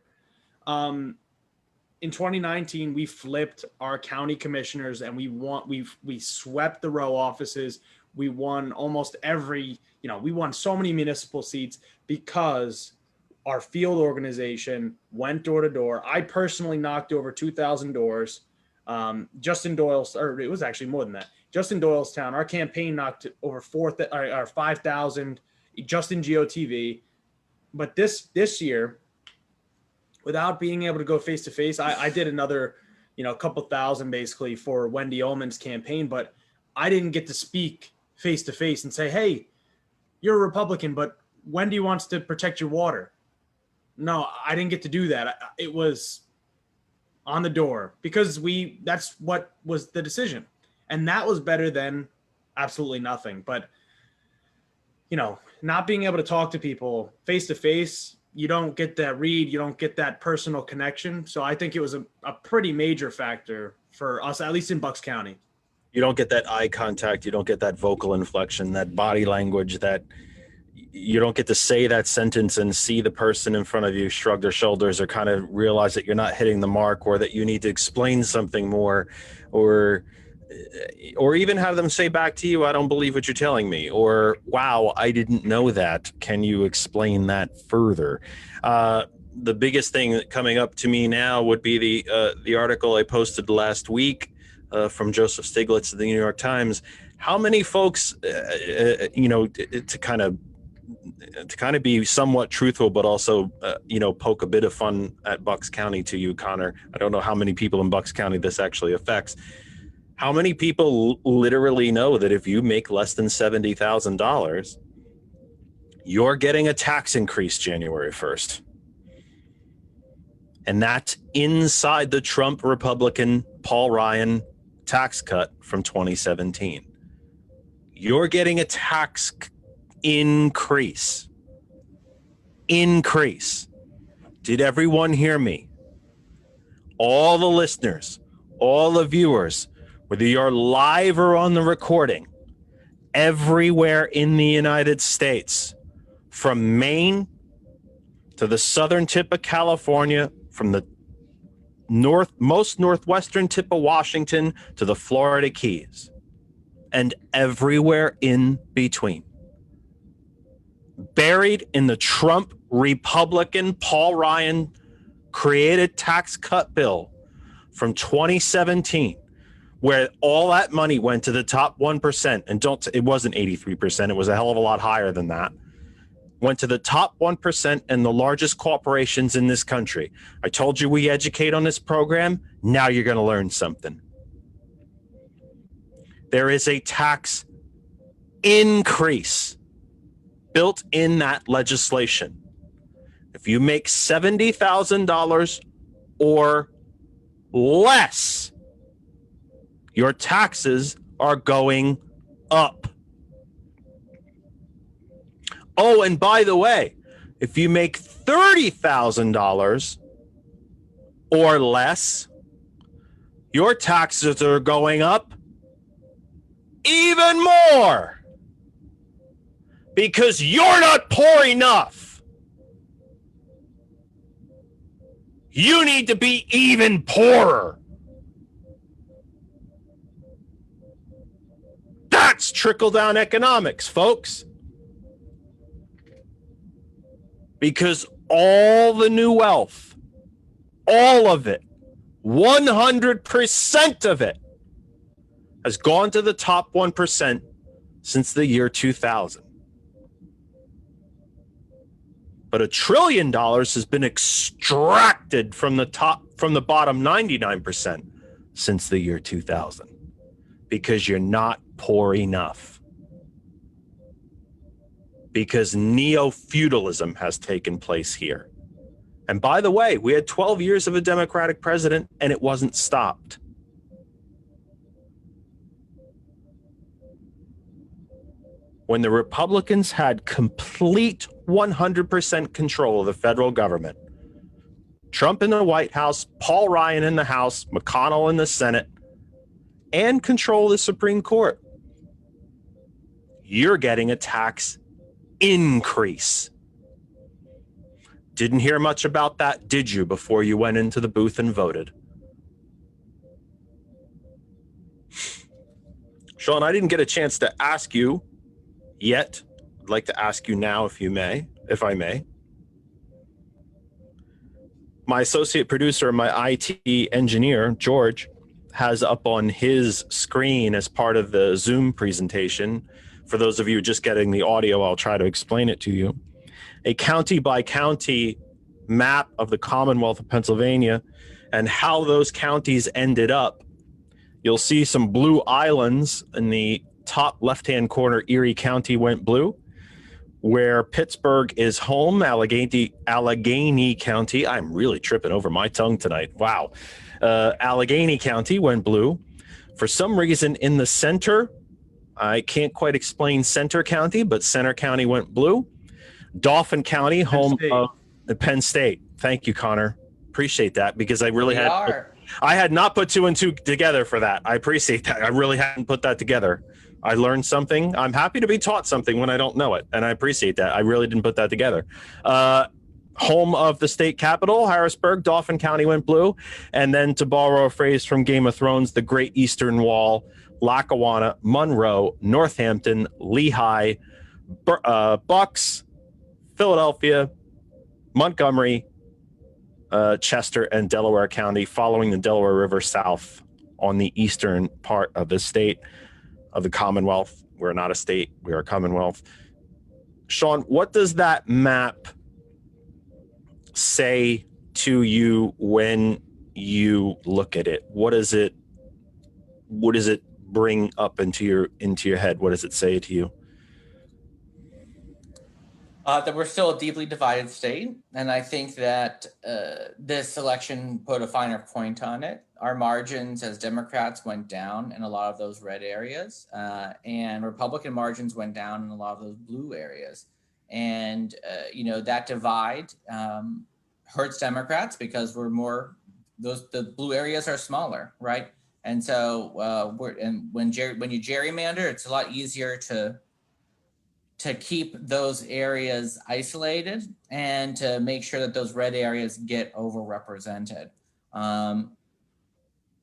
Speaker 3: In 2019, we flipped our county commissioners and we swept the row offices. We won almost every, we won so many municipal seats because our field organization went door to door. I personally knocked over 2,000 doors. Just in Doyle's, or it was actually more than that. Just in Doylestown, our campaign knocked over 5,000 just in GOTV. But this year, without being able to go face to face, I did another, couple thousand basically for Wendy Ullman's campaign, but I didn't get to speak face to face and say, hey, you're a Republican, but Wendy wants to protect your water. No, I didn't get to do that. It was on the door because that's what was the decision. And that was better than absolutely nothing. But, not being able to talk to people face to face, you don't get that read, you don't get that personal connection. So I think it was a pretty major factor for us, at least in Bucks County.
Speaker 1: You don't get that eye contact. You don't get that vocal inflection, that body language, that you don't get to say that sentence and see the person in front of you shrug their shoulders or kind of realize that you're not hitting the mark, or that you need to explain something more, or even have them say back to you, I don't believe what you're telling me, or wow, I didn't know that. Can you explain that further? The biggest thing coming up to me now would be the article I posted last week from Joseph Stiglitz of the New York Times. How many folks, to kind of be somewhat truthful, but also, poke a bit of fun at Bucks County to you, Connor. I don't know how many people in Bucks County this actually affects. How many people literally know that if you make less than $70,000, you're getting a tax increase January 1st? And that's inside the Trump Republican Paul Ryan tax cut from 2017. You're getting a tax increase. Did everyone hear me? All the listeners, all the viewers, whether you're live or on the recording, everywhere in the United States, from Maine to the southern tip of California, from the most northwestern tip of Washington to the Florida Keys, and everywhere in between. Buried in the Trump Republican Paul Ryan created tax cut bill from 2017, where all that money went to the top 1%, and it wasn't 83%, it was a hell of a lot higher than that. Went to the top 1% and the largest corporations in this country. I told you we educate on this program. Now you're going to learn something. There is a tax increase built in that legislation. If you make $70,000 or less, your taxes are going up. Oh, and by the way, if you make $30,000 or less, your taxes are going up even more because you're not poor enough. You need to be even poorer. That's trickle-down economics, folks. Because all the new wealth, all of it, 100% of it, has gone to the top 1% since the year 2000. But $1 trillion has been extracted from the bottom 99% since the year 2000. Because you're not poor enough. Because neo-feudalism has taken place here. And by the way, we had 12 years of a Democratic president and it wasn't stopped. When the Republicans had complete 100% control of the federal government, Trump in the White House, Paul Ryan in the House, McConnell in the Senate, and control the Supreme Court, you're getting a tax increase. Didn't hear much about that, did you, before you went into the booth and voted? Sean, I didn't get a chance to ask you yet. I'd like to ask you now, if I may. My associate producer and my IT engineer, George, has up on his screen as part of the Zoom presentation. For those of you just getting the audio, I'll try to explain it to you. A county by county map of the Commonwealth of Pennsylvania and how those counties ended up. You'll see some blue islands in the top left-hand corner. Erie County went blue. Where Pittsburgh is home, Allegheny County. I'm really tripping over my tongue tonight. Wow. Allegheny County went blue. For some reason in the center, I can't quite explain Center County, but Center County went blue. Dauphin County, home of Penn State. Thank you, Connor. Appreciate that, because I really had not put two and two together for that. I appreciate that. I really hadn't put that together. I learned something. I'm happy to be taught something when I don't know it, and I appreciate that. I really didn't put that together. Home of the state capital, Harrisburg, Dauphin County went blue. And then, to borrow a phrase from Game of Thrones, the Great Eastern Wall, Lackawanna, Monroe, Northampton, Lehigh, Bucks, Philadelphia, Montgomery, Chester, and Delaware County, following the Delaware River south on the eastern part of the state of the Commonwealth. We're not a state, we are a Commonwealth. Sean, what does that map say to you when you look at it? What does it bring up into your head? What does it say to you?
Speaker 6: That we're still a deeply divided state, and I think that this election put a finer point on it. Our margins as Democrats went down in a lot of those red areas, and Republican margins went down in a lot of those blue areas. And that divide hurts Democrats because the blue areas are smaller, right? And so when you gerrymander, it's a lot easier to keep those areas isolated and to make sure that those red areas get overrepresented.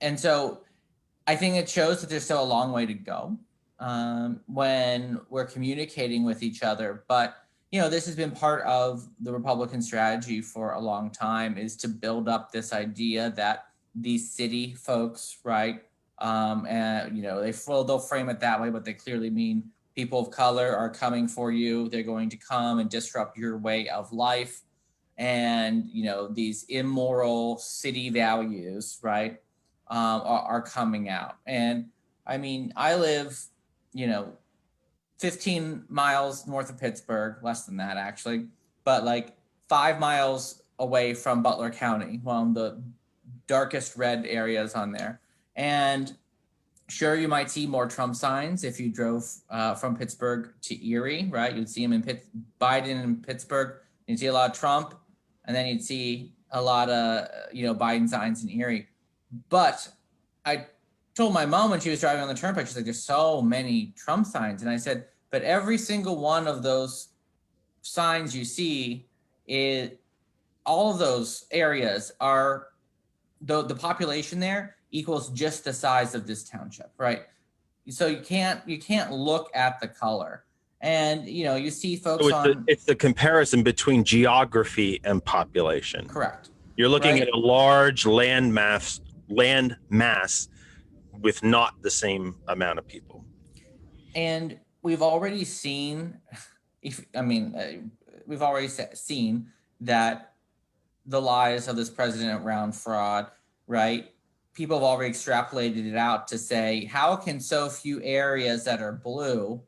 Speaker 6: And so I think it shows that there's still a long way to go when we're communicating with each other. But, this has been part of the Republican strategy for a long time, is to build up this idea that these city folks, right, and, they'll frame it that way, but they clearly mean people of color are coming for you. They're going to come and disrupt your way of life. And, these immoral city values, right, are coming out. And I mean, I live, 15 miles north of Pittsburgh, less than that actually, but like 5 miles away from Butler County, one of the darkest red areas on there. And sure, you might see more Trump signs if you drove from Pittsburgh to Erie, right? You'd see him in Biden in Pittsburgh. You'd see a lot of Trump, and then you'd see a lot of Biden signs in Erie. But I told my mom when she was driving on the turnpike, she's like, "There's so many Trump signs," and I said, "But every single one of those signs you see, all of those areas are the population there equals just the size of this township, right? So you can't look at the color, and you see folks
Speaker 1: it's the comparison between geography and population.
Speaker 6: Correct.
Speaker 1: You're looking at a large land mass with not the same amount of people.
Speaker 6: And we've already seen, we've already seen that the lies of this president around fraud, right? People have already extrapolated it out to say, how can so few areas that are blue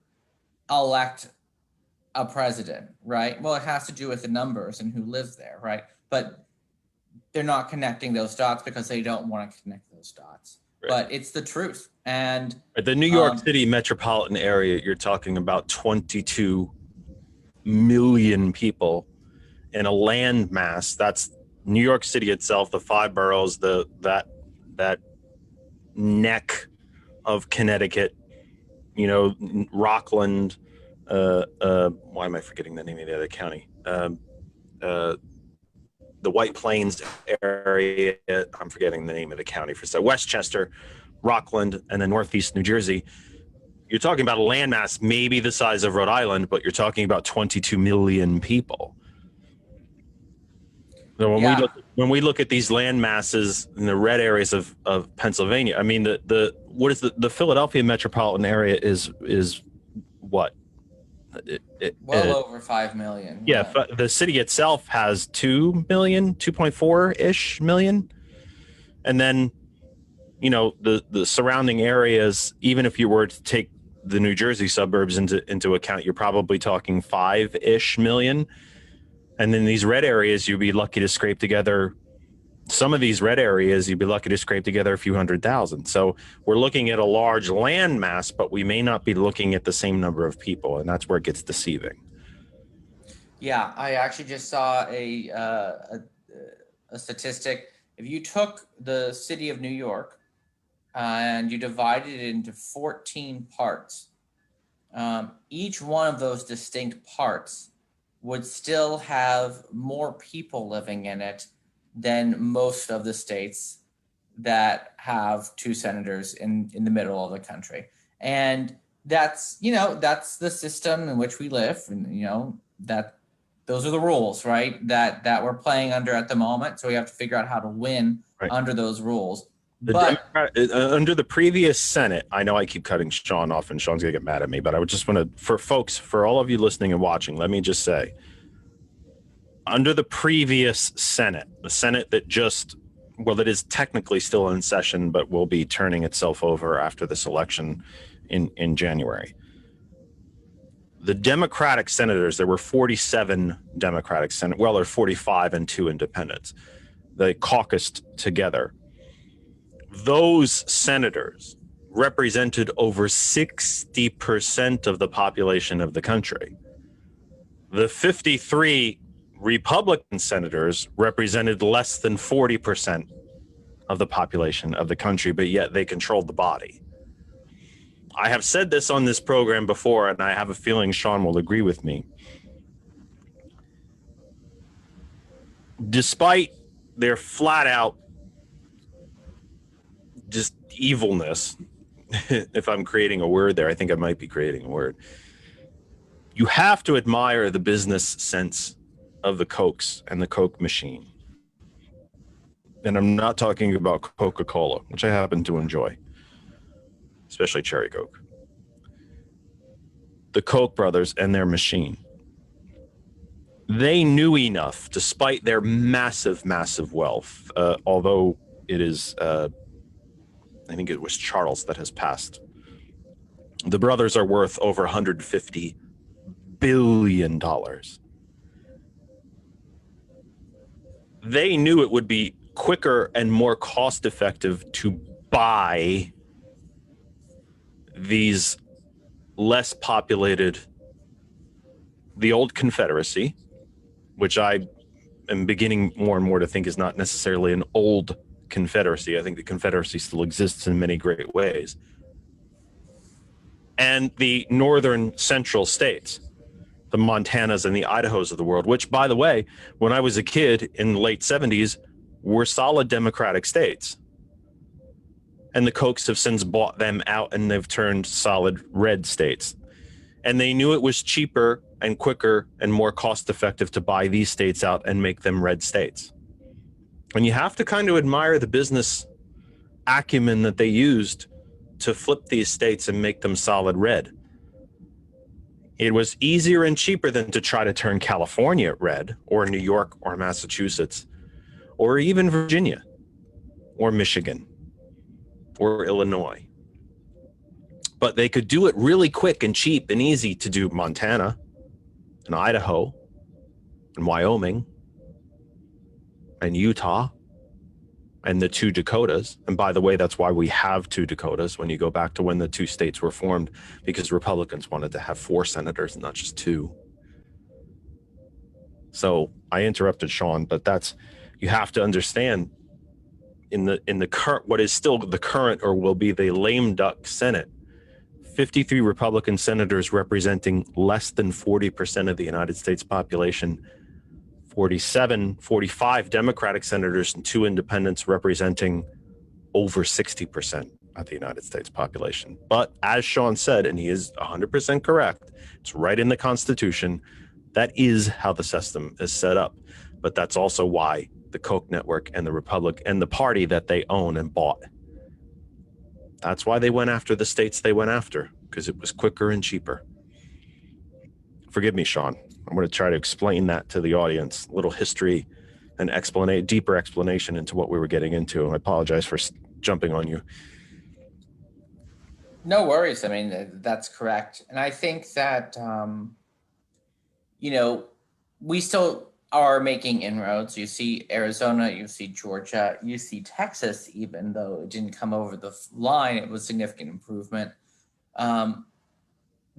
Speaker 6: elect a president, right? Well, it has to do with the numbers and who lives there, right? But they're not connecting those dots because they don't want to connect those dots. Right. But it's the truth. And
Speaker 1: the New York City metropolitan area, you're talking about 22 million people in a land mass. That's New York City itself, the 5 boroughs, that neck of Connecticut, Rockland, why am I forgetting the name of the other county? The White Plains area, I'm forgetting the name of the county for Westchester, Rockland, and then Northeast New Jersey. You're talking about a landmass maybe the size of Rhode Island, but you're talking about 22 million people. So when we look at these land masses in the red areas of Pennsylvania, I mean the Philadelphia metropolitan area is what?
Speaker 6: Over 5 million.
Speaker 1: Yeah, the city itself has 2 million, 2.4-ish million. And then, the surrounding areas, even if you were to take the New Jersey suburbs into account, you're probably talking 5-ish million. And then these red areas, you'd be lucky to scrape together. Some of these red areas, you'd be lucky to scrape together a few 100,000. So we're looking at a large land mass, but we may not be looking at the same number of people. And that's where it gets deceiving.
Speaker 6: Yeah, I actually just saw a statistic. If you took the city of New York and you divided it into 14 parts, each one of those distinct parts would still have more people living in it than most of the states that have 2 senators in the middle of the country. And that's the system in which we live. And, those are the rules, right? That we're playing under at the moment. So we have to figure out how to win under those rules.
Speaker 1: Under the previous Senate, I know I keep cutting Sean off and Sean's gonna get mad at me, but I would just want to, for all of you listening and watching, let me just say, under the previous Senate, the Senate that that is technically still in session, but will be turning itself over after this election in January. The Democratic senators, there were 47 Democratic senators. Well, there are 45 and 2 independents. They caucused together. Those senators represented over 60% of the population of the country. The 53 Republican senators represented less than 40% of the population of the country, but yet they controlled the body. I have said this on this program before, and I have a feeling Sean will agree with me. Despite their flat out just evilness, if I'm creating a word there, I think I might be creating a word. You have to admire the business sense of the Cokes and the Coke machine. And I'm not talking about Coca-Cola, which I happen to enjoy, especially Cherry Coke. The Koch brothers and their machine. They knew enough, despite their massive, massive wealth, although it is, I think it was Charles that has passed. The brothers are worth over $150 billion. They knew it would be quicker and more cost-effective to buy these less populated, the old Confederacy, which I am beginning more and more to think is not necessarily an old Confederacy. I think the Confederacy still exists in many great ways. And the northern central states, the Montanas and the Idahos of the world, which, by the way, when I was a kid in the late 70s, were solid Democratic states. And the Kochs have since bought them out and they've turned solid red states. And they knew it was cheaper and quicker and more cost effective to buy these states out and make them red states. And you have to kind of admire the business acumen that they used to flip these states and make them solid red. It was easier and cheaper than to try to turn California red, or New York or Massachusetts, or even Virginia or Michigan or Illinois. But they could do it really quick and cheap and easy to do Montana and Idaho and Wyoming and Utah and the 2 Dakotas. And by the way, that's why we have 2 Dakotas when you go back to when the 2 states were formed, because Republicans wanted to have 4 senators and not just 2. So I interrupted Sean, but that's You have to understand in the current, what is still the current or will be the lame duck Senate, 53 Republican senators representing less than 40% of the United States population, 45 Democratic senators and 2 independents representing over 60% of the United States population. But as Sean said, and he is 100% correct, it's right in the Constitution. That is how the system is set up. But that's also why the Koch network and the Republic and the party that they own and bought. That's why they went after the states they went after, because it was quicker and cheaper. Forgive me, Sean. I'm going to try to explain that to the audience, a little history and deeper explanation into what we were getting into. I apologize for jumping on you.
Speaker 6: No worries. I mean, that's correct. And I think that, we still are making inroads. You see Arizona, you see Georgia, you see Texas, even though it didn't come over the line, it was significant improvement.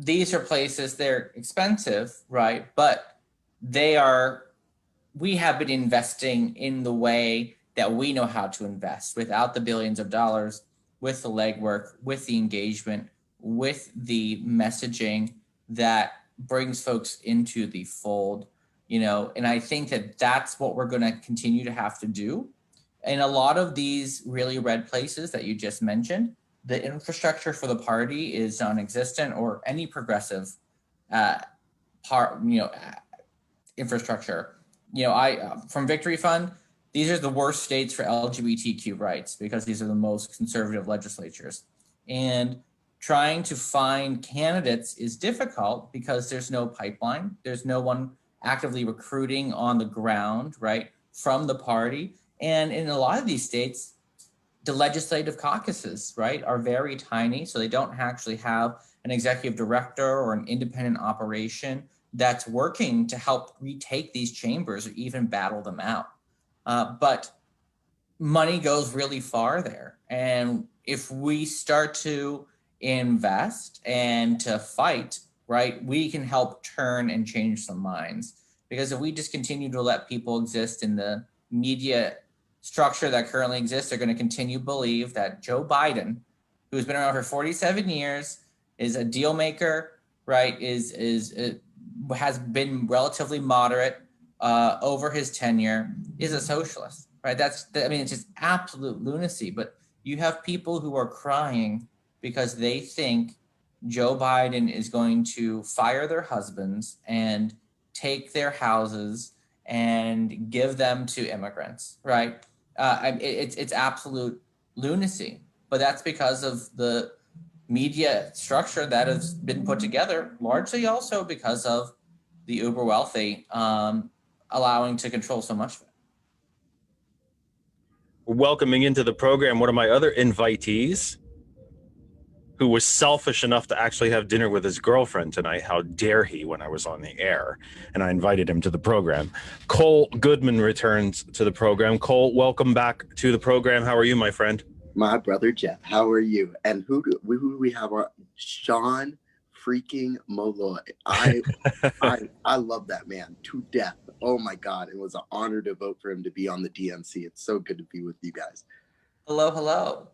Speaker 6: These are places, they're expensive, right? But we have been investing in the way that we know how to invest without the billions of dollars, with the legwork, with the engagement, with the messaging that brings folks into the fold, and I think that that's what we're going to continue to have to do. In a lot of these really red places that you just mentioned, the infrastructure for the party is non-existent, or any progressive infrastructure. From Victory Fund, these are the worst states for LGBTQ rights because these are the most conservative legislatures. And trying to find candidates is difficult because there's no pipeline. There's no one actively recruiting on the ground, right, from the party. And in a lot of these states, the legislative caucuses, right, are very tiny. So they don't actually have an executive director or an independent operation that's working to help retake these chambers or even battle them out. But money goes really far there. And if we start to invest and to fight, right, we can help turn and change some minds. Because if we just continue to let people exist in the media structure that currently exists, they're going to continue to believe that Joe Biden, who's been around for 47 years, is a deal maker, right, has been relatively moderate over his tenure, is a socialist, right? It's just absolute lunacy. But you have people who are crying because they think Joe Biden is going to fire their husbands and take their houses and give them to immigrants, right? It's absolute lunacy. But that's because of the media structure that has been put together, largely also because of the uber wealthy allowing to control so much of it.
Speaker 1: Welcoming into the program one of my other invitees, who was selfish enough to actually have dinner with his girlfriend tonight. How dare he, when I was on the air, and I invited him to the program. Cole Goodman returns to the program. Cole, welcome back to the program. How are you, my friend?
Speaker 7: My brother, Jeff. How are you? And who do we have? Sean freaking Meloy. I love that man to death. Oh my God. It was an honor to vote for him to be on the DNC. It's so good to be with you guys.
Speaker 6: Hello.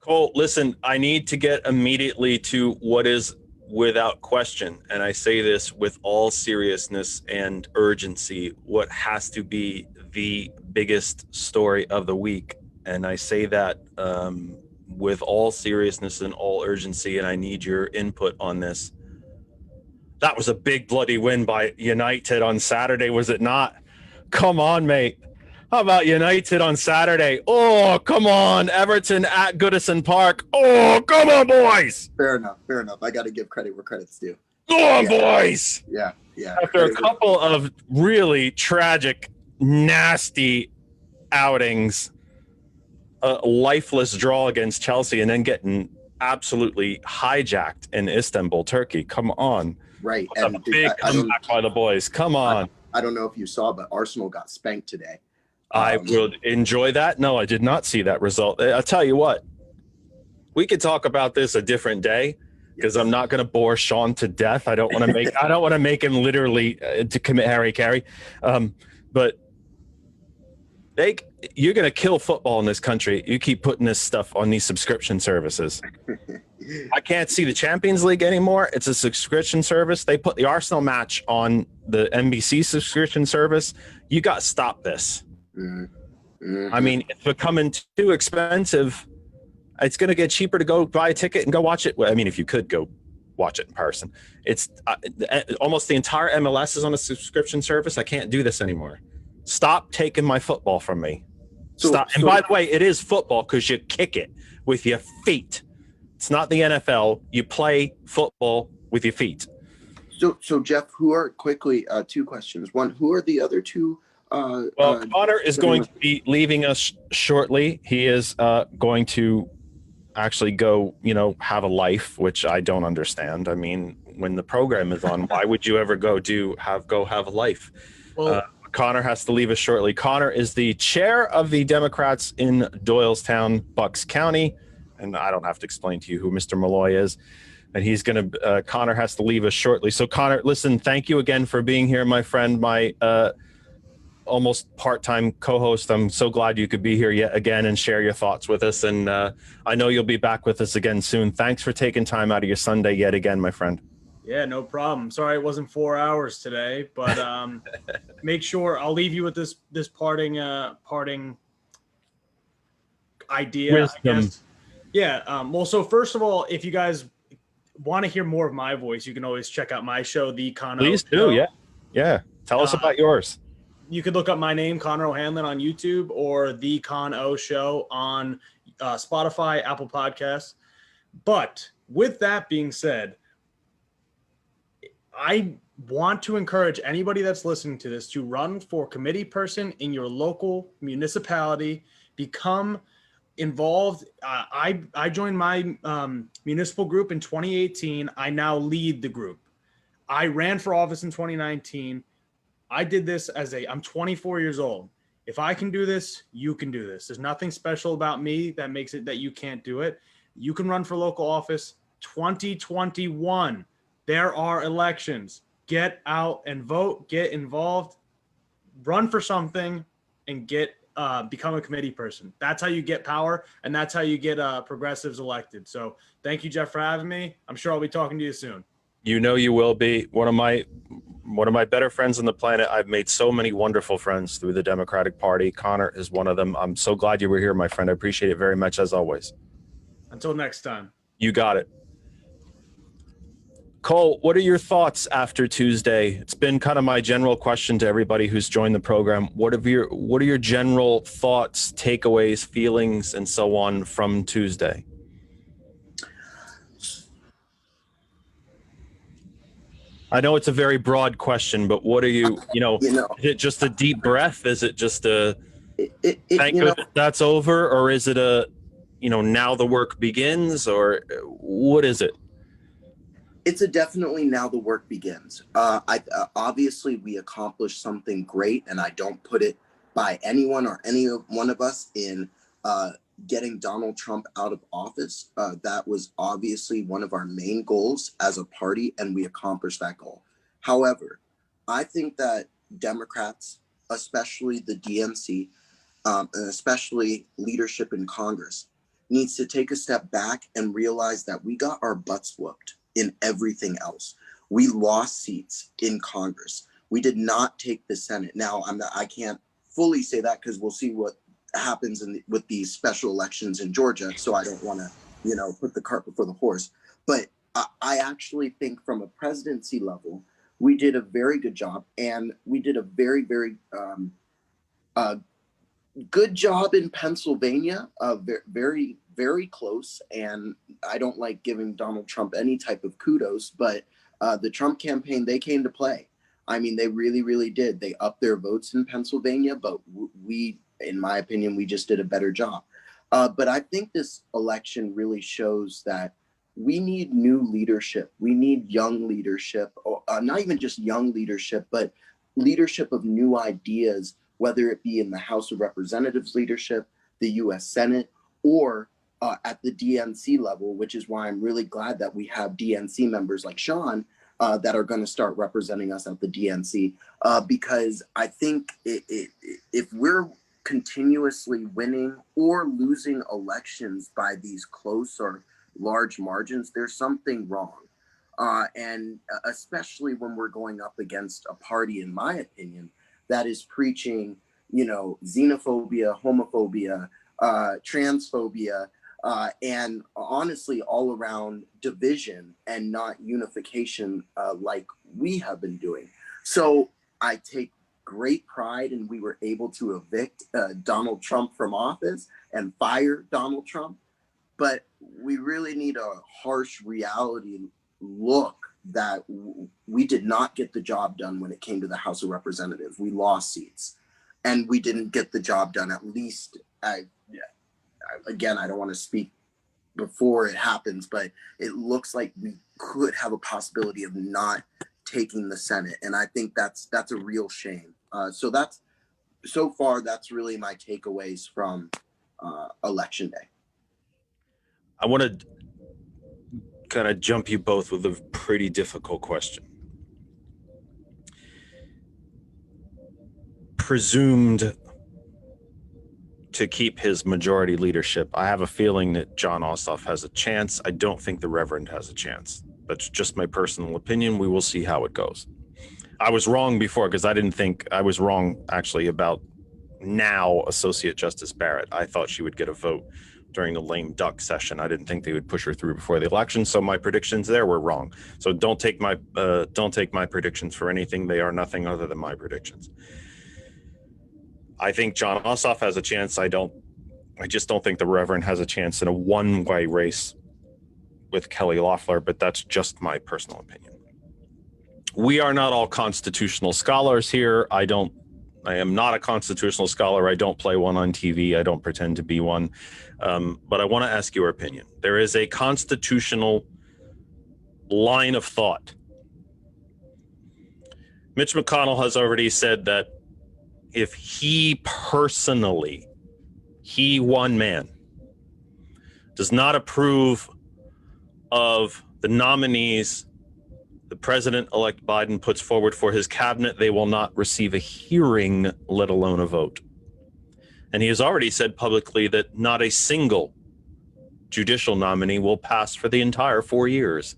Speaker 1: Cole, listen, I need to get immediately to what is without question, and I say this with all seriousness and urgency, what has to be the biggest story of the week. And I say that with all seriousness and all urgency, and I need your input on this. That was a big bloody win by United on Saturday, was it not? Come on, mate. How about United on Saturday? Oh, come on. Everton at Goodison Park. Oh, come on, boys.
Speaker 7: Fair enough. I got to give credit where credit's due.
Speaker 1: Go on, boys.
Speaker 7: Yeah.
Speaker 1: After a couple of really tragic, nasty outings, a lifeless draw against Chelsea, and then getting absolutely hijacked in Istanbul, Turkey. Come on.
Speaker 7: Right.
Speaker 1: And a big comeback by the boys. Come on.
Speaker 7: I don't know if you saw, but Arsenal got spanked today.
Speaker 1: I would enjoy that. No, I did not see that result. I'll tell you what, we could talk about this a different day, because I'm not going to bore Sean to death. I don't want to make him literally to commit Harry Carey. But You're going to kill football in this country. You keep putting this stuff on these subscription services. I can't see the Champions League anymore. It's a subscription service. They put the Arsenal match on the NBC subscription service. You got to stop this.
Speaker 7: Mm-hmm.
Speaker 1: I mean, it's becoming too expensive. It's going to get cheaper to go buy a ticket and go watch it. Well, I mean, if you could go watch it in person. It's almost the entire MLS is on a subscription service. I can't do this anymore. Stop taking my football from me. Stop. And by the way, it is football because you kick it with your feet. It's not the NFL. You play football with your feet.
Speaker 7: So Jeff, who are quickly two questions. One, who are the other two?
Speaker 1: Connor is going to be leaving us shortly. He is going to actually go, have a life, which I don't understand. I mean, when the program is on, why would you ever go have a life?
Speaker 3: Well,
Speaker 1: Connor has to leave us shortly. Connor is the chair of the Democrats in Doylestown, Bucks County. And I don't have to explain to you who Mr. Meloy is. And Connor has to leave us shortly. So Connor, listen, thank you again for being here, my friend, my almost part-time co-host. I'm so glad you could be here yet again and share your thoughts with us. And I know you'll be back with us again soon. Thanks for taking time out of your Sunday yet again, my friend.
Speaker 3: Yeah, no problem. Sorry it wasn't 4 hours today, but make sure I'll leave you with this parting idea.
Speaker 1: Wisdom.
Speaker 3: I guess. Yeah. Well, so first of all, if you guys want to hear more of my voice, you can always check out my show, The Con O
Speaker 1: Please
Speaker 3: Show.
Speaker 1: do. Yeah. Tell us about yours.
Speaker 3: You could look up my name, Connor O'Hanlon, on YouTube, or The Con O Show on Spotify, Apple Podcasts. But with that being said, I want to encourage anybody that's listening to this to run for committee person in your local municipality, become involved. I joined my municipal group in 2018. I now lead the group. I ran for office in 2019. I did this I'm 24 years old. If I can do this, you can do this. There's nothing special about me that makes it that you can't do it. You can run for local office. 2021. There are elections. Get out and vote, get involved, run for something, and become a committee person. That's how you get power, and that's how you get progressives elected. So thank you, Jeff, for having me. I'm sure I'll be talking to you soon.
Speaker 1: You know you will be. One of my better friends on the planet. I've made so many wonderful friends through the Democratic Party. Connor is one of them. I'm so glad you were here, my friend. I appreciate it very much, as always.
Speaker 3: Until next time.
Speaker 1: You got it. Cole, what are your thoughts after Tuesday? It's been kind of my general question to everybody who's joined the program. What are your general thoughts, takeaways, feelings, and so on from Tuesday? I know it's a very broad question, but what are is it just a deep breath? Is it just thank goodness that's over? Or is it now the work begins? Or what is it?
Speaker 7: It's definitely now the work begins. Obviously we accomplished something great, and I don't put it by anyone or any one of us in getting Donald Trump out of office. That was obviously one of our main goals as a party, and we accomplished that goal. However, I think that Democrats, especially the DNC, and especially leadership in Congress, needs to take a step back and realize that we got our butts whooped in everything else. We lost seats in Congress. We did not take the Senate. Now, I can't fully say that because we'll see what happens with these special elections in Georgia. So I don't want to, put the cart before the horse. But I actually think from a presidency level, we did a very good job, and we did a very, very good job in Pennsylvania. Very, very close. And I don't like giving Donald Trump any type of kudos, but the Trump campaign, they came to play. I mean, they really, really did. They upped their votes in Pennsylvania, but we, in my opinion, we just did a better job. But I think this election really shows that we need new leadership. We need young leadership, or not even just young leadership, but leadership of new ideas, whether it be in the House of Representatives leadership, the U.S. Senate, or at the DNC level, which is why I'm really glad that we have DNC members like Sean that are going to start representing us at the DNC, because I think if we're continuously winning or losing elections by these close or large margins, there's something wrong. And especially when we're going up against a party, in my opinion, that is preaching, xenophobia, homophobia, transphobia, and honestly, all around division and not unification like we have been doing. So I take great pride in we were able to evict Donald Trump from office and fire Donald Trump. But we really need a harsh reality look that we did not get the job done when it came to the House of Representatives. We lost seats, and we didn't get the job done. At least, again, I don't want to speak before it happens, but it looks like we could have a possibility of not taking the Senate, and I think that's a real shame. So far that's really my takeaways from Election Day.
Speaker 1: I want to kind of jump you both with a pretty difficult question. Presumed to keep his majority leadership, I have a feeling that Jon Ossoff has a chance. I don't think the Reverend has a chance. That's just my personal opinion. We will see how it goes. I was wrong before because I didn't think I was wrong actually about now Associate Justice Barrett. I thought she would get a vote during the lame duck session. I didn't think they would push her through before the election. So my predictions there were wrong. So don't take my predictions for anything. They are nothing other than my predictions. I think Jon Ossoff has a chance. I just don't think the Reverend has a chance in a one-way race with Kelly Loeffler, but that's just my personal opinion. We are not all constitutional scholars here. I am not a constitutional scholar. I don't play one on TV. I don't pretend to be one. But I want to ask your opinion. There is a constitutional line of thought. Mitch McConnell has already said that if he personally, one man, does not approve of the nominees the President-elect Biden puts forward for his cabinet, they will not receive a hearing, let alone a vote. And he has already said publicly that not a single judicial nominee will pass for the entire 4 years.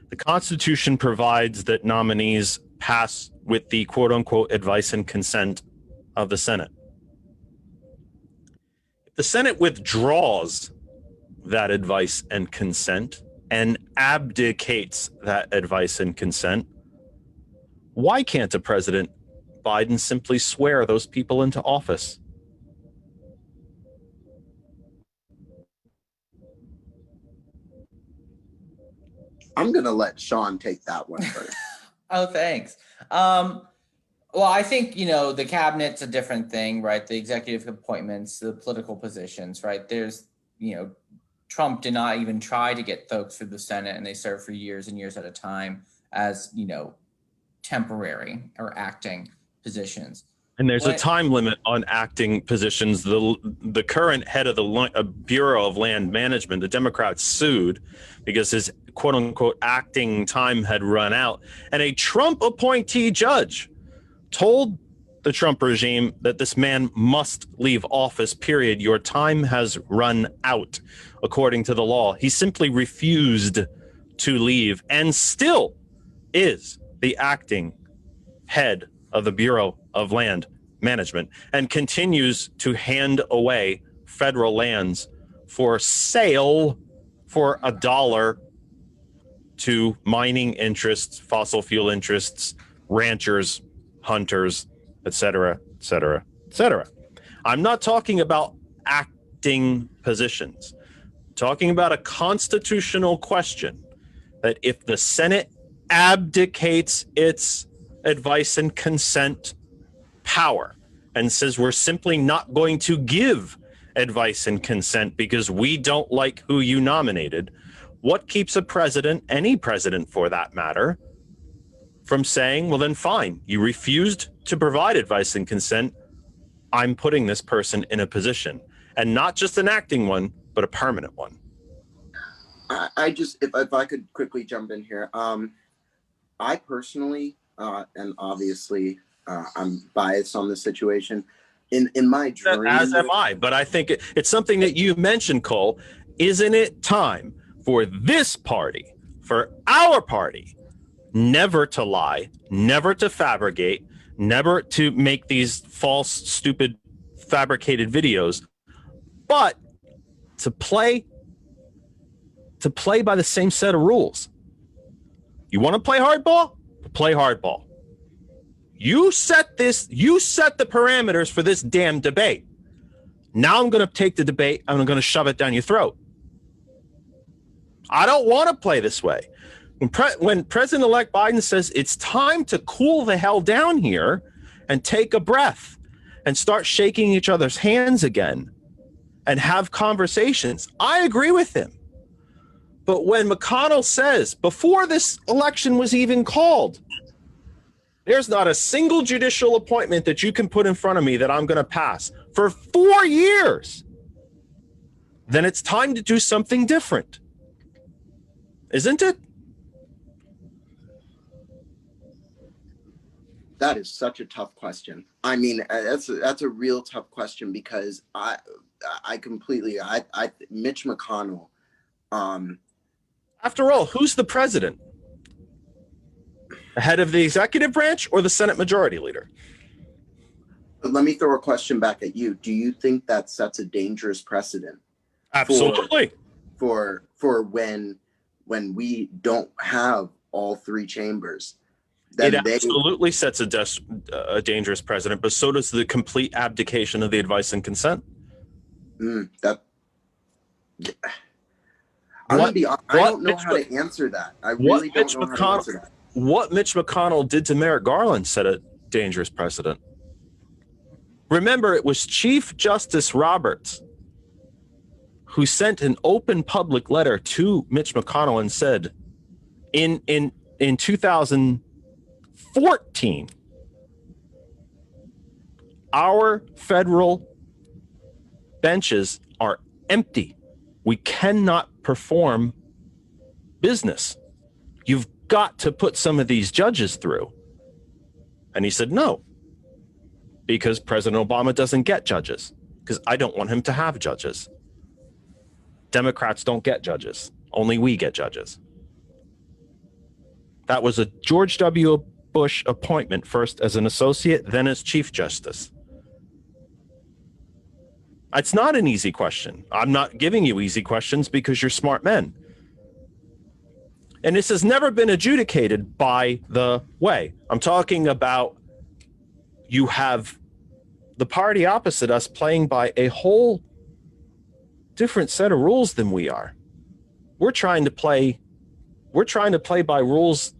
Speaker 1: The Constitution provides that nominees pass with the quote-unquote advice and consent of the Senate. If the Senate withdraws that advice and consent and abdicates that advice and consent, why can't a President Biden simply swear those people into office?
Speaker 7: I'm going to let Sean take that one first.
Speaker 6: Oh, thanks. Well, I think, the cabinet's a different thing, right? The executive appointments, the political positions, right? There's, Trump did not even try to get folks through the Senate, and they served for years and years at a time as, temporary or acting positions.
Speaker 1: And there's a time limit on acting positions. The current head of the Bureau of Land Management, the Democrats sued because his quote unquote acting time had run out. And a Trump appointee judge told the Trump regime that this man must leave office, period. Your time has run out, according to the law. He simply refused to leave and still is the acting head of the Bureau of Land Management and continues to hand away federal lands for sale for $1 to mining interests, fossil fuel interests, ranchers, hunters, etc., etc., etc. I'm not talking about acting positions. I'm talking about a constitutional question that if the Senate abdicates its advice and consent power and says we're simply not going to give advice and consent because we don't like who you nominated, what keeps a president, any president for that matter, from saying, well, then fine, you refused to provide advice and consent, I'm putting this person in a position, and not just an acting one, but a permanent one.
Speaker 7: I just, if I could quickly jump in here, I personally, and obviously I'm biased on the situation. In my dream,
Speaker 1: As am I, but I think it's something that you mentioned, Cole. Isn't it time for this party, for our party, never to lie, never to fabricate, never to make these false, stupid, fabricated videos, but to play by the same set of rules? You want to play hardball? Play hardball. You set the parameters for this damn debate. Now I'm going to take the debate and I'm going to shove it down your throat. I don't want to play this way. When President-elect Biden says it's time to cool the hell down here and take a breath and start shaking each other's hands again and have conversations, I agree with him. But when McConnell says, before this election was even called, there's not a single judicial appointment that you can put in front of me that I'm going to pass for 4 years, then it's time to do something different. Isn't it?
Speaker 7: That is such a tough question. I mean, that's a real tough question because Mitch McConnell.
Speaker 1: After all, who's the president? The head of the executive branch or the Senate Majority Leader?
Speaker 7: Let me throw a question back at you. Do you think that sets a dangerous precedent?
Speaker 1: Absolutely.
Speaker 7: For when we don't have all three chambers?
Speaker 1: It absolutely sets a dangerous precedent, but so does the complete abdication of the advice and consent. I don't know how to answer that. I really don't know how to answer that. What Mitch McConnell did to Merrick Garland set a dangerous precedent. Remember, it was Chief Justice Roberts who sent an open public letter to Mitch McConnell and said, in 2014, our federal benches are empty. We cannot perform business. You've got to put some of these judges through. And he said, no, because President Obama doesn't get judges, because I don't want him to have judges. Democrats don't get judges. Only we get judges. That was a George W. Bush appointment, first as an associate, then as Chief Justice. It's not an easy question. I'm not giving you easy questions because you're smart men. And this has never been adjudicated by the way. I'm talking about you have the party opposite us playing by a whole different set of rules than we are. We're trying to play by rules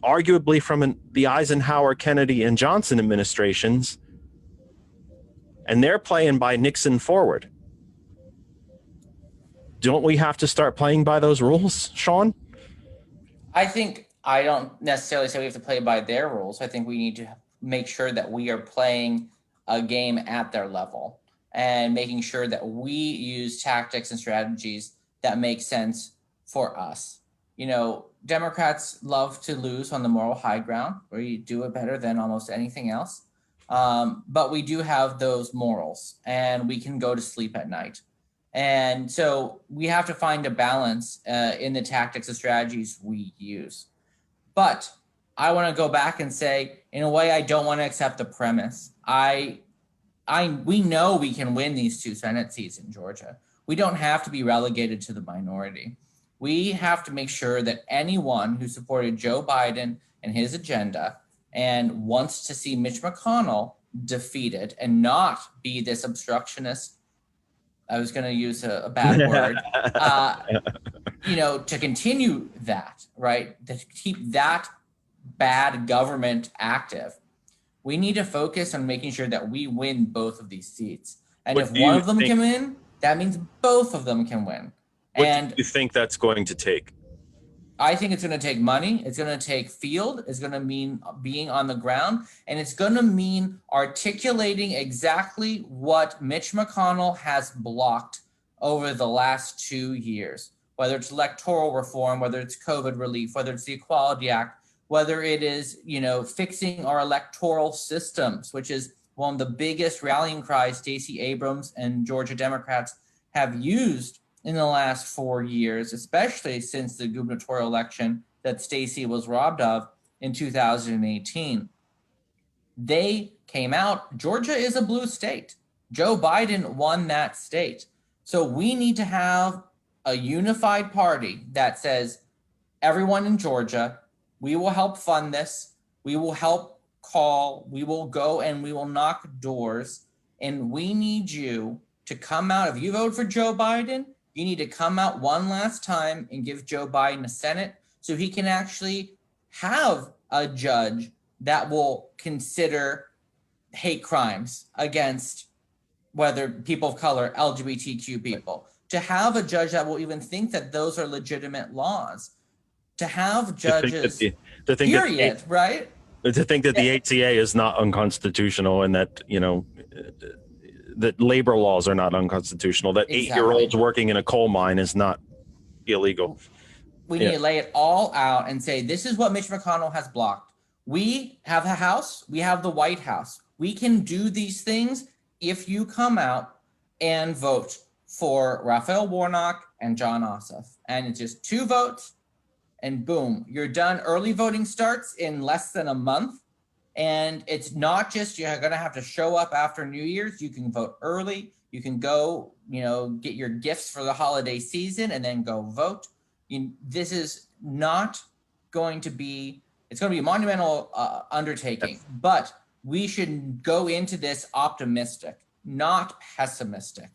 Speaker 1: arguably from the Eisenhower, Kennedy, and Johnson administrations, and they're playing by Nixon forward. Don't we have to start playing by those rules, Sean?
Speaker 6: I don't necessarily say we have to play by their rules. I think we need to make sure that we are playing a game at their level and making sure that we use tactics and strategies that make sense for us. You know, Democrats love to lose on the moral high ground, where you do it better than almost anything else. But we do have those morals, and we can go to sleep at night. And so we have to find a balance in the tactics and strategies we use. But I want to go back and say, in a way, I don't want to accept the premise. We know we can win these 2 Senate seats in Georgia. We don't have to be relegated to the minority. We have to make sure that anyone who supported Joe Biden and his agenda and wants to see Mitch McConnell defeated and not be this obstructionist, I was going to use a bad word, to continue that, right? To keep that bad government active. We need to focus on making sure that we win both of these seats. And if one of them can win, that means both of them can win.
Speaker 1: What do you think that's going to take?
Speaker 6: I think it's going to take money. It's going to take field. It's going to mean being on the ground. And it's going to mean articulating exactly what Mitch McConnell has blocked over the last 2 years, whether it's electoral reform, whether it's COVID relief, whether it's the Equality Act, whether it is, fixing our electoral systems, which is one of the biggest rallying cries Stacey Abrams and Georgia Democrats have used in the last 4 years, especially since the gubernatorial election that Stacey was robbed of in 2018. They came out. Georgia is a blue state. Joe Biden won that state. So we need to have a unified party that says, everyone in Georgia, we will help fund this. We will help call. We will go and we will knock doors. And we need you to come out. If you vote for Joe Biden, you need to come out one last time and give Joe Biden a Senate so he can actually have a judge that will consider hate crimes against whether people of color, LGBTQ people, to have a judge that will even think that those are legitimate laws, to have judges, period, right?
Speaker 1: To think that the ACA is not unconstitutional and that, that labor laws are not unconstitutional, that 8-year-olds working in a coal mine is not illegal.
Speaker 6: We need to lay it all out and say, this is what Mitch McConnell has blocked. We have the House, we have the White House. We can do these things if you come out and vote for Raphael Warnock and John Ossoff. And it's just 2 votes and boom, you're done. Early voting starts in less than a month. And it's not just you're going to have to show up after New Year's. You can vote early. You can go, get your gifts for the holiday season and then go vote. This is not going to be, it's going to be a monumental undertaking, but we should go into this optimistic, not pessimistic,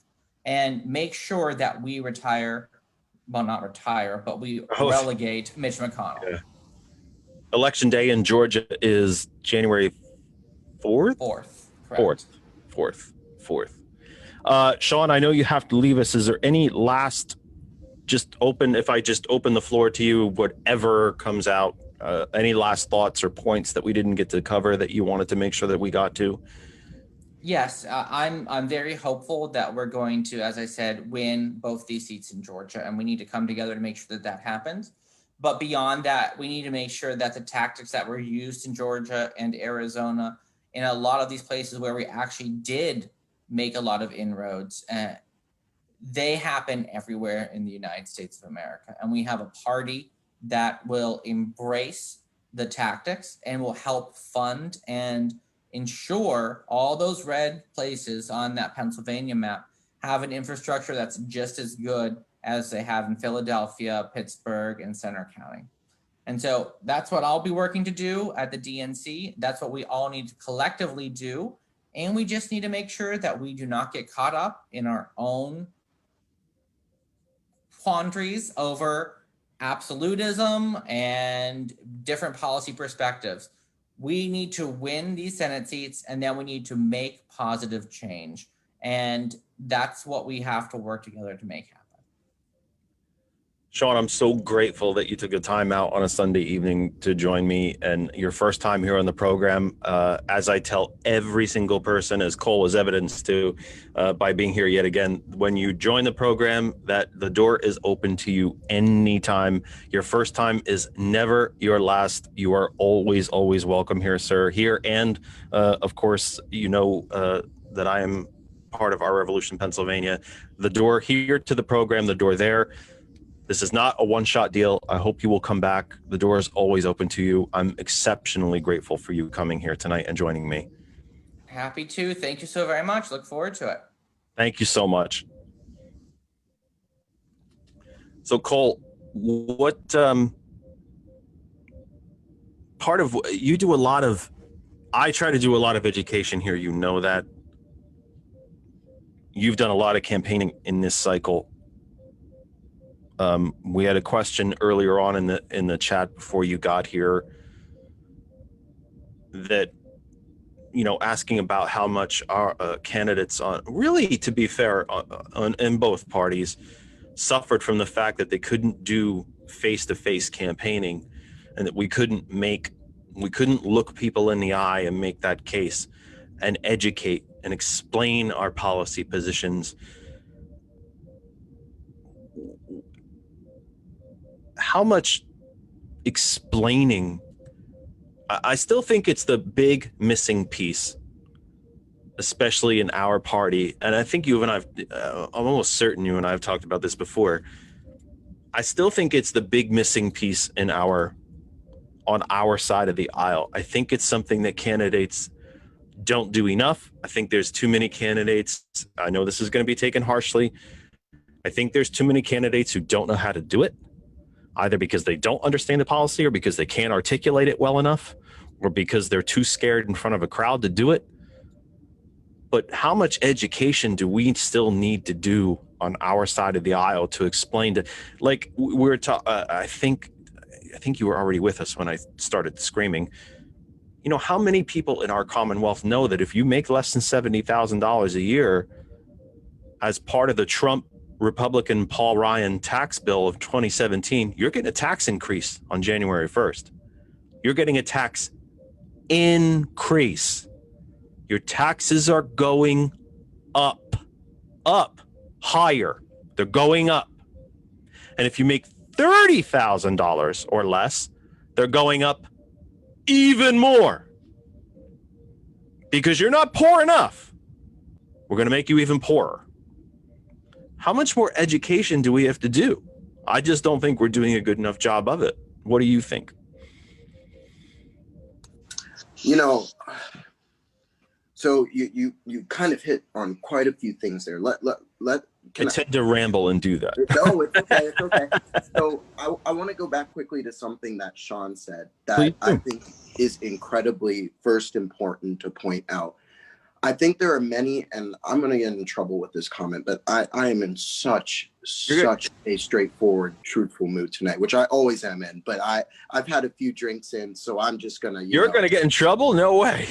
Speaker 6: and make sure that we not retire, but we relegate Mitch McConnell.
Speaker 1: Yeah. Election day in Georgia is January 4th? 4th. Sean, I know you have to leave us. Is there any last, if I just open the floor to you, whatever comes out, any last thoughts or points that we didn't get to cover that you wanted to make sure that we got to?
Speaker 6: Yes, I'm very hopeful that we're going to, as I said, win both these seats in Georgia, and we need to come together to make sure that happens. But beyond that, we need to make sure that the tactics that were used in Georgia and Arizona, in a lot of these places where we actually did make a lot of inroads, they happen everywhere in the United States of America. And we have a party that will embrace the tactics and will help fund and ensure all those red places on that Pennsylvania map have an infrastructure that's just as good as they have in Philadelphia, Pittsburgh, and Center County. And so that's what I'll be working to do at the DNC. That's what we all need to collectively do. And we just need to make sure that we do not get caught up in our own quandaries over absolutism and different policy perspectives. We need to win these Senate seats, and then we need to make positive change. And that's what we have to work together to make happen.
Speaker 1: Sean, I'm so grateful that you took a time out on a Sunday evening to join me, and your first time here on the program. As I tell every single person, as Cole is evidence to, by being here yet again, when you join the program, that the door is open to you anytime. Your first time is never your last. You are always, always welcome here, sir. Here, and of course, that I am part of Our Revolution Pennsylvania. The door here to the program, the door there. This is not a one-shot deal. I hope you will come back. The door is always open to you. I'm exceptionally grateful for you coming here tonight and joining me.
Speaker 6: Happy to. Thank you so very much. Look forward to it.
Speaker 1: Thank you so much. So, Cole, what part of you do a lot of, I try to do a lot of education here. You know that. You've done a lot of campaigning in this cycle. We had a question earlier on in the chat before you got here that, asking about how much our candidates on, really, to be fair, in both parties suffered from the fact that they couldn't do face-to-face campaigning, and that we couldn't look people in the eye and make that case and educate and explain our policy positions. How much explaining I still think it's the big missing piece, especially in our party. And I think you and I'm almost certain you and I have talked about this before. I still think it's the big missing piece on our side of the aisle. I think it's something that candidates don't do enough. I think there's too many candidates. I know this is going to be taken harshly. I think there's too many candidates who don't know how to do it, either because they don't understand the policy or because they can't articulate it well enough or because they're too scared in front of a crowd to do it. But how much education do we still need to do on our side of the aisle to explain to, like we're I think you were already with us when I started screaming. You know, how many people in our Commonwealth know that if you make less than $70,000 a year as part of the Trump Republican Paul Ryan tax bill of 2017, you're getting a tax increase on January 1st. You're getting a tax increase. Your taxes are going up, higher. They're going up. And if you make $30,000 or less, they're going up even more. Because you're not poor enough. We're going to make you even poorer. How much more education do we have to do? I just don't think we're doing a good enough job of it. What do you think?
Speaker 7: You know, so you kind of hit on quite a few things there.
Speaker 1: I tend to ramble and do that.
Speaker 7: No, it's okay. It's okay. So I want to go back quickly to something that Sean said that I think is incredibly first important to point out. I think there are many, and I'm going to get in trouble with this comment, but I am in such a straightforward, truthful mood tonight, which I always am in. But I've had a few drinks in, so I'm just going to.
Speaker 1: You're going to get in trouble? No way.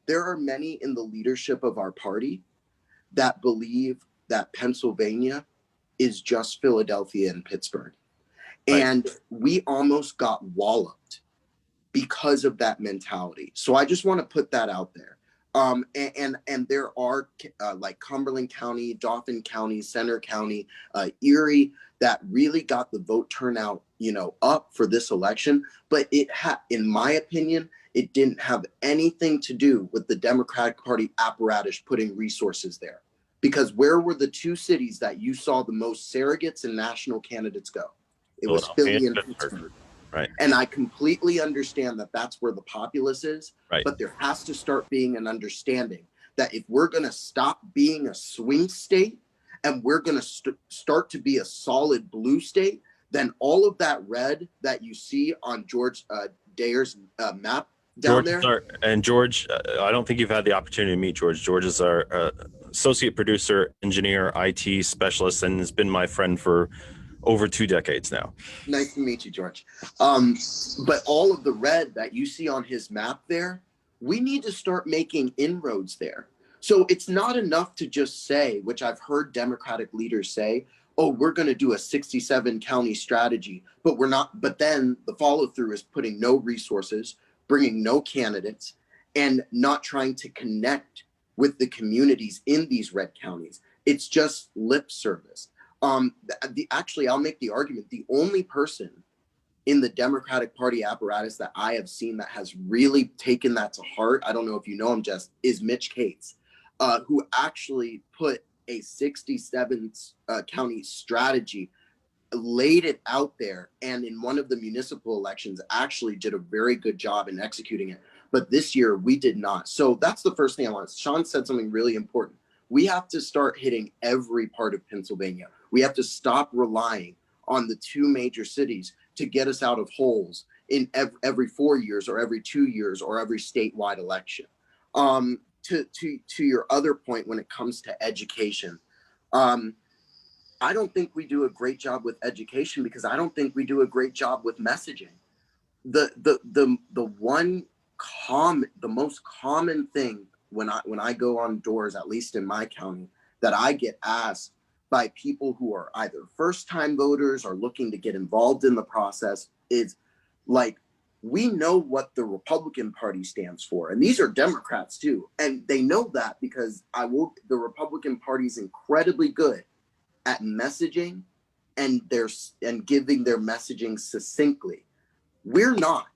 Speaker 7: There are many in the leadership of our party that believe that Pennsylvania is just Philadelphia and Pittsburgh. Right. And we almost got walloped because of that mentality. So I just want to put that out there. And there are like Cumberland County, Dauphin County, Center County, Erie, that really got the vote turnout, up for this election. But in my opinion, it didn't have anything to do with the Democratic Party apparatus putting resources there. Because where were the two cities that you saw the most surrogates and national candidates go? It was Philly and Pittsburgh.
Speaker 1: Right.
Speaker 7: And I completely understand that that's where the populace is.
Speaker 1: Right.
Speaker 7: But there has to start being an understanding that if we're going to stop being a swing state and we're going to start to be a solid blue state, then all of that red that you see on George Dayer's map down there.
Speaker 1: George, I don't think you've had the opportunity to meet George. George is our associate producer, engineer, IT specialist, and has been my friend for over 2 decades now.
Speaker 7: Nice to meet you, George. But all of the red that you see on his map there, we need to start making inroads there. So it's not enough to just say, which I've heard Democratic leaders say, oh, we're going to do a 67 county strategy, but we're not. But then the follow through is putting no resources, bringing no candidates, and not trying to connect with the communities in these red counties. It's just lip service. Actually, I'll make the argument, the only person in the Democratic Party apparatus that I have seen that has really taken that to heart, I don't know if you know him, Jess, is Mitch Cates, who actually put a 67 county strategy, laid it out there, and in one of the municipal elections actually did a very good job in executing it. But this year we did not. So that's the first thing I want. Sean said something really important. We have to start hitting every part of Pennsylvania. We have to stop relying on the two major cities to get us out of holes in every 4 years or every 2 years or every statewide election. To your other point, when it comes to education, I don't think we do a great job with education because I don't think we do a great job with messaging. The most common thing when I go on doors, at least in my county, that I get asked by people who are either first-time voters or looking to get involved in the process is like, we know what the Republican Party stands for. And these are Democrats too. And they know that because the Republican Party is incredibly good at messaging and giving their messaging succinctly. We're not.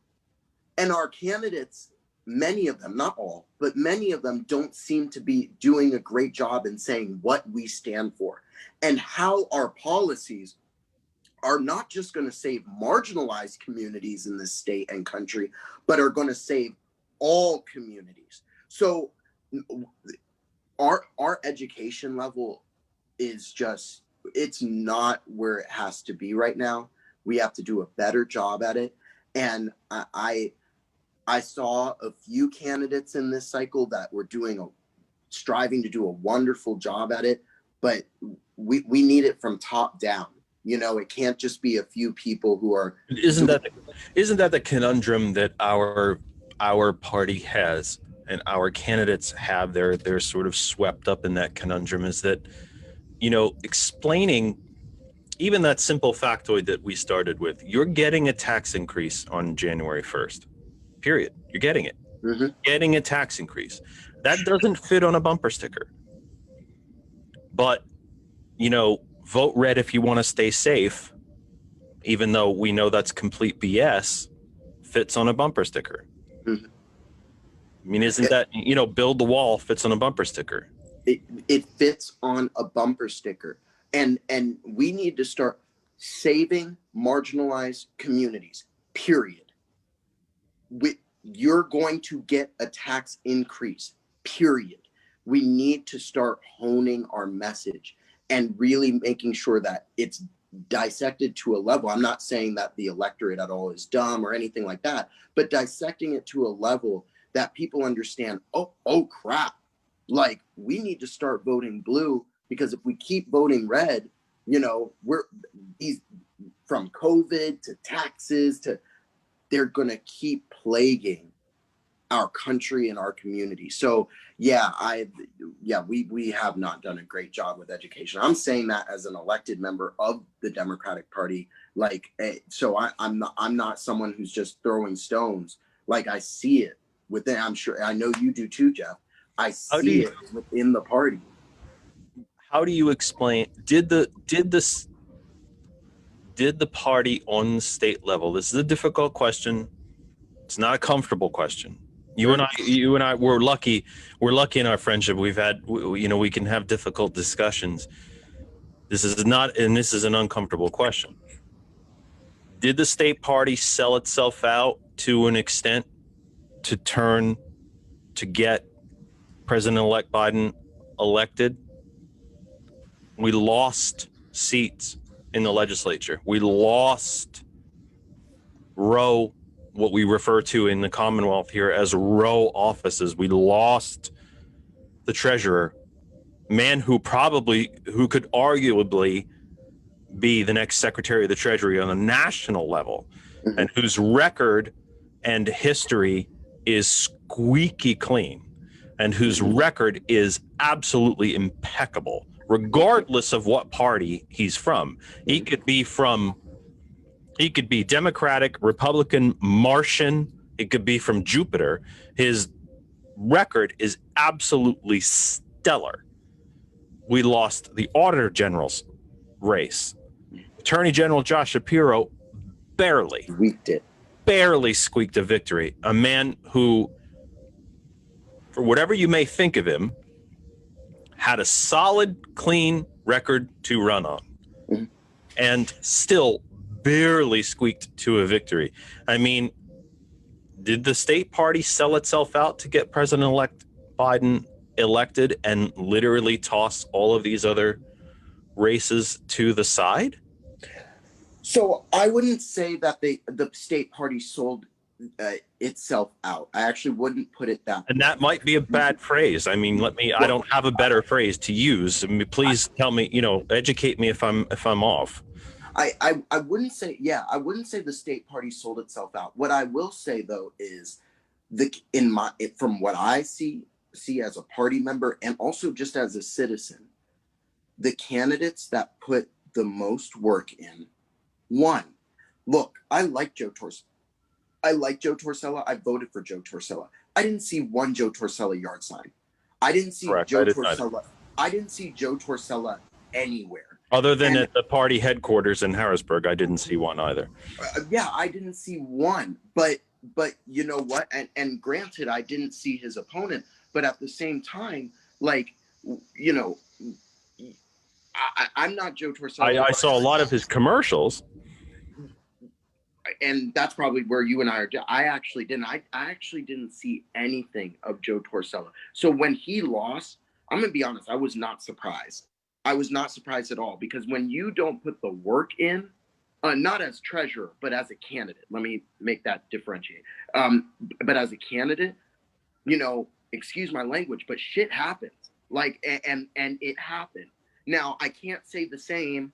Speaker 7: And our candidates, many of them, not all, but many of them don't seem to be doing a great job in saying what we stand for and how our policies are not just going to save marginalized communities in this state and country, but are going to save all communities. So our education level is just, it's not where it has to be right now. We have to do a better job at it. And I saw a few candidates in this cycle that were striving to do a wonderful job at it, but we need it from top down. You know, it can't just be a few people who are.
Speaker 1: Isn't that the conundrum that our party has and our candidates have? They're sort of swept up in that conundrum, is that, you know, explaining even that simple factoid that we started with. You're getting a tax increase on January 1st, period. You're getting it.
Speaker 7: Mm-hmm.
Speaker 1: Getting a tax increase. That doesn't fit on a bumper sticker. But, you know, vote red if you want to stay safe, even though we know that's complete BS, fits on a bumper sticker.
Speaker 7: Mm-hmm.
Speaker 1: I mean, isn't that, you know, build the wall fits on a bumper sticker.
Speaker 7: It fits on a bumper sticker. And we need to start saving marginalized communities, period. You're going to get a tax increase, period. We need to start honing our message and really making sure that it's dissected to a level. I'm not saying that the electorate at all is dumb or anything like that, but dissecting it to a level that people understand, oh crap, like we need to start voting blue, because if we keep voting red, you know, these from COVID to taxes to, they're going to keep plaguing our country and our community. So we have not done a great job with education. I'm saying that as an elected member of the Democratic Party. Like, so I'm not someone who's just throwing stones. Like, I see it within. I'm sure I know you do too, Jeff. I see it within the party.
Speaker 1: How do you explain? Did the party on the state level? This is a difficult question. It's not a comfortable question. You and I, we're lucky in our friendship. We've had, you know, we can have difficult discussions. This is an uncomfortable question. Did the state party sell itself out to an extent to get President-elect Biden elected? We lost seats in the legislature. We lost what we refer to in the Commonwealth here as row offices. We lost the treasurer, man who could arguably be the next Secretary of the Treasury on a national level,
Speaker 7: Mm-hmm.
Speaker 1: and whose record and history is squeaky clean, and whose record is absolutely impeccable, regardless of what party he's from. He could be Democratic, Republican, Martian. It could be from Jupiter. His record is absolutely stellar. We lost the Auditor General's race. Attorney General Josh Shapiro barely squeaked a victory. A man who, for whatever you may think of him, had a solid, clean record to run on, and still barely squeaked to a victory. I mean, did the state party sell itself out to get President-elect Biden elected and literally toss all of these other races to the side?
Speaker 7: So I wouldn't say that the state party sold itself out. I actually wouldn't put it that way.
Speaker 1: And that might be a bad phrase. I mean, I don't have a better phrase to use. I mean, please tell me, educate me if I'm off.
Speaker 7: I wouldn't say the state party sold itself out. What I will say though is from what I see as a party member and also just as a citizen, the candidates that put the most work in. One, look, I like Joe Torsella. I voted for Joe Torsella. I didn't see one Joe Torsella yard sign. I didn't see Joe Torsella anywhere.
Speaker 1: Other than at the party headquarters in Harrisburg, I didn't see one either.
Speaker 7: I didn't see one. But you know what? And granted, I didn't see his opponent, but at the same time, like, you know, I'm not Joe Torsello.
Speaker 1: I saw a lot of his commercials.
Speaker 7: And that's probably where you and I are. I actually didn't. I actually didn't see anything of Joe Torsello. So when he lost, I'm gonna be honest. I was not surprised. I was not surprised at all, because when you don't put the work in, not as treasurer, but as a candidate. Let me make that differentiate. But as a candidate, you know, excuse my language, but shit happens. Like, and it happened. Now I can't say the same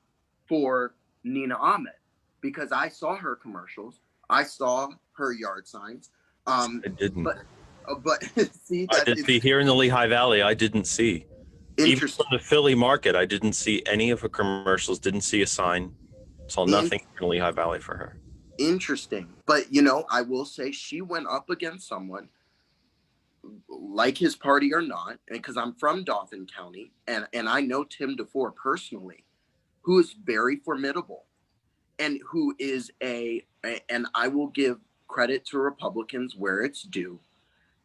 Speaker 7: for Nina Ahmed, because I saw her commercials, I saw her yard signs.
Speaker 1: I didn't.
Speaker 7: But see,
Speaker 1: I did see here in the Lehigh Valley. I didn't see. Even from the Philly market, I didn't see any of her commercials. Didn't see a sign. Saw nothing in the Lehigh Valley for her.
Speaker 7: Interesting, but you know, I will say she went up against someone, like his party or not, because I'm from Dauphin County, and I know Tim DeFore personally, who is very formidable. And who is and I will give credit to Republicans where it's due,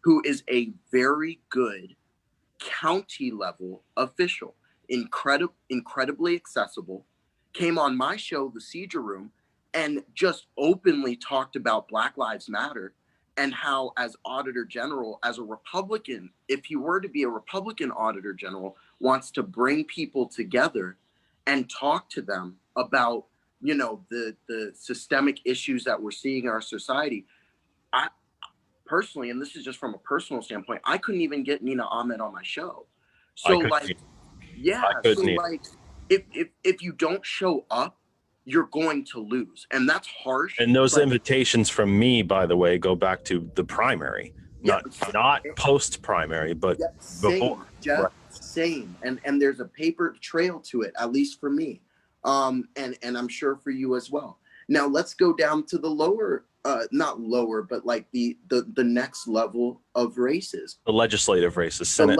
Speaker 7: who is a very good county level official, incredibly accessible, came on my show, The Seizure Room, and just openly talked about Black Lives Matter, and how as Auditor General, as a Republican, if he were to be a Republican Auditor General, wants to bring people together and talk to them about, you know, the systemic issues that we're seeing in our society. I personally, and this is just from a personal standpoint, I couldn't even get Nina Ahmed on my show. So like, yeah, so like, if you don't show up, you're going to lose, and that's harsh.
Speaker 1: And those invitations from me, by the way, go back to the primary, not post primary, but before.
Speaker 7: Jeff, same, and there's a paper trail to it, at least for me. And I'm sure for you as well. Now let's go down to the lower, not lower, but like the next level of races.
Speaker 1: The legislative races, Senate.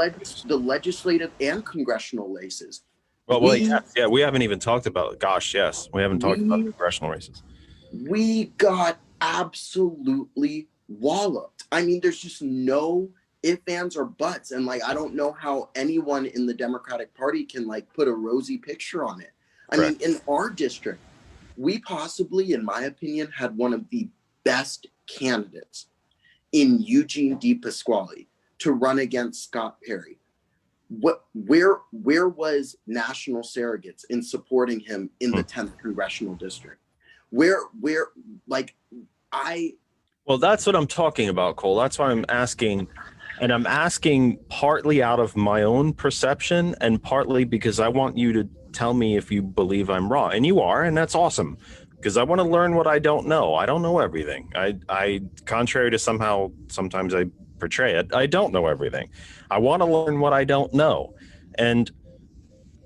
Speaker 7: The legislative and congressional races.
Speaker 1: Well, yeah, we haven't even talked about. Gosh, yes, we haven't talked about congressional races.
Speaker 7: We got absolutely walloped. I mean, there's just no ifs, ands, or buts, and like I don't know how anyone in the Democratic Party can like put a rosy picture on it. I mean, in our district, we possibly, in my opinion, had one of the best candidates in Eugene DePasquale to run against Scott Perry. Where was National Surrogates in supporting him in the 10th congressional district? Well,
Speaker 1: that's what I'm talking about, Cole. That's why I'm asking. And I'm asking partly out of my own perception and partly because I want you to tell me if you believe I'm wrong. And you are, and that's awesome, because I want to learn what I don't know. I don't know everything. I contrary to sometimes I portray it, I don't know everything. I want to learn what I don't know. And,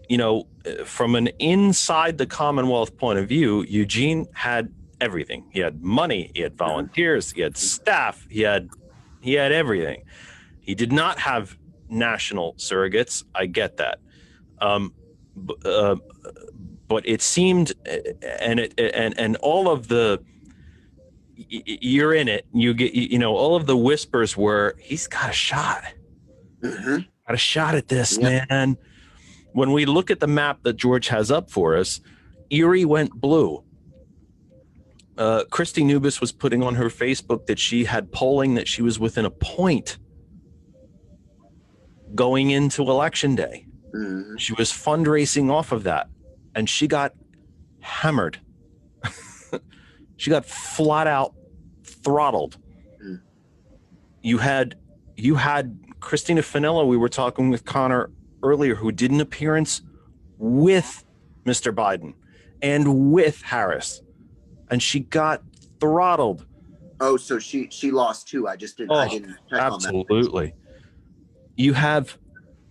Speaker 1: you know, from an inside the Commonwealth point of view, Eugene had everything. He had money, he had volunteers, he had staff, he had everything. He did not have national surrogates. I get that. But it seemed, and all of the, you're in it, you get, you know, all of the whispers were, he's got a shot. Got a shot at this, man. When we look at the map that George has up for us, Erie went blue. Christy Nubis was putting on her Facebook that she had polling that she was within a point going into election day. She was fundraising off of that, and she got hammered. She got flat out throttled. You had Christina Finella, we were talking with Connor earlier, who did an appearance with Mr. Biden and with Harris, and she got throttled.
Speaker 7: Oh, so she lost too. I didn't check
Speaker 1: absolutely.
Speaker 7: on that.
Speaker 1: You have,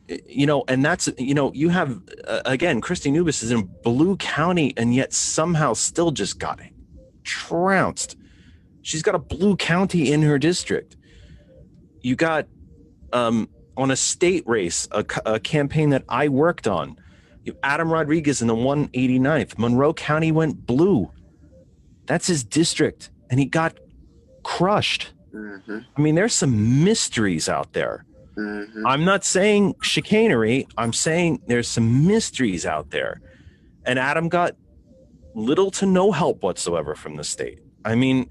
Speaker 1: you know, and that's, you know, you have, again, Christy Nubis is in Blue County and yet somehow still just got trounced. She's got a Blue County in her district. You got, on a state race, a campaign that I worked on, you have Adam Rodriguez in the 189th. Monroe County went blue. That's his district. And he got crushed.
Speaker 7: Mm-hmm.
Speaker 1: I mean, there's some mysteries out there.
Speaker 7: Mm-hmm.
Speaker 1: I'm not saying chicanery. I'm saying there's some mysteries out there. And Adam got little to no help whatsoever from the state. I mean,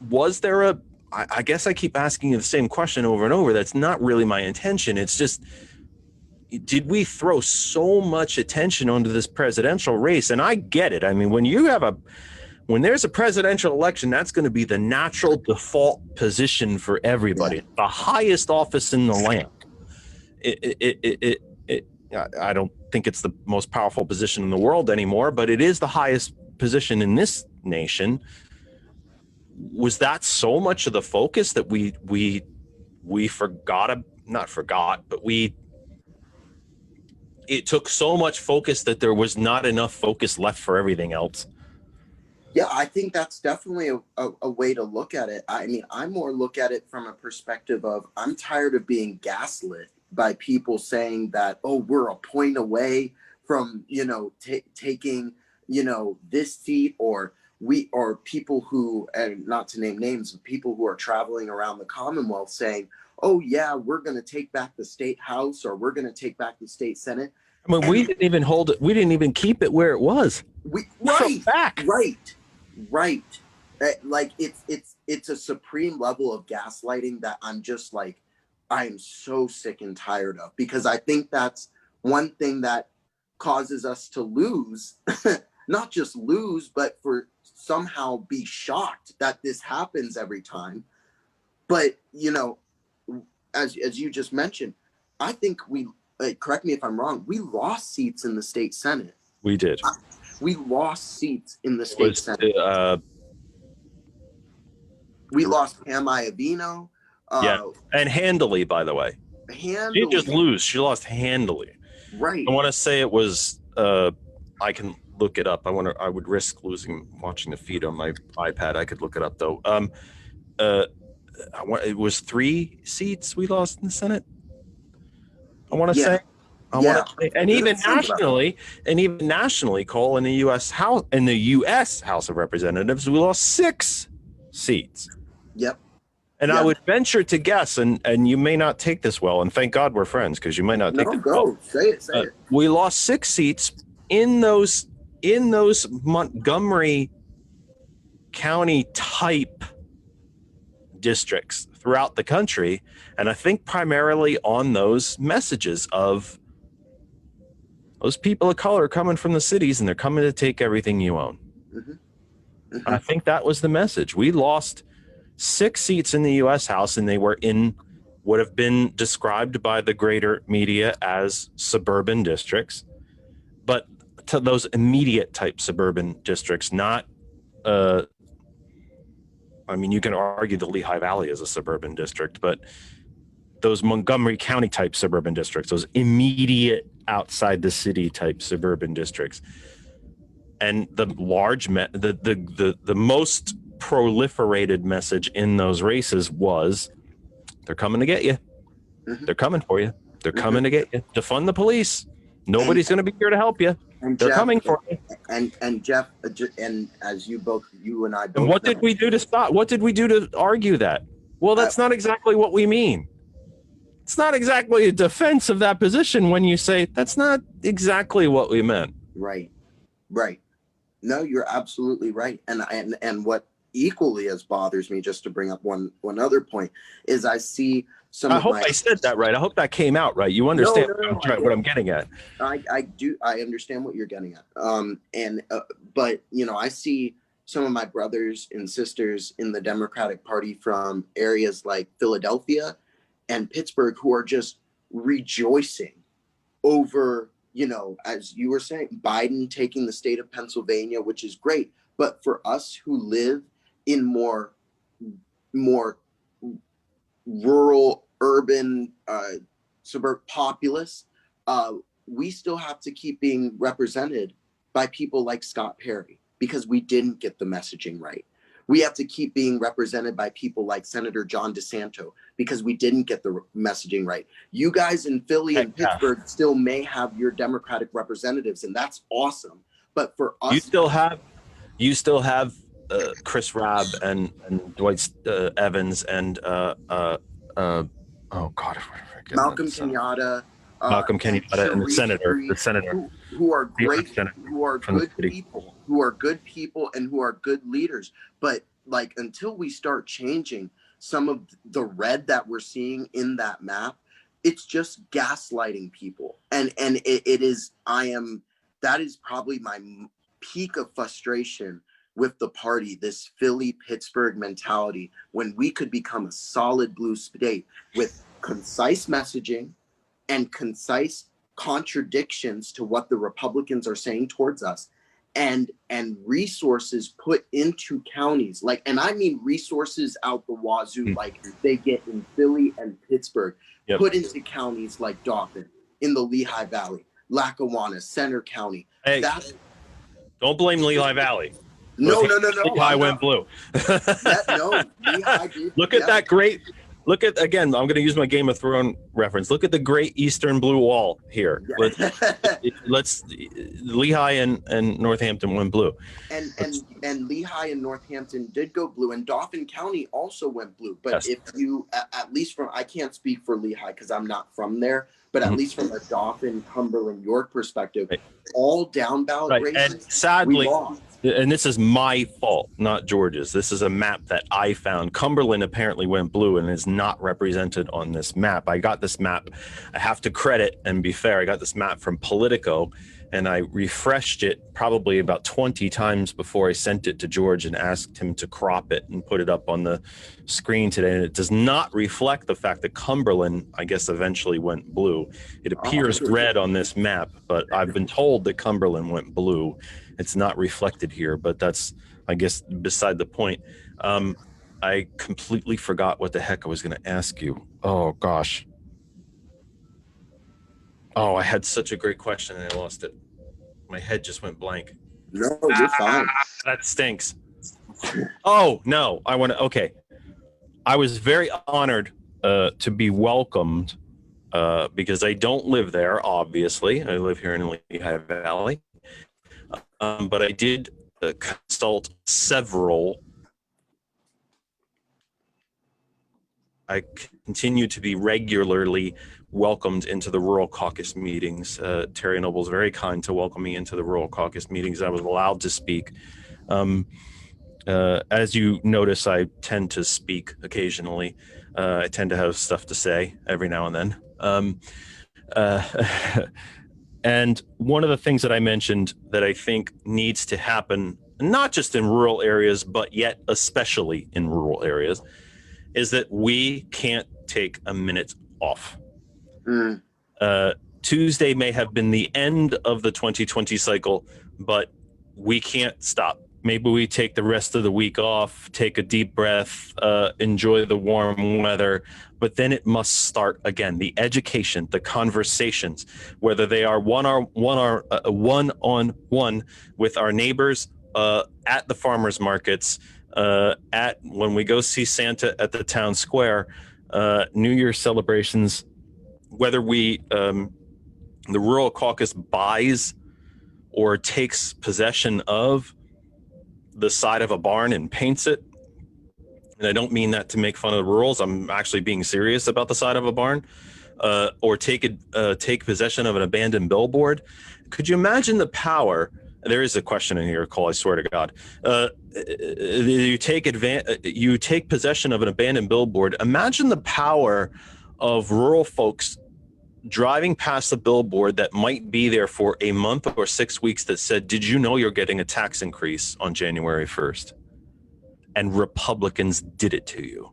Speaker 1: was there I guess I keep asking you the same question over and over. That's not really my intention. It's just, did we throw so much attention onto this presidential race? And I get it. I mean, when there's a presidential election, that's going to be the natural default position for everybody.
Speaker 7: Yeah.
Speaker 1: The highest office in the land. I don't think it's the most powerful position in the world anymore, but it is the highest position in this nation. Was that so much of the focus that we forgot, not forgot, but it took so much focus that there was not enough focus left for everything else?
Speaker 7: Yeah, I think that's definitely a way to look at it. I mean, I more look at it from a perspective of, I'm tired of being gaslit by people saying that, oh, we're a point away from, taking, this seat, or people who, and not to name names, but people who are traveling around the Commonwealth saying, oh yeah, we're going to take back the state house, or we're going to take back the state Senate.
Speaker 1: I mean, we didn't even hold it. We didn't even keep it where it was.
Speaker 7: Right. Like it's a supreme level of gaslighting that I'm just like, I am so sick and tired of, because I think that's one thing that causes us to lose, not just lose, but for somehow be shocked that this happens every time. But, as you just mentioned, I think correct me if I'm wrong, we lost seats in the state Senate.
Speaker 1: We did.
Speaker 7: We lost seats in the state Senate. We lost Pam Iovino.
Speaker 1: And handily, by the way. She didn't just lose. She lost handily.
Speaker 7: Right.
Speaker 1: I want to say it was, I can look it up. I would risk watching the feed on my iPad. I could look it up, though. It was 3 seats we lost in the Senate, I want to say. And even nationally, Cole, in the U.S. House of Representatives, we lost 6 seats.
Speaker 7: Yep.
Speaker 1: And I would venture to guess, and you may not take this well, and thank God we're friends, because you might not take this well.
Speaker 7: Say it.
Speaker 1: We lost 6 seats in those Montgomery County type districts throughout the country, and I think primarily on those messages of those people of color coming from the cities, and they're coming to take everything you own.
Speaker 7: Mm-hmm. Mm-hmm.
Speaker 1: I think that was the message. We lost 6 seats in the U.S. House, and they were in what have been described by the greater media as suburban districts, but to those immediate type suburban districts, not I mean, you can argue the Lehigh Valley is a suburban district, but those Montgomery County type suburban districts, those immediate outside the city type suburban districts, and the most proliferated message in those races was, they're coming to get you.
Speaker 7: Mm-hmm.
Speaker 1: They're coming for you. They're coming to get you. Defund the police. Nobody's going to be here to help you.
Speaker 7: And
Speaker 1: they're
Speaker 7: Jeff,
Speaker 1: coming for you.
Speaker 7: And Jeff, and as you and I both.
Speaker 1: And what did we do to stop? What did we do to argue that? Well, that's not exactly what we mean. It's not exactly a defense of that position when you say that's not exactly what we meant.
Speaker 7: Right. No, you're absolutely right. And what equally as bothers me, just to bring up one other point, is I see some. I
Speaker 1: hope I said that right. I hope that came out right. You understand what I'm getting at.
Speaker 7: I do. I understand what you're getting at. But I see some of my brothers and sisters in the Democratic Party from areas like Philadelphia and Pittsburgh who are just rejoicing over, as you were saying, Biden taking the state of Pennsylvania, which is great. But for us who live in more rural, urban, suburban populace, we still have to keep being represented by people like Scott Perry because we didn't get the messaging right. We have to keep being represented by people like Senator John DeSanto because we didn't get the messaging right. You guys in Philly and Pittsburgh still may have your Democratic representatives, and that's awesome. But for us,
Speaker 1: you still have Chris Rabb and Dwight Evans and oh God,
Speaker 7: Malcolm Kenyatta,
Speaker 1: Malcolm Kenyatta and the senator,
Speaker 7: who are great,
Speaker 1: senator
Speaker 7: who are good people, and who are good leaders. But like, until we start changing some of the red that we're seeing in that map, it's just gaslighting people. And it is, that is probably my peak of frustration with the party, this Philly-Pittsburgh mentality, when we could become a solid blue state with concise messaging and concise contradictions to what the Republicans are saying towards us, and resources put into counties, like, and I mean resources out the wazoo, like they get in Philly and Pittsburgh, put into counties like Dauphin, in the Lehigh Valley, Lackawanna, Center County.
Speaker 1: Hey, don't blame Lehigh Valley.
Speaker 7: No.
Speaker 1: Lehigh went blue.
Speaker 7: Lehigh did.
Speaker 1: Look at that great. Look at, again, I'm going to use my Game of Thrones reference. Look at the great Eastern Blue Wall here. Let's Lehigh and Northampton went blue.
Speaker 7: And Lehigh and Northampton did go blue, and Dauphin County also went blue. But
Speaker 1: yes.
Speaker 7: If you, at least from, I can't speak for Lehigh because I'm not from there, but at least from a Dauphin, Cumberland, York perspective, all down ballot races,
Speaker 1: and sadly,
Speaker 7: we lost.
Speaker 1: And this is my fault, not George's. This is a map that I found. Cumberland apparently went blue and is not represented on this map. I got this map. I have to credit and be fair. I got this map from Politico, and I refreshed it probably about 20 times before I sent it to George and asked him to crop it and put it up on the screen today. And it does not reflect the fact that Cumberland, I guess, eventually went blue. It appears red on this map, but I've been told that Cumberland went blue. It's not reflected here, but that's, I guess, beside the point. I completely forgot what the heck I was going to ask you. Oh, gosh. Oh, I had such a great question and I lost it. My head just went blank.
Speaker 7: No, you're fine.
Speaker 1: That stinks. Oh, no. Okay. I was very honored to be welcomed because I don't live there, obviously. I live here in Lehigh Valley. But I did consult several. I continue to be regularly welcomed into the Rural Caucus meetings. Terry Noble's very kind to welcome me into the Rural Caucus meetings. I was allowed to speak. As you notice, I tend to speak occasionally. I tend to have stuff to say every now and then. And one of the things that I mentioned that I think needs to happen, not just in rural areas, but yet especially in rural areas, is that we can't take a minute off. Tuesday may have been the end of the 2020 cycle, but we can't stop. Maybe we take the rest of the week off, take a deep breath, enjoy the warm weather, but then it must start again. The education, the conversations, whether they are one-on-one with our neighbors at the farmers markets, when we go see Santa at the town square, New Year's celebrations, whether we the Rural Caucus buys or takes possession of the side of a barn and paints it. And I don't mean that to make fun of the rurals. I'm actually being serious about the side of a barn, or take possession of an abandoned billboard. Could you imagine the power? There is a question in here, Cole, I swear to God. You take possession of an abandoned billboard. Imagine the power of rural folks driving past a billboard that might be there for a month or 6 weeks that said, "Did you know you're getting a tax increase on January 1st? And Republicans did it to you."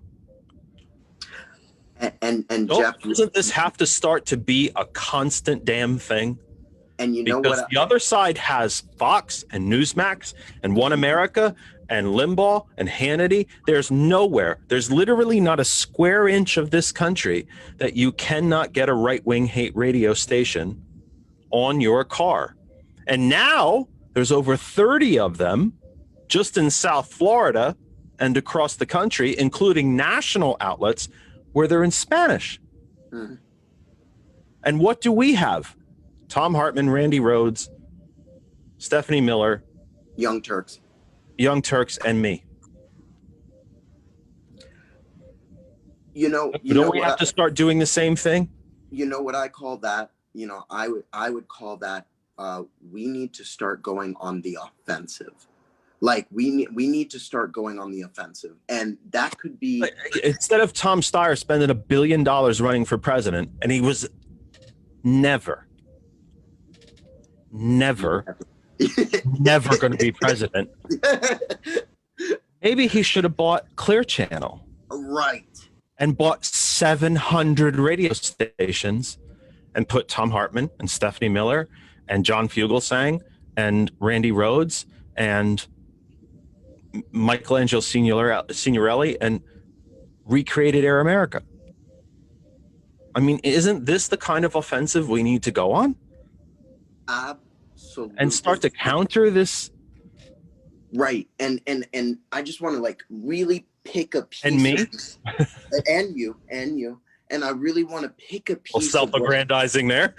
Speaker 7: And Jeff,
Speaker 1: doesn't this have to start to be a constant damn thing?
Speaker 7: And you know
Speaker 1: because
Speaker 7: what?
Speaker 1: The other side has Fox and Newsmax and One America and Limbaugh and Hannity. There's literally not a square inch of this country that you cannot get a right-wing hate radio station on your car. And now there's over 30 of them just in South Florida and across the country, including national outlets where they're in Spanish. And what do we have? Tom Hartman, Randy Rhodes, Stephanie Miller,
Speaker 7: Young Turks.
Speaker 1: Young Turks and me. Don't we have to start doing the same thing?
Speaker 7: You know what I call that? I would call that we need to start going on the offensive. Like we need to start going on the offensive, and that could be
Speaker 1: instead of Tom Steyer spending $1 billion running for president, and he was never going to be president. Maybe he should have bought Clear Channel,
Speaker 7: right,
Speaker 1: and bought 700 radio stations, and put Tom Hartman and Stephanie Miller and John Fugelsang and Randy Rhoads and Michelangelo Signorelli and recreated Air America. I mean, isn't this the kind of offensive we need to go on?
Speaker 7: Absolutely.
Speaker 1: And start to counter this.
Speaker 7: Right. And I just want to like really pick a piece.
Speaker 1: And me?
Speaker 7: and you. And I really want to pick a piece.
Speaker 1: Well, self-aggrandizing there.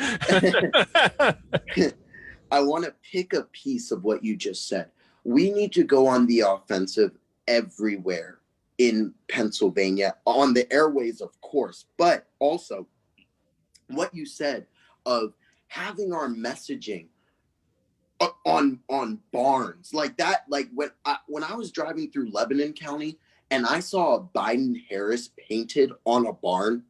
Speaker 7: I want to pick a piece of what you just said. We need to go on the offensive everywhere in Pennsylvania, on the airways, of course, but also what you said of having our messaging on barns like that. Like when I was driving through Lebanon County and I saw a Biden-Harris painted on a barn,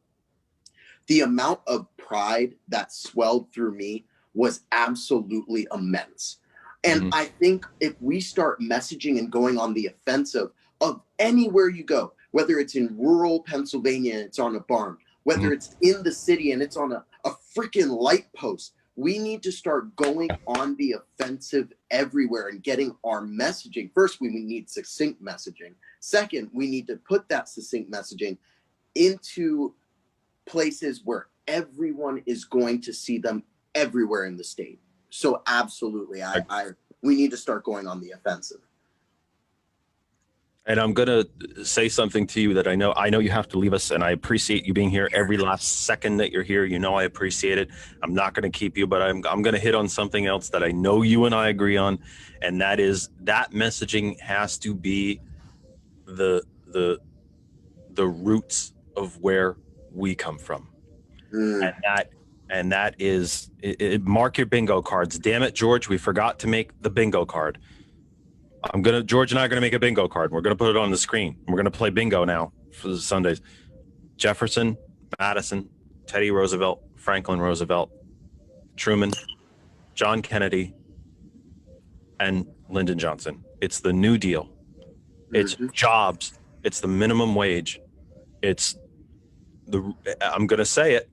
Speaker 7: the amount of pride that swelled through me was absolutely immense. And I think if we start messaging and going on the offensive of anywhere you go, whether it's in rural Pennsylvania and it's on a barn, whether it's in the city and it's on a freaking light post, we need to start going on the offensive everywhere and getting our messaging. First, we need succinct messaging. Second, we need to put that succinct messaging into places where everyone is going to see them everywhere in the state. So absolutely, we need to start going on the offensive.
Speaker 1: And I'm going to say something to you that I know you have to leave us, and I appreciate you being here every last second that you're here. You know I appreciate it. I'm not going to keep you, but I'm going to hit on something else that I know you and I agree on, and that is that messaging has to be the roots of where we come from. And that is mark your bingo cards. Damn it, George, we forgot to make the bingo card. George and I are gonna make a bingo card. We're gonna put it on the screen. We're gonna play bingo now for the Sundays. Jefferson, Madison, Teddy Roosevelt, Franklin Roosevelt, Truman, John Kennedy, and Lyndon Johnson. It's the New Deal. It's jobs. It's the minimum wage. It's I'm gonna say it.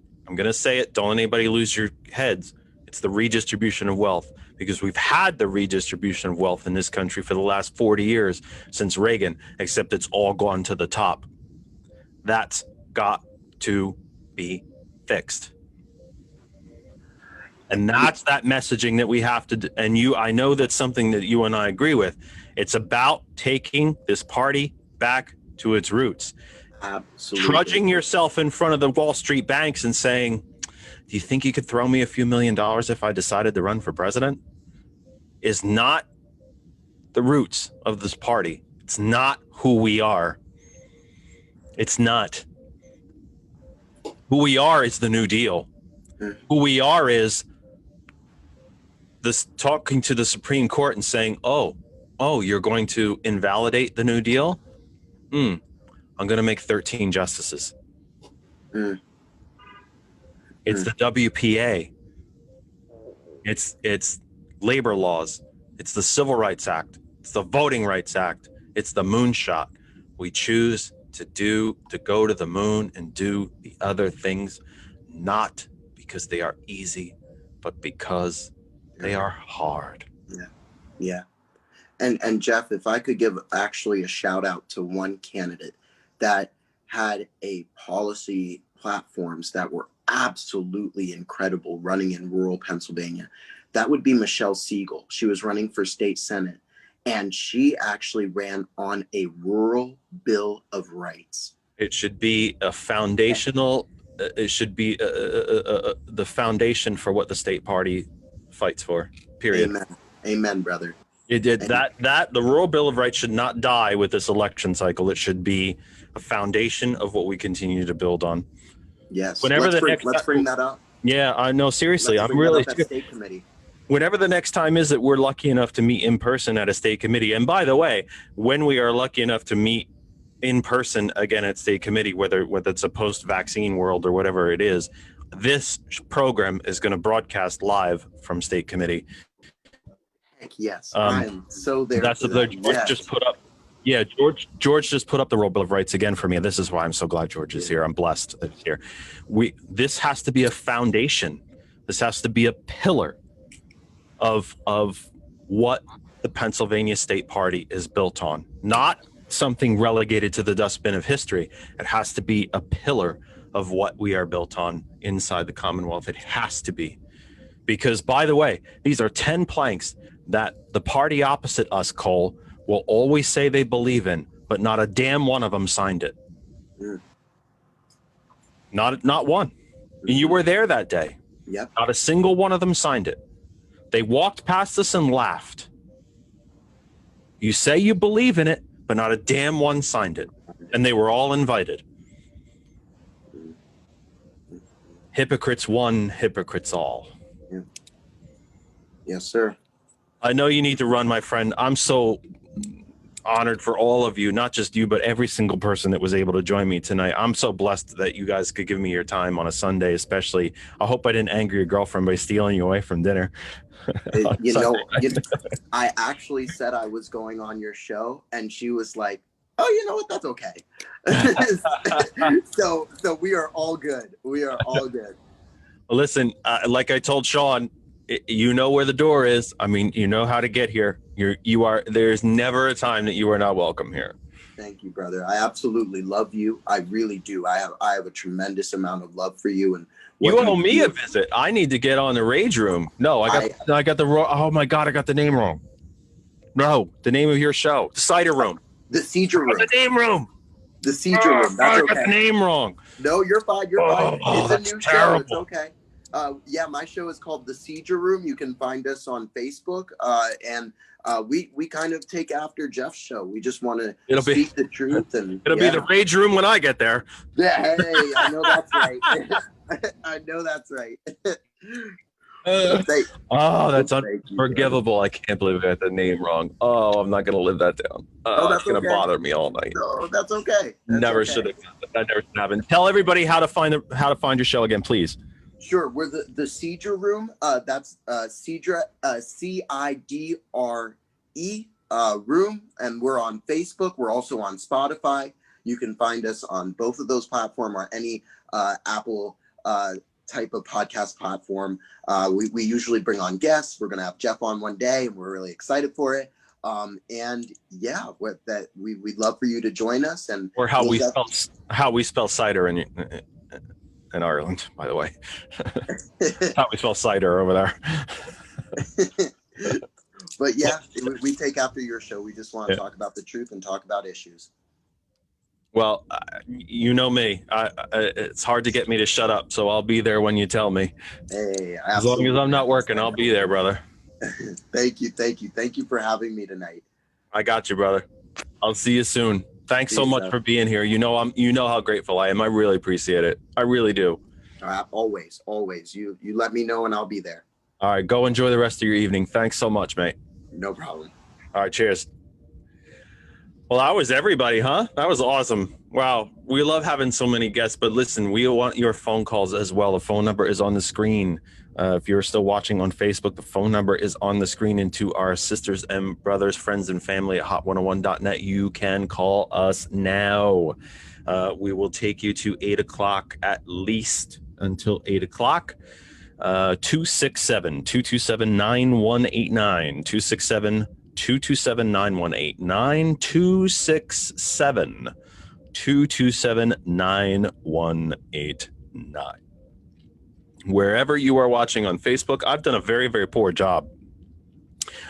Speaker 1: Don't let anybody lose your heads. It's the redistribution of wealth, because we've had the redistribution of wealth in this country for the last 40 years since Reagan, except it's all gone to the top. That's got to be fixed. And that's that messaging that we have to, and I know that's something that you and I agree with. It's about taking this party back to its roots.
Speaker 7: Absolutely.
Speaker 1: Trudging yourself in front of the Wall Street banks and saying, do you think you could throw me a few $1 million if I decided to run for president? Is not the roots of this party. It's not who we are. It's not. Who we are is the New Deal. Who we are is this talking to the Supreme Court and saying, oh, you're going to invalidate the New Deal? I'm going to make 13 justices. It's the WPA. It's labor laws. It's the Civil Rights Act. It's the Voting Rights Act. It's the moonshot. We choose to go to the moon and do the other things, not because they are easy, but because they are hard.
Speaker 7: Yeah. And Jeff, if I could give actually a shout out to one candidate that had a policy platforms that were absolutely incredible running in rural Pennsylvania, that would be Michelle Siegel. She was running for state senate, and she actually ran on a rural bill of rights.
Speaker 1: It should be a foundational, it should be the foundation for what the state party fights for, period.
Speaker 7: Amen, brother.
Speaker 1: It did that the Rural Bill of Rights should not die with this election cycle. It should be a foundation of what we continue to build on.
Speaker 7: Yes.
Speaker 1: Whenever
Speaker 7: Let's bring that up.
Speaker 1: Yeah, I know. Seriously,
Speaker 7: Let's
Speaker 1: I'm
Speaker 7: bring that
Speaker 1: really
Speaker 7: up at state committee.
Speaker 1: whenever the next time is that we're lucky enough to meet in person at a state committee. And by the way, when we are lucky enough to meet in person again at state committee, whether it's a post-vaccine world or whatever it is, this program is going to broadcast live from state committee.
Speaker 7: Heck yes. I'm so there.
Speaker 1: That's
Speaker 7: for
Speaker 1: the
Speaker 7: that.
Speaker 1: George
Speaker 7: Yes.
Speaker 1: just put up. Yeah, George just put up the Rural Bill of Rights again for me. And this is why I'm so glad George is here. I'm blessed that he's here. This has to be a foundation. This has to be a pillar of what the Pennsylvania State Party is built on. Not something relegated to the dustbin of history. It has to be a pillar of what we are built on inside the Commonwealth. It has to be. Because, by the way, these are 10 planks that the party opposite us, Cole, will always say they believe in, but not a damn one of them signed it.
Speaker 7: Mm.
Speaker 1: Not one. And you were there that day.
Speaker 7: Yep.
Speaker 1: Not a single one of them signed it. They walked past us and laughed. You say you believe in it, but not a damn one signed it. And they were all invited. Hypocrites one, hypocrites all.
Speaker 7: Yeah. Yes, sir.
Speaker 1: I know you need to run, my friend. I'm so honored for all of you, not just you, but every single person that was able to join me tonight. I'm so blessed that you guys could give me your time on a Sunday, especially. I hope I didn't anger your girlfriend by stealing you away from dinner.
Speaker 7: I actually said I was going on your show, and she was like, "Oh, you know what? That's okay." So we are all good. We are all good.
Speaker 1: Listen, like I told Sean, you know where the door is. I mean, you know how to get here. You are. There's never a time that you are not welcome here.
Speaker 7: Thank you, brother. I absolutely love you. I really do. I have a tremendous amount of love for you. And
Speaker 1: you owe me a visit. I need to get on the Rage Room. No, I got the wrong. Oh my God, I got the name wrong. No, the name of your show, the Cider Room.
Speaker 7: The Cedar Room.
Speaker 1: The name room.
Speaker 7: The Cedar Room. That's
Speaker 1: I
Speaker 7: okay.
Speaker 1: got the name wrong.
Speaker 7: No, you're fine. You're fine. It's a new
Speaker 1: terrible.
Speaker 7: show. It's okay. Yeah, my show is called The Cedar Room. You can find us on Facebook. And we kind of take after Jeff's show. We just want to speak the truth. And
Speaker 1: it'll be the Rage Room when I get there.
Speaker 7: Yeah, hey, I know that's right. I know that's right.
Speaker 1: That's unforgivable. I can't believe I got the name wrong. Oh, I'm not going to live that down. It's going to bother me all night.
Speaker 7: No, that's okay.
Speaker 1: Never should have. That never should happen. Tell everybody how to find your show again, please.
Speaker 7: Sure. We're the Cedar Room. That's Cedra, CIDRE room. And we're on Facebook. We're also on Spotify. You can find us on both of those platforms or any Apple type of podcast platform. We usually bring on guests. We're going to have Jeff on one day, and we're really excited for it. And yeah, we'd love for you to join us. And
Speaker 1: or how we spell cider in Ireland, by the way. How we spell cider over there.
Speaker 7: But yeah, we take after your show. We just want to talk about the truth and talk about issues.
Speaker 1: Well, you know me. It's hard to get me to shut up, so I'll be there when you tell me.
Speaker 7: Hey,
Speaker 1: as long as I'm not working, I'll be there, brother.
Speaker 7: Thank you for having me tonight.
Speaker 1: I got you, brother. I'll see you soon. Thanks so much for being here. You know how grateful I am. I really appreciate it. I really do.
Speaker 7: Always. You let me know and I'll be there.
Speaker 1: All right, go enjoy the rest of your evening. Thanks so much, mate.
Speaker 7: No problem.
Speaker 1: All right, cheers. Well, that was everybody, huh? That was awesome. Wow. We love having so many guests, but listen, we want your phone calls as well. The phone number is on the screen. If you're still watching on Facebook, the phone number is on the screen. And to our sisters and brothers, friends and family at hot101.net, you can call us now. We will take you to 8 o'clock at least until 8 o'clock. 267-227-9189. 267-227-9189. 227-227-9189. Wherever you are watching on Facebook, I've done a very, very poor job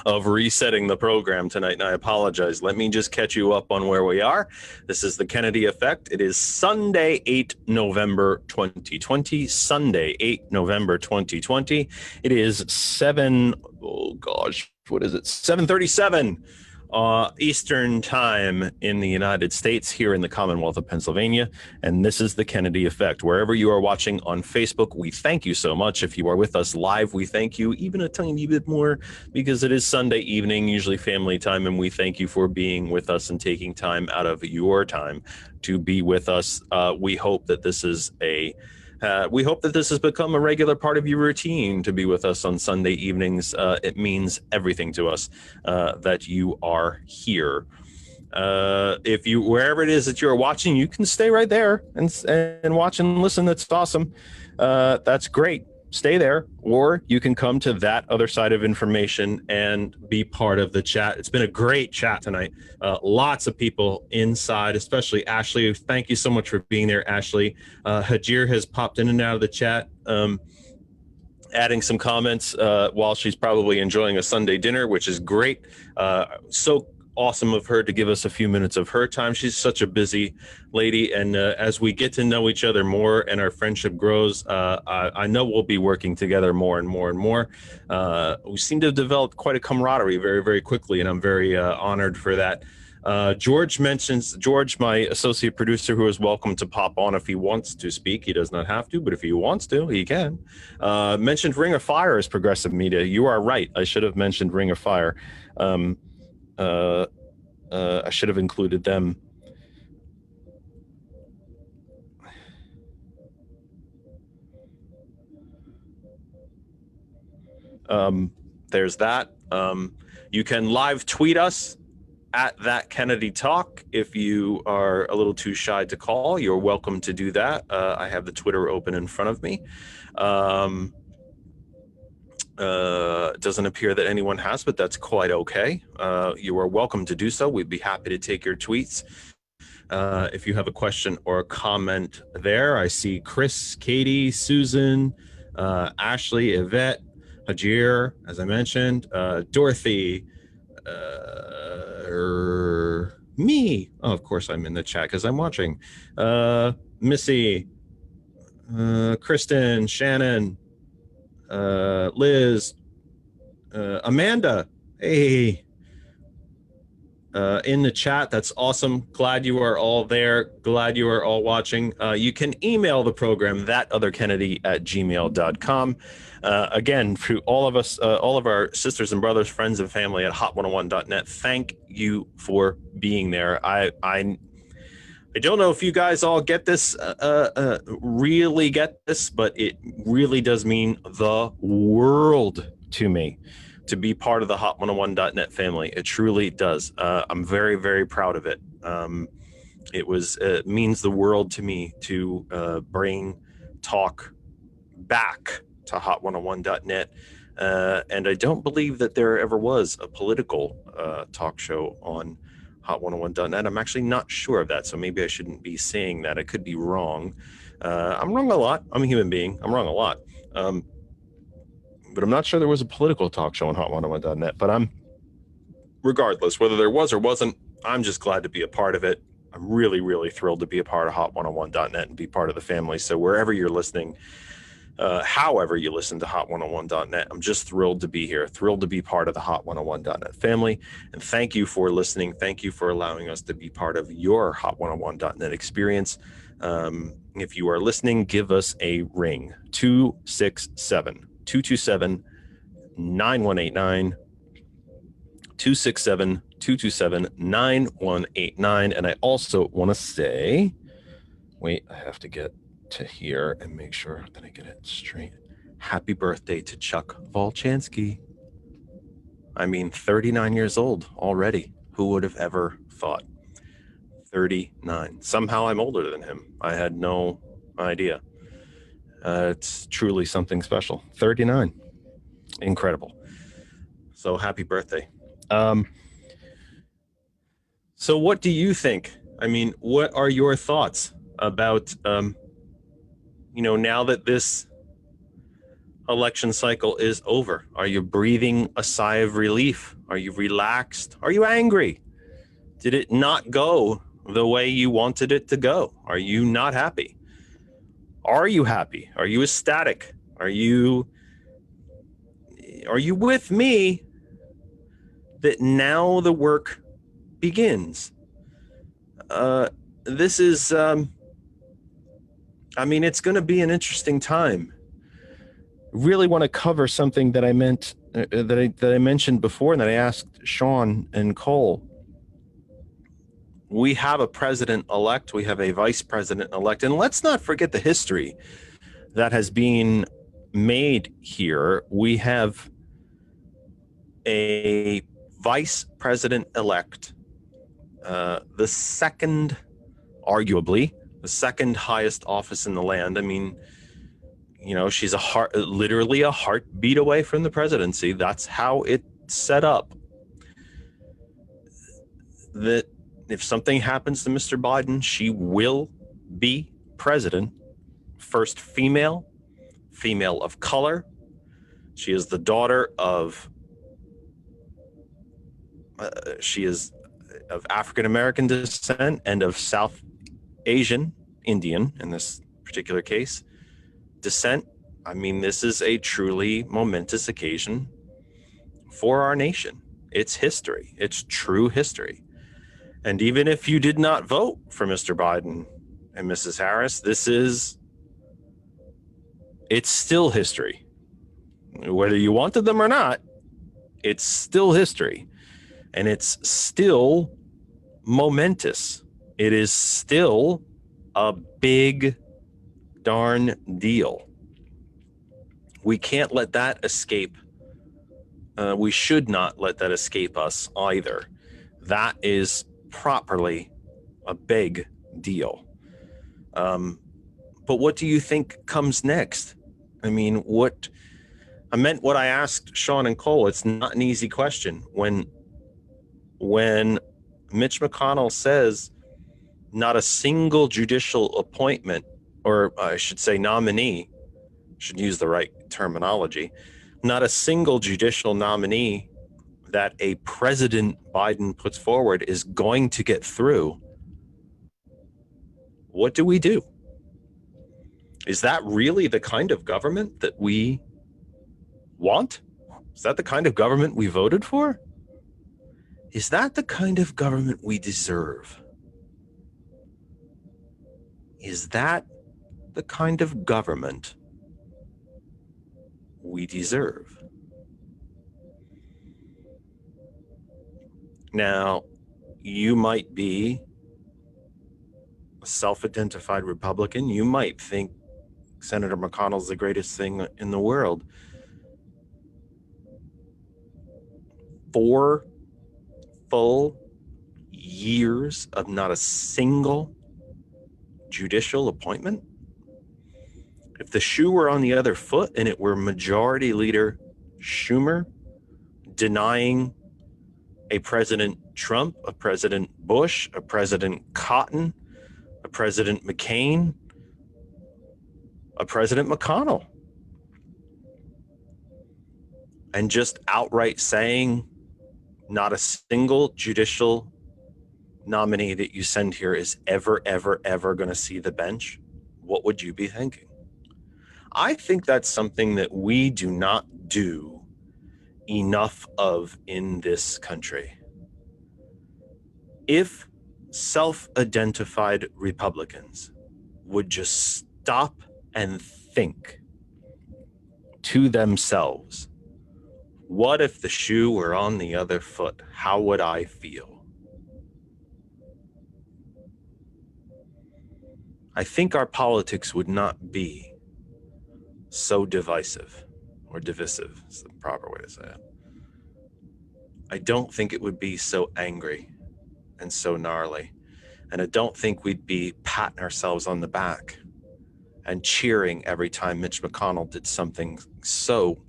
Speaker 1: of resetting the program tonight, and I apologize. Let me just catch you up on where we are. This is the Kennedy Effect. It is Sunday, 8 November 2020. Sunday, 8 November 2020. It is 7, oh gosh, what is it? 7:37 Eastern time in the United States, here in the Commonwealth of Pennsylvania. And this is the Kennedy Effect. Wherever you are watching on Facebook, we thank you so much. If you are with us live, we thank you even a tiny bit more, because it is Sunday evening, usually family time, and we thank you for being with us and taking time out of your time to be with us. We hope that this is this has become a regular part of your routine to be with us on Sunday evenings. It means everything to us that you are here. If you, wherever it is that you're watching, you can stay right there and watch and listen. That's awesome. That's great. Stay there, or you can come to that other side of information and be part of the chat. It's been a great chat tonight. Lots of people inside, especially Ashley. Thank you so much for being there, Ashley. Hagir has popped in and out of the chat, adding some comments while she's probably enjoying a Sunday dinner, which is great. So awesome of her to give us a few minutes of her time. She's such a busy lady, and as we get to know each other more and our friendship grows, I know we'll be working together more and more and more. We seem to have developed quite a camaraderie very, very quickly, and I'm very honored for that. George, my associate producer, who is welcome to pop on if he wants to speak. He does not have to, but if he wants to, he can. Mentioned Ring of Fire as progressive media. You are right. I should have mentioned Ring of Fire. I should have included them. There's that. You can live tweet us at that Kennedy Talk. If you are a little too shy to call, you're welcome to do that. I have the Twitter open in front of me. It doesn't appear that anyone has, but that's quite okay. You are welcome to do so. We'd be happy to take your tweets. If you have a question or a comment there. I see Chris, Katie, Susan, Ashley, Yvette, Hagir, as I mentioned, Dorothy, me. Oh, of course I'm in the chat because I'm watching. Missy, Kristen, Shannon, Liz, Amanda, hey, in the chat. That's awesome. Glad you are all there. Glad you are all watching. You can email the program, thatotherkennedy@gmail.com. Again, to all of us, all of our sisters and brothers, friends and family at hot101.net, thank you for being there. I don't know if you guys all get this, really get this, but it really does mean the world to me to be part of the hot101.net family. It truly does. I'm very, very proud of it. It means the world to me to bring talk back to hot101.net. And I don't believe that there ever was a political talk show on hot101.net. I'm actually not sure of that, so maybe I shouldn't be saying that. I could be wrong. I'm wrong a lot. I'm a human being. I'm wrong a lot. But I'm not sure there was a political talk show on hot101.net. But regardless, whether there was or wasn't, I'm just glad to be a part of it. I'm really, really thrilled to be a part of hot101.net and be part of the family. So wherever you're listening, however you listen to hot101.net, I'm just thrilled to be here, thrilled to be part of the hot101.net family. And thank you for listening. Thank you for allowing us to be part of your hot101.net experience. If you are listening, give us a ring, 267-227-9189, 267-227-9189. And I also want to say, wait, I have to get to here and make sure that I get it straight. Happy birthday to Chuck Volchansky. I mean, 39 years old already. Who would have ever thought? 39. Somehow I'm older than him. I had no idea. It's truly something special. 39. Incredible. So happy birthday. So what do you think? I mean, what are your thoughts about, now that this election cycle is over? Are you breathing a sigh of relief? Are you relaxed? Are you angry? Did it not go the way you wanted it to go? Are you not happy? Are you happy? Are you ecstatic? Are you with me that now the work begins. This is, it's going to be an interesting time. Really want to cover something that I mentioned before, and that I asked Sean and Cole. We have a president-elect, we have a vice president-elect, and let's not forget the history that has been made here. We have a vice president-elect, arguably the second highest office in the land. I mean, she's literally a heartbeat away from the presidency. That's how it's set up. That if something happens to Mr. Biden, she will be president. First female of color. She is the daughter of, she is of African American descent and of South Asian, Indian in this particular case, descent. I mean, this is a truly momentous occasion for our nation. It's history. It's true history. And even if you did not vote for Mr. Biden and Mrs. Harris, it's still history. Whether you wanted them or not, it's still history. And it's still momentous. It is still a big darn deal. We can't let that escape. We should not let that escape us either. That is properly a big deal. But what do you think comes next? I mean, what I asked Sean and Cole. It's not an easy question. When Mitch McConnell says not a single judicial appointment, or I should say nominee, should use the right terminology, not a single judicial nominee that a President Biden puts forward is going to get through. What do we do? Is that really the kind of government that we want? Is that the kind of government we voted for? Is that the kind of government we deserve? Is that the kind of government we deserve? Now, you might be a self-identified Republican. You might think Senator McConnell's the greatest thing in the world. 4 full years of not a single judicial appointment? If the shoe were on the other foot and it were Majority Leader Schumer denying a President Trump, a President Bush, a President Cotton, a President McCain, a President McConnell, and just outright saying not a single judicial nominee that you send here is ever going to see the bench, what would you be thinking? I think that's something that we do not do enough of in this country. If self-identified Republicans would just stop and think to themselves, what if the shoe were on the other foot? How would I feel? I think our politics would not be so divisive, or divisive is the proper way to say it. I don't think it would be so angry and so gnarly. And I don't think we'd be patting ourselves on the back and cheering every time Mitch McConnell did something so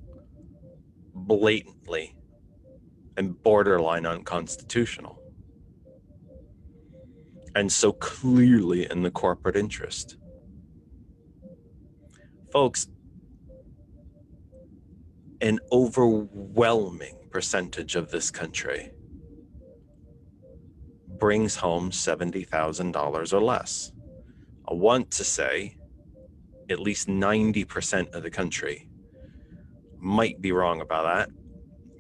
Speaker 1: blatantly and borderline unconstitutional, and so clearly in the corporate interest. Folks, an overwhelming percentage of this country brings home $70,000 or less. I want to say at least 90% of the country. Might be wrong about that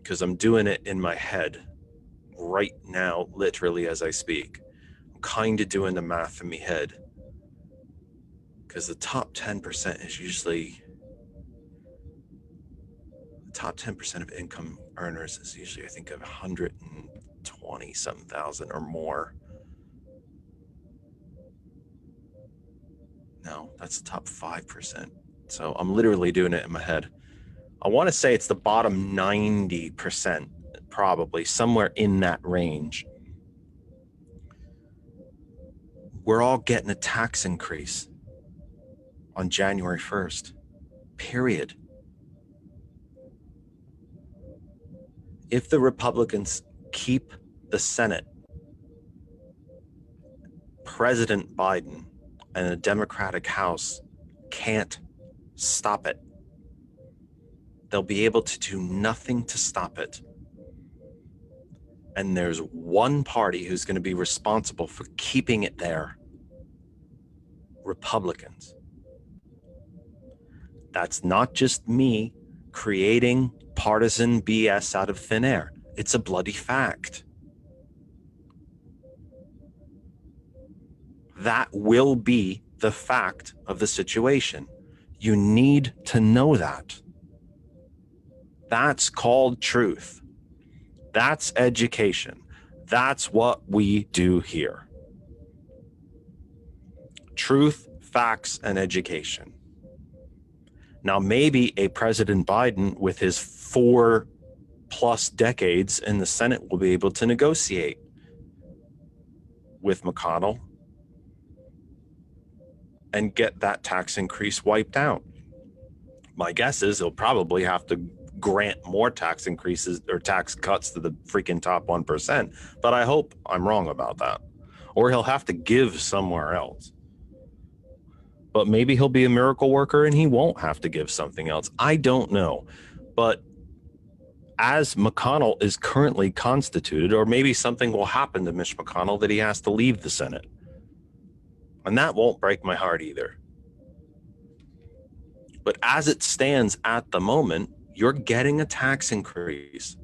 Speaker 1: because I'm doing it in my head. right now, literally as I speak. I'm kind of doing the math in my head, because the top 10% is usually, the top 10% of income earners is usually, I think, of 120 something thousand or more. No, that's the top 5%. So I'm literally doing it in my head. I want to say it's the bottom 90%, probably somewhere in that range. We're all getting a tax increase on January 1st, period. If the Republicans keep the Senate, President Biden and the Democratic House can't stop it. They'll be able to do nothing to stop it. And there's one party who's going to be responsible for keeping it there. Republicans. That's not just me creating partisan BS out of thin air. It's a bloody fact. That will be the fact of the situation. You need to know that. That's called truth. That's education. That's what we do here. Truth, facts, and education. Now, maybe a President Biden with his 4+ decades in the Senate will be able to negotiate with McConnell and get that tax increase wiped out. My guess is he'll probably have to grant more tax increases or tax cuts to the freaking top 1%, but I hope I'm wrong about that. Or he'll have to give somewhere else. But maybe he'll be a miracle worker and he won't have to give something else. I don't know. But as McConnell is currently constituted, or maybe something will happen to Mitch McConnell that he has to leave the Senate. And that won't break my heart either. But as it stands at the moment, you're getting a tax increase.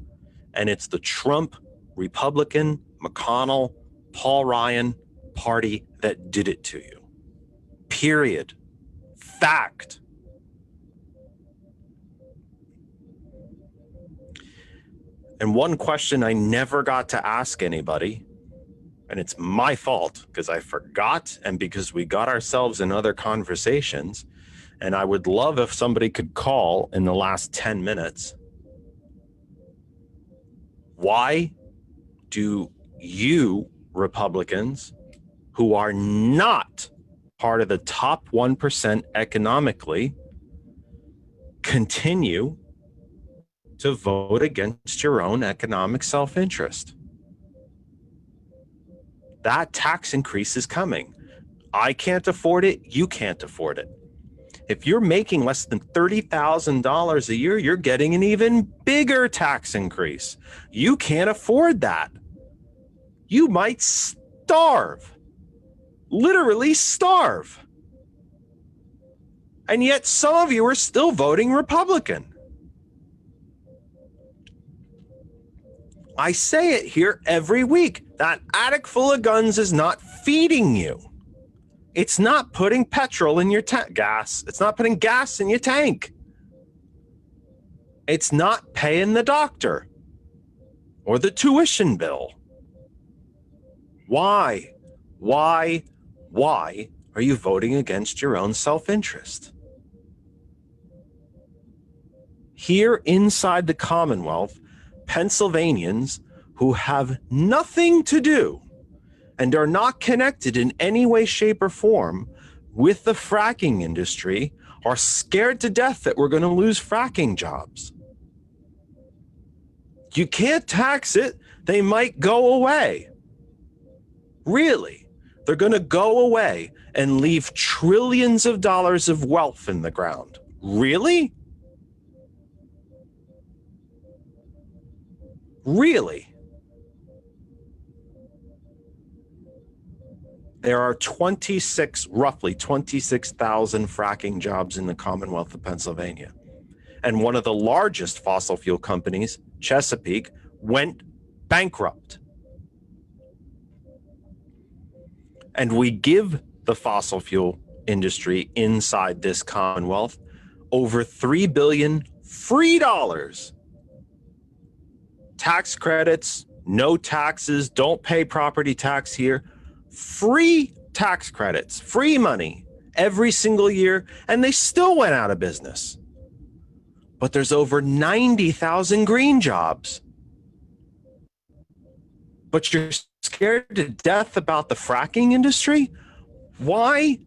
Speaker 1: And it's the Trump, Republican, McConnell, Paul Ryan party that did it to you. Period. Fact. And one question I never got to ask anybody, and it's my fault because I forgot and because we got ourselves in other conversations, and I would love if somebody could call in the last 10 minutes. Why do you Republicans, who are not part of the top 1% economically, continue to vote against your own economic self-interest? That tax increase is coming. I can't afford it. You can't afford it. If you're making less than $30,000 a year, you're getting an even bigger tax increase. You can't afford that. You might starve. Literally starve. And yet some of you are still voting Republican. I say it here every week. That attic full of guns is not feeding you. It's not putting petrol in your gas. It's not putting gas in your tank. It's not paying the doctor or the tuition bill. Why are you voting against your own self-interest? Here inside the Commonwealth, Pennsylvanians who have nothing to do and are not connected in any way, shape, or form with the fracking industry are scared to death that we're going to lose fracking jobs. You can't tax it. They might go away. Really? They're going to go away and leave trillions of dollars of wealth in the ground. Really? Really? There are roughly 26,000 fracking jobs in the Commonwealth of Pennsylvania. And one of the largest fossil fuel companies, Chesapeake, went bankrupt And we give the fossil fuel industry inside this Commonwealth over $3 billion free dollars. Tax credits, no taxes, don't pay property tax here. Free tax credits, free money every single year, and they still went out of business. But there's over 90,000 green jobs. But you're scared to death about the fracking industry? Why?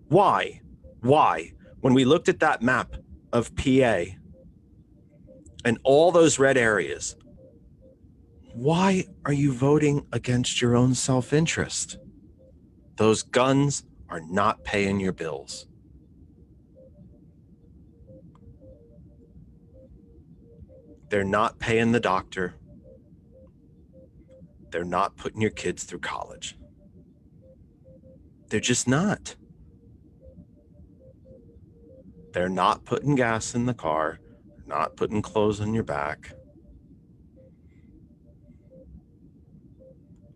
Speaker 1: Why? Why? When we looked at that map of PA and all those red areas, why are you voting against your own self-interest? Those guns are not paying your bills. They're not paying the doctor. They're not putting your kids through college. They're just not. They're not putting gas in the car, not putting clothes on your back.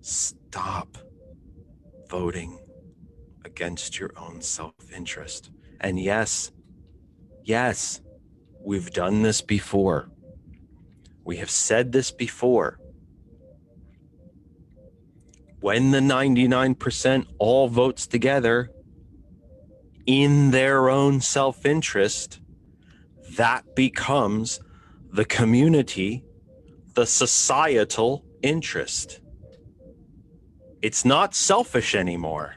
Speaker 1: Stop voting against your own self-interest. And yes, we've done this before. We have said this before. When the 99% all votes together in their own self-interest, that becomes the community, the societal interest. It's not selfish anymore.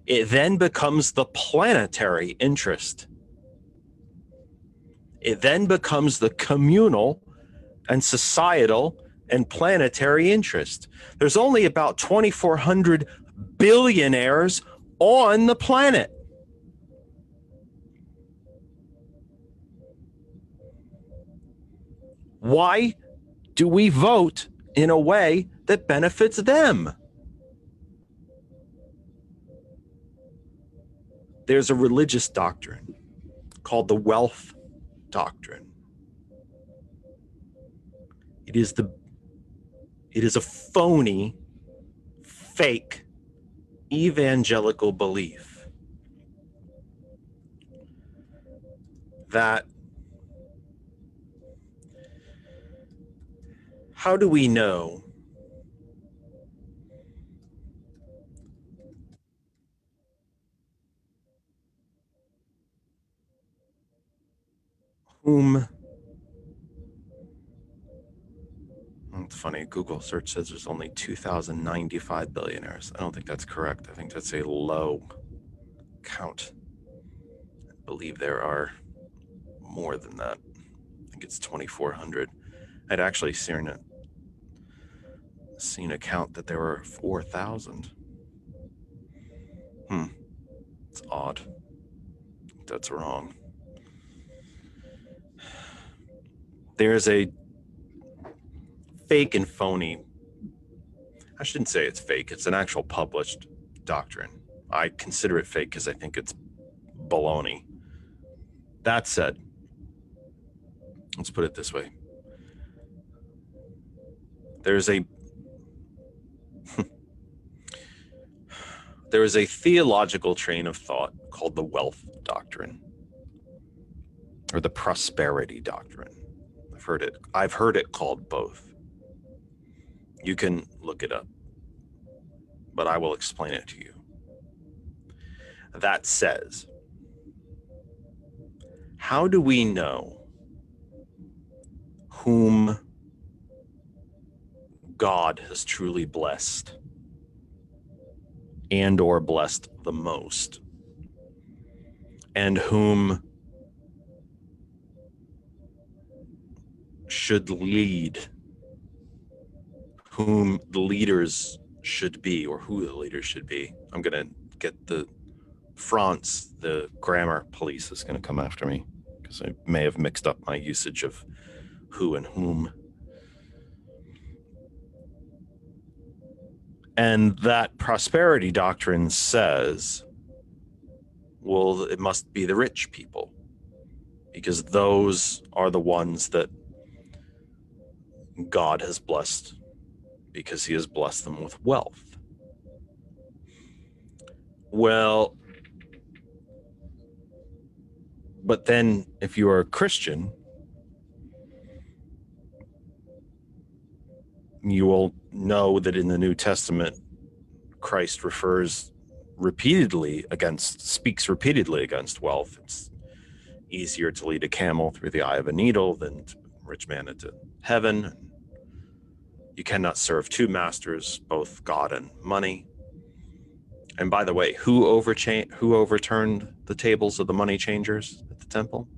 Speaker 1: It then becomes the planetary interest. It then becomes the communal and societal and planetary interest. There's only about 2,400 billionaires on the planet. Why do we vote in a way that benefits them? There's a religious doctrine called the wealth doctrine. It is a phony, fake, evangelical belief that how do we know whom? It's funny, Google search says there's only 2,095 billionaires. I don't think that's correct. I think that's a low count. I believe there are more than that. I think it's 2,400. I'd actually seen a count that there were 4,000. It's odd. That's wrong. There's a fake and phony, I shouldn't say it's fake, it's an actual published doctrine. I consider it fake because I think it's baloney. That said, let's put it this way. There is a theological train of thought called the wealth doctrine or the prosperity doctrine. I've heard it called both. You can look it up, but I will explain it to you. That says, how do we know whom God has truly blessed and or blessed the most, and whom should lead, whom the leaders should be, or who the leaders should be? I'm going to get the grammar police is going to come after me because I may have mixed up my usage of who and whom. And that prosperity doctrine says, well, it must be the rich people because those are the ones that God has blessed because he has blessed them with wealth. Well, but then if you are a Christian, you will know that in the New Testament, Christ speaks repeatedly against wealth. It's easier to lead a camel through the eye of a needle than to rich man into heaven. You cannot serve two masters, both God and money. And by the way, who overturned the tables of the money changers at the temple?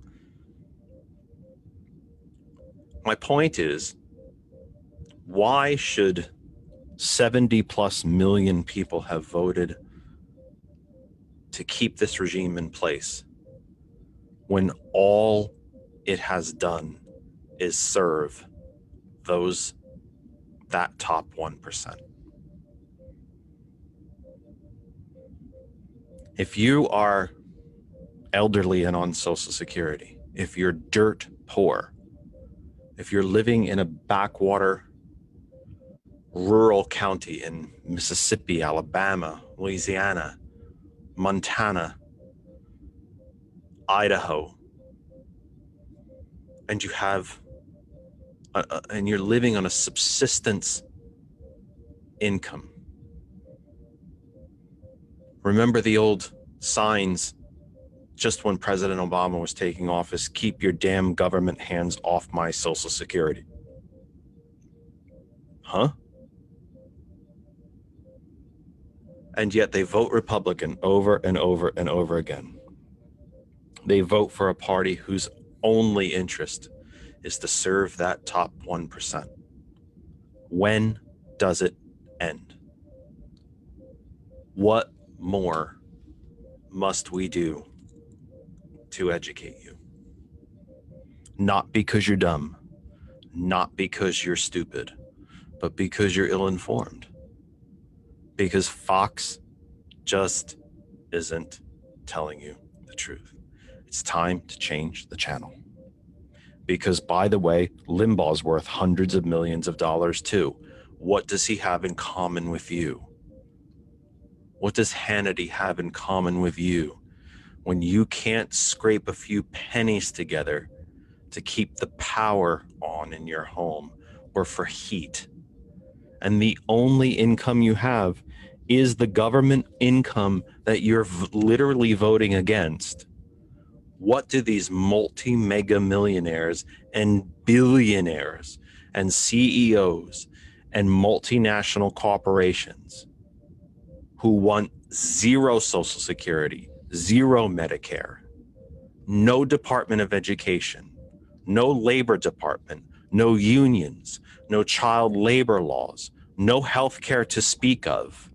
Speaker 1: My point is, why should 70 plus million people have voted to keep this regime in place when all it has done is serve that top 1%? If you are elderly and on Social Security, if you're dirt poor, if you're living in a backwater rural county in Mississippi, Alabama, Louisiana, Montana, Idaho, and and you're living on a subsistence income. Remember the old signs just when President Obama was taking office: keep your damn government hands off my Social Security. Huh? And yet they vote Republican over and over and over again. They vote for a party whose only interest is to serve that top 1%. When does it end? What more must we do to educate you? Not because you're dumb, not because you're stupid, but because you're ill-informed. Because Fox just isn't telling you the truth. It's time to change the channel. Because, by the way, Limbaugh's worth hundreds of millions of dollars too. What does he have in common with you? What does Hannity have in common with you when you can't scrape a few pennies together to keep the power on in your home or for heat? And the only income you have is the government income that you're literally voting against. What do these multi-mega millionaires and billionaires and CEOs and multinational corporations who want zero Social Security, zero Medicare, no Department of Education, no Labor Department, no unions, no child labor laws, no health care to speak of?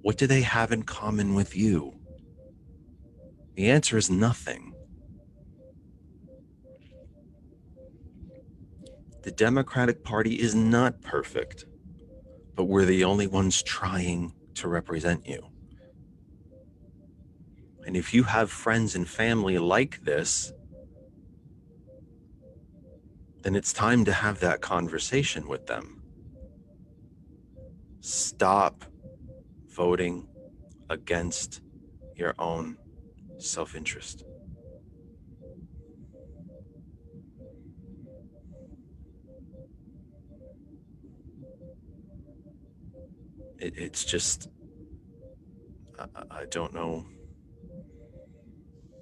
Speaker 1: What do they have in common with you? The answer is nothing. The Democratic Party is not perfect, but we're the only ones trying to represent you. And if you have friends and family like this, then it's time to have that conversation with them. Stop voting against your own self-interest. It's just, I don't know.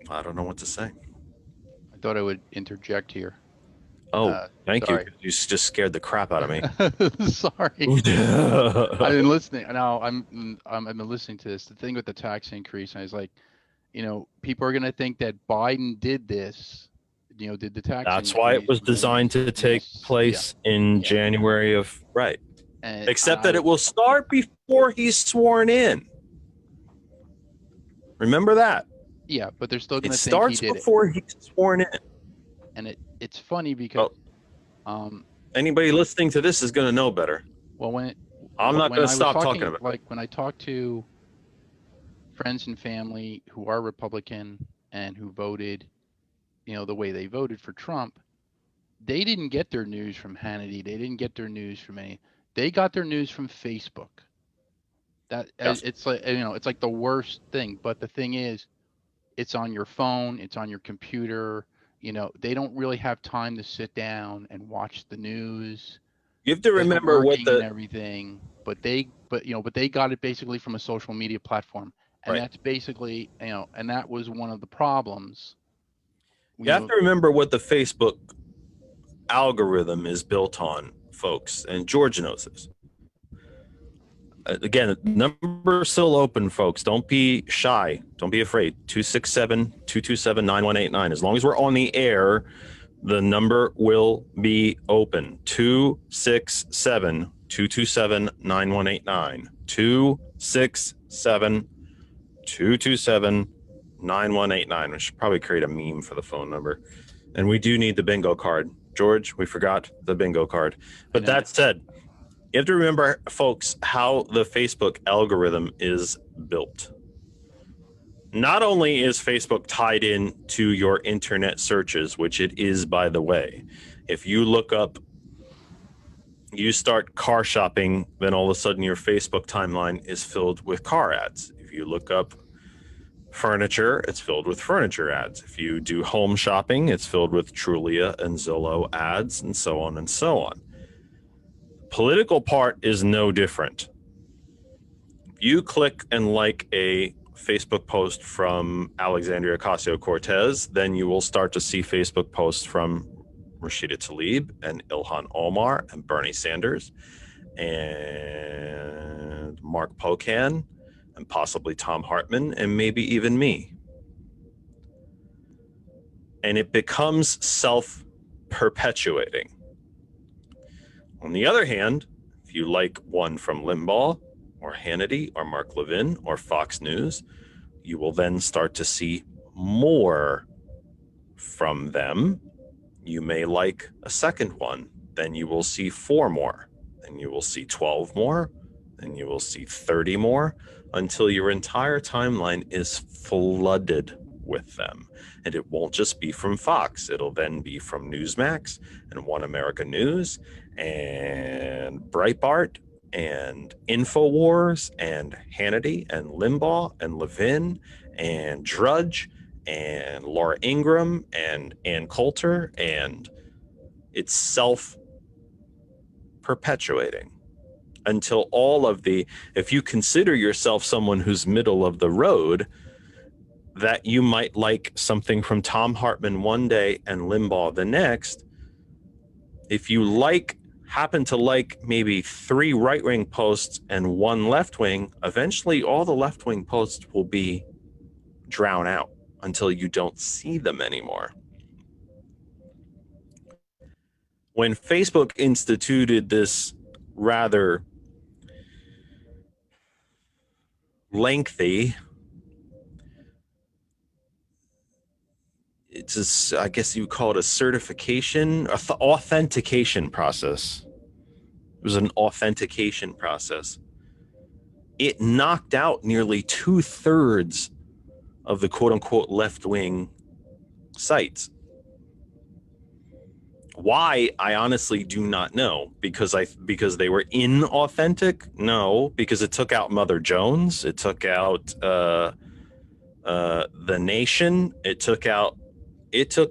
Speaker 1: I don't know what to say.
Speaker 2: I thought I would interject here.
Speaker 1: Oh, thank
Speaker 2: sorry.
Speaker 1: you. You just scared the crap out of me.
Speaker 2: Sorry. I've been listening. Now I've been listening to this. The thing with the tax increase, I was like, people are going to think that Biden did this, did the tax
Speaker 1: That's
Speaker 2: increase.
Speaker 1: why it was designed to take place in January of, right. Except that it will start before he's sworn in. Remember that.
Speaker 2: Yeah, but they're still going to
Speaker 1: It
Speaker 2: think
Speaker 1: starts
Speaker 2: he did
Speaker 1: before he's sworn in.
Speaker 2: And it's funny because
Speaker 1: anybody listening to this is going to know better.
Speaker 2: Well,
Speaker 1: I'm not going to stop talking about it.
Speaker 2: Like when I talk to friends and family who are Republican and who voted, the way they voted for Trump, they didn't get their news from Hannity. They didn't get their news from any. They got their news from Facebook.
Speaker 1: Yes.
Speaker 2: It's like, it's like the worst thing. But the thing is, it's on your phone, it's on your computer. They don't really have time to sit down and watch the news.
Speaker 1: You have to
Speaker 2: They're
Speaker 1: remember what
Speaker 2: working and
Speaker 1: the
Speaker 2: everything, but they got it basically from a social media platform, and
Speaker 1: right.
Speaker 2: that's basically, and that was one of the problems.
Speaker 1: You have to remember what the Facebook algorithm is built on, folks, and George knows this. Again, number still open, folks. Don't be shy. Don't be afraid. 267-227-9189. As long as we're on the air, the number will be open. 267-227-9189. 267-227-9189. We should probably create a meme for the phone number. And we do need the bingo card. George, we forgot the bingo card. But that said, you have to remember, folks, how the Facebook algorithm is built. Not only is Facebook tied in to your internet searches, which it is, by the way. If you look up, you start car shopping, then all of a sudden your Facebook timeline is filled with car ads. If you look up furniture, it's filled with furniture ads. If you do home shopping, it's filled with Trulia and Zillow ads, and so on and so on. Political part is no different. You click and like a Facebook post from Alexandria Ocasio-Cortez, then you will start to see Facebook posts from Rashida Tlaib and Ilhan Omar and Bernie Sanders and Mark Pocan and possibly Tom Hartman and maybe even me. And it becomes self-perpetuating. On the other hand, if you like one from Limbaugh or Hannity or Mark Levin or Fox News, you will then start to see more from them. You may like a second one, then you will see 4 more, then you will see 12 more, then you will see 30 more, until your entire timeline is flooded with them. And it won't just be from Fox. It'll then be from Newsmax and One America News and Breitbart and InfoWars and Hannity and Limbaugh and Levin and Drudge and Laura Ingraham and Ann Coulter, and it's self-perpetuating until all of if you consider yourself someone who's middle of the road, that you might like something from Tom Hartman one day and Limbaugh the next. If you happen to like maybe 3 right-wing posts and 1 left-wing, eventually all the left-wing posts will be drowned out until you don't see them anymore. When Facebook instituted this rather lengthy, I guess you would call it a certification, authentication process. It was an authentication process. It knocked out nearly 2/3 of the quote-unquote left-wing sites. Why? I honestly do not know. Because they were inauthentic? No. Because it took out Mother Jones. It took out The Nation. It took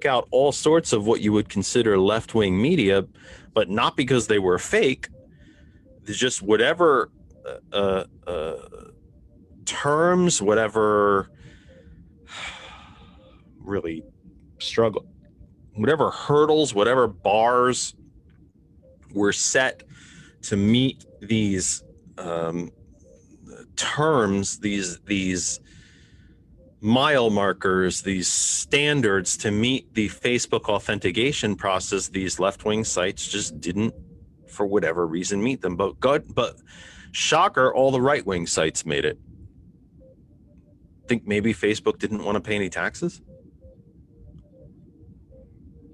Speaker 1: out all sorts of what you would consider left-wing media, but not because they were fake. There's just whatever terms, whatever really struggle, whatever hurdles, whatever bars were set to meet these terms, these mile markers, these standards to meet the Facebook authentication process, these left-wing sites just didn't, for whatever reason, meet them. But shocker, all the right-wing sites made it. Think maybe Facebook didn't want to pay any taxes?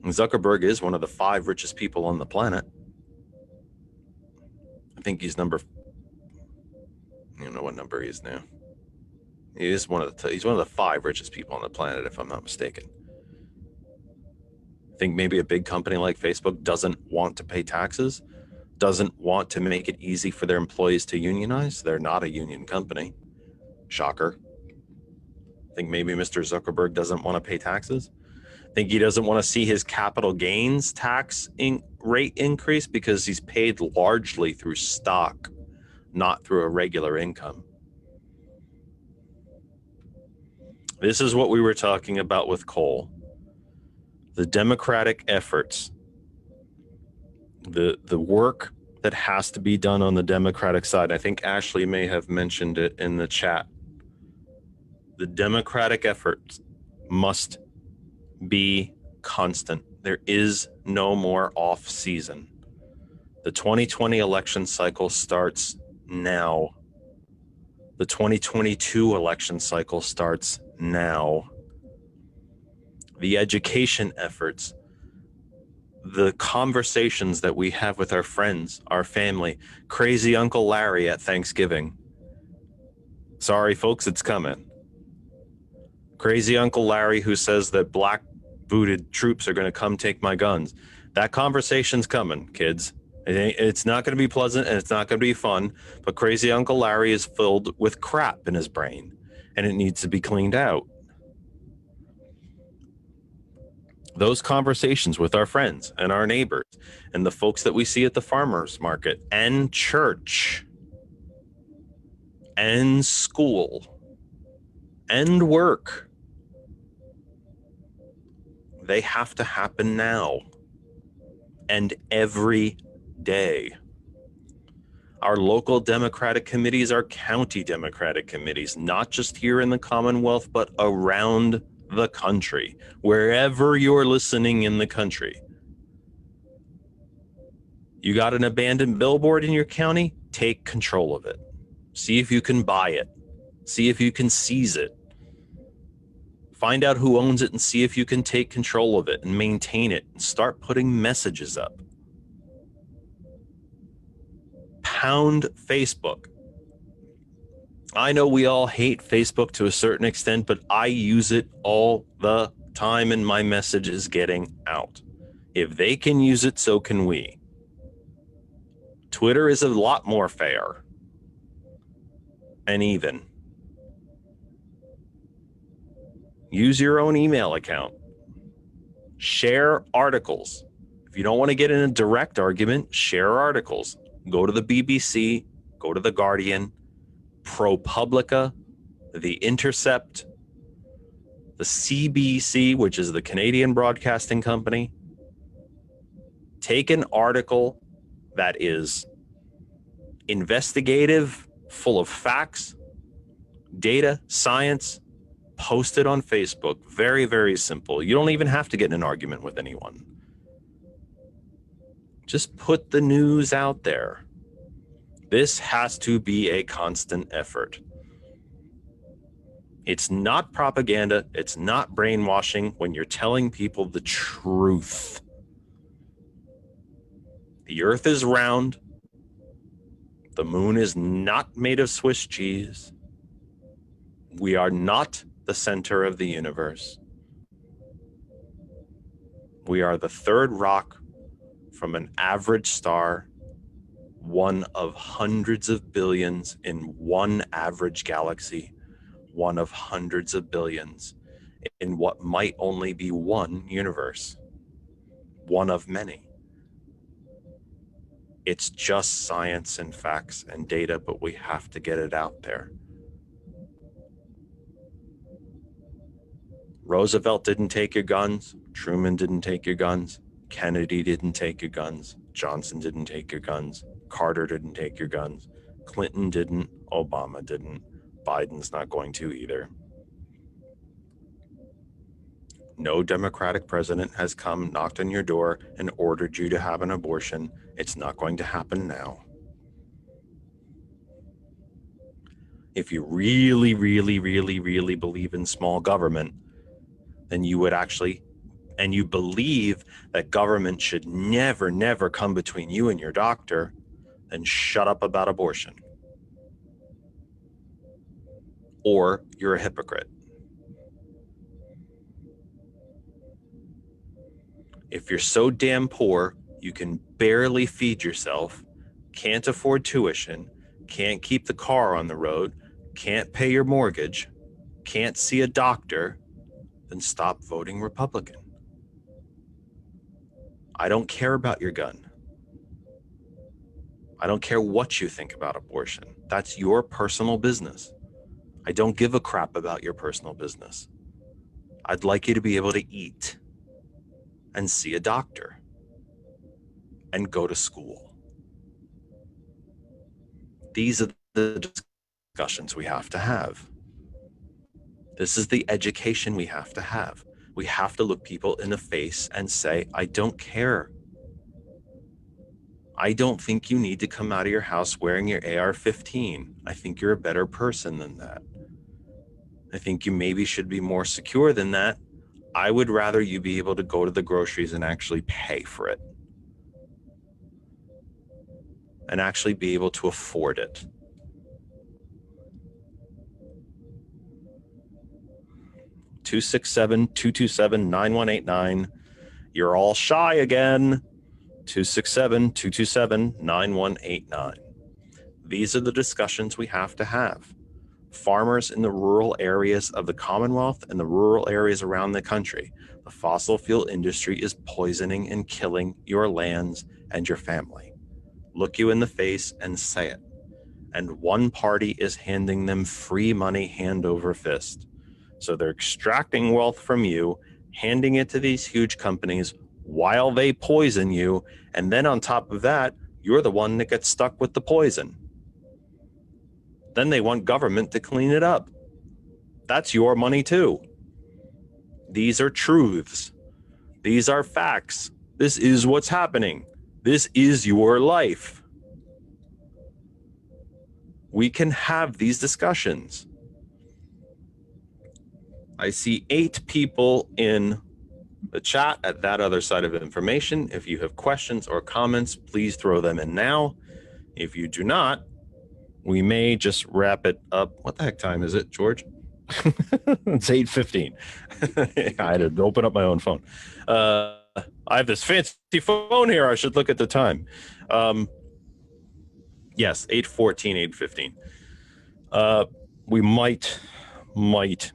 Speaker 1: Zuckerberg is one of the 5 richest people on the planet. I think he's I don't know what number he is now. He's one of the 5 richest people on the planet, if I'm not mistaken. I think maybe a big company like Facebook doesn't want to pay taxes, doesn't want to make it easy for their employees to unionize. They're not a union company. Shocker. Think maybe Mr. Zuckerberg doesn't want to pay taxes. Think he doesn't want to see his capital gains tax rate increase because he's paid largely through stock, not through a regular income. This is what we were talking about with Cole. The democratic efforts, the work that has to be done on the Democratic side. I think Ashley may have mentioned it in the chat. The democratic efforts must be constant. There is no more off season. The 2020 election cycle starts now. The 2022 election cycle starts now. The education efforts, the conversations that we have with our friends, our family, crazy Uncle Larry at Thanksgiving. Sorry, folks, it's coming. Crazy Uncle Larry who says that black booted troops are going to come take my guns. That conversation's coming, kids. It's not going to be pleasant and it's not going to be fun, but crazy Uncle Larry is filled with crap in his brain and it needs to be cleaned out. Those conversations with our friends and our neighbors and the folks that we see at the farmers market and church and school and work, they have to happen now and every day. Our local Democratic committees are county Democratic committees, not just here in the Commonwealth, but around the country, wherever you're listening in the country. You got an abandoned billboard in your county? Take control of it. See if you can buy it. See if you can seize it. Find out who owns it and see if you can take control of it and maintain it and start putting messages up. Pound Facebook. I know we all hate Facebook to a certain extent, but I use it all the time and my message is getting out. If they can use it, so can we. Twitter is a lot more fair and even. Use your own email account. Share articles. If you don't want to get in a direct argument, share articles. Go to the BBC, go to The Guardian, ProPublica, The Intercept, the CBC, which is the Canadian Broadcasting Company. Take an article that is investigative, full of facts, data, science, post it on Facebook. Very, very simple. You don't even have to get in an argument with anyone. Just put the news out there. This has to be a constant effort. It's not propaganda. It's not brainwashing when you're telling people the truth. The earth is round. The moon is not made of Swiss cheese. We are not the center of the universe. We are the third rock from an average star, one of hundreds of billions in one average galaxy, one of hundreds of billions in what might only be one universe, one of many. It's just science and facts and data, but we have to get it out there. Roosevelt didn't take your guns. Truman didn't take your guns. Kennedy didn't take your guns. Johnson didn't take your guns. Carter didn't take your guns. Clinton didn't. Obama didn't. Biden's not going to either. No Democratic president has come, knocked on your door, and ordered you to have an abortion. It's not going to happen now. If you really, really, really, really believe in small government, then you would actually, and you believe that government should never, never come between you and your doctor, then shut up about abortion. Or you're a hypocrite. If you're so damn poor, you can barely feed yourself, can't afford tuition, can't keep the car on the road, can't pay your mortgage, can't see a doctor, then stop voting Republican. I don't care about your gun. I don't care what you think about abortion. That's your personal business. I don't give a crap about your personal business. I'd like you to be able to eat and see a doctor and go to school. These are the discussions we have to have. This is the education we have to have. We have to look people in the face and say, I don't care. I don't think you need to come out of your house wearing your AR-15. I think you're a better person than that. I think you maybe should be more secure than that. I would rather you be able to go to the groceries and actually pay for it. And actually be able to afford it. (267-227-9189). You're all shy again. 267-227-9189. These are the discussions we have to have. Farmers in the rural areas of the Commonwealth and the rural areas around the country, the fossil fuel industry is poisoning and killing your lands and your family. Look you in the face and say it. And one party is handing them free money hand over fist. So they're extracting wealth from you, handing it to these huge companies while they poison you. And then on top of that, you're the one that gets stuck with the poison. Then they want government to clean it up. That's your money too. These are truths. These are facts. This is what's happening. This is your life. We can have these discussions. I see 8 people in the chat at that other side of information. If you have questions or comments, please throw them in now. If you do not, we may just wrap it up. What the heck time is it, George? It's 8:15. I had to open up my own phone. I have this fancy phone here. I should look at the time. Yes, 8:14, 8:15. We might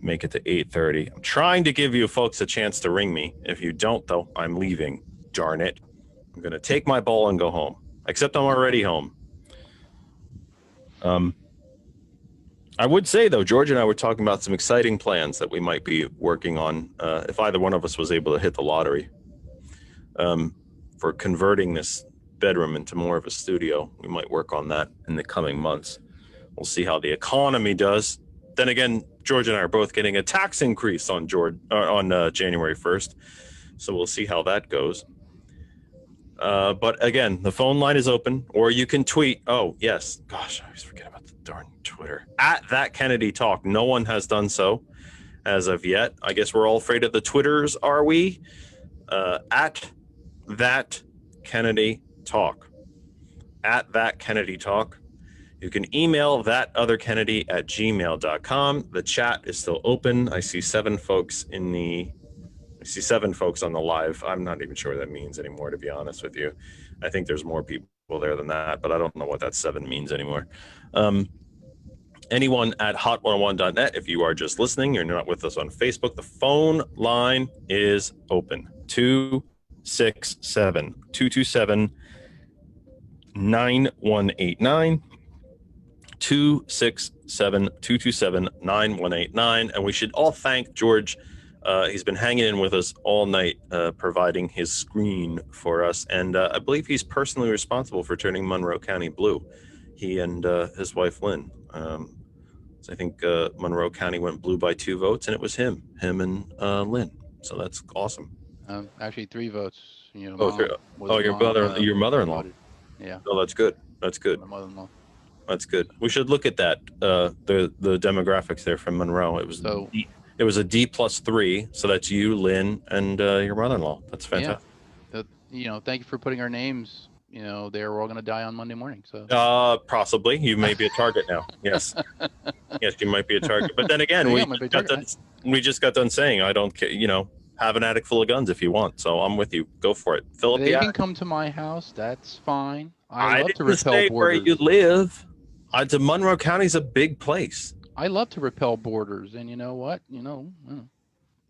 Speaker 1: make it to 8:30. I'm trying to give you folks a chance to ring me. If you don't, though, I'm leaving. Darn it. I'm going to take my ball and go home. Except I'm already home. I would say, though, George and I were talking about some exciting plans that we might be working on if either one of us was able to hit the lottery for converting this bedroom into more of a studio. We might work on that in the coming months. We'll see how the economy does. Then again, George and I are both getting a tax increase on January 1st. So we'll see how that goes. But again, the phone line is open, or you can tweet. Oh, yes. Gosh, I always forget about the darn Twitter. @ThatKennedyTalk. No one has done so as of yet. I guess we're all afraid of the Twitters, are we? @ThatKennedyTalk. @ThatKennedyTalk. You can email thatotherkennedy@gmail.com. The chat is still open. I see 7 folks on the live. I'm not even sure what that means anymore, to be honest with you. I think there's more people there than that, but I don't know what that 7 means anymore. Anyone at hot101.net, if you are just listening, you're not with us on Facebook, the phone line is open. 267-227-9189. 267-227-9189. And we should all thank George. He's been hanging in with us all night, providing his screen for us. And I believe he's personally responsible for turning Monroe County blue. He and his wife, Lynn. So I think Monroe County went blue by 2 votes, and it was him and Lynn. So that's awesome.
Speaker 2: Actually 3 votes. You know,
Speaker 1: your mother-in-law.
Speaker 2: Yeah.
Speaker 1: Oh, that's good. That's good.
Speaker 2: My mother-in-law.
Speaker 1: That's good. We should look at that. The demographics there from Monroe. It was a D+3, so that's you, Lynn, and your mother-in-law. That's fantastic.
Speaker 2: Yeah. Thank you for putting our names. We're all going to die on Monday morning. So
Speaker 1: possibly you may be a target now. Yes, yes, you might be a target. But then again, we just got done saying I don't care. Have an attic full of guns if you want. So I'm with you. Go for it. Philip,
Speaker 2: they can come to my house. That's fine. I love to
Speaker 1: didn't
Speaker 2: repel
Speaker 1: say where
Speaker 2: borders.
Speaker 1: you live. Monroe County's a big place.
Speaker 2: I love to repel borders, and you know what?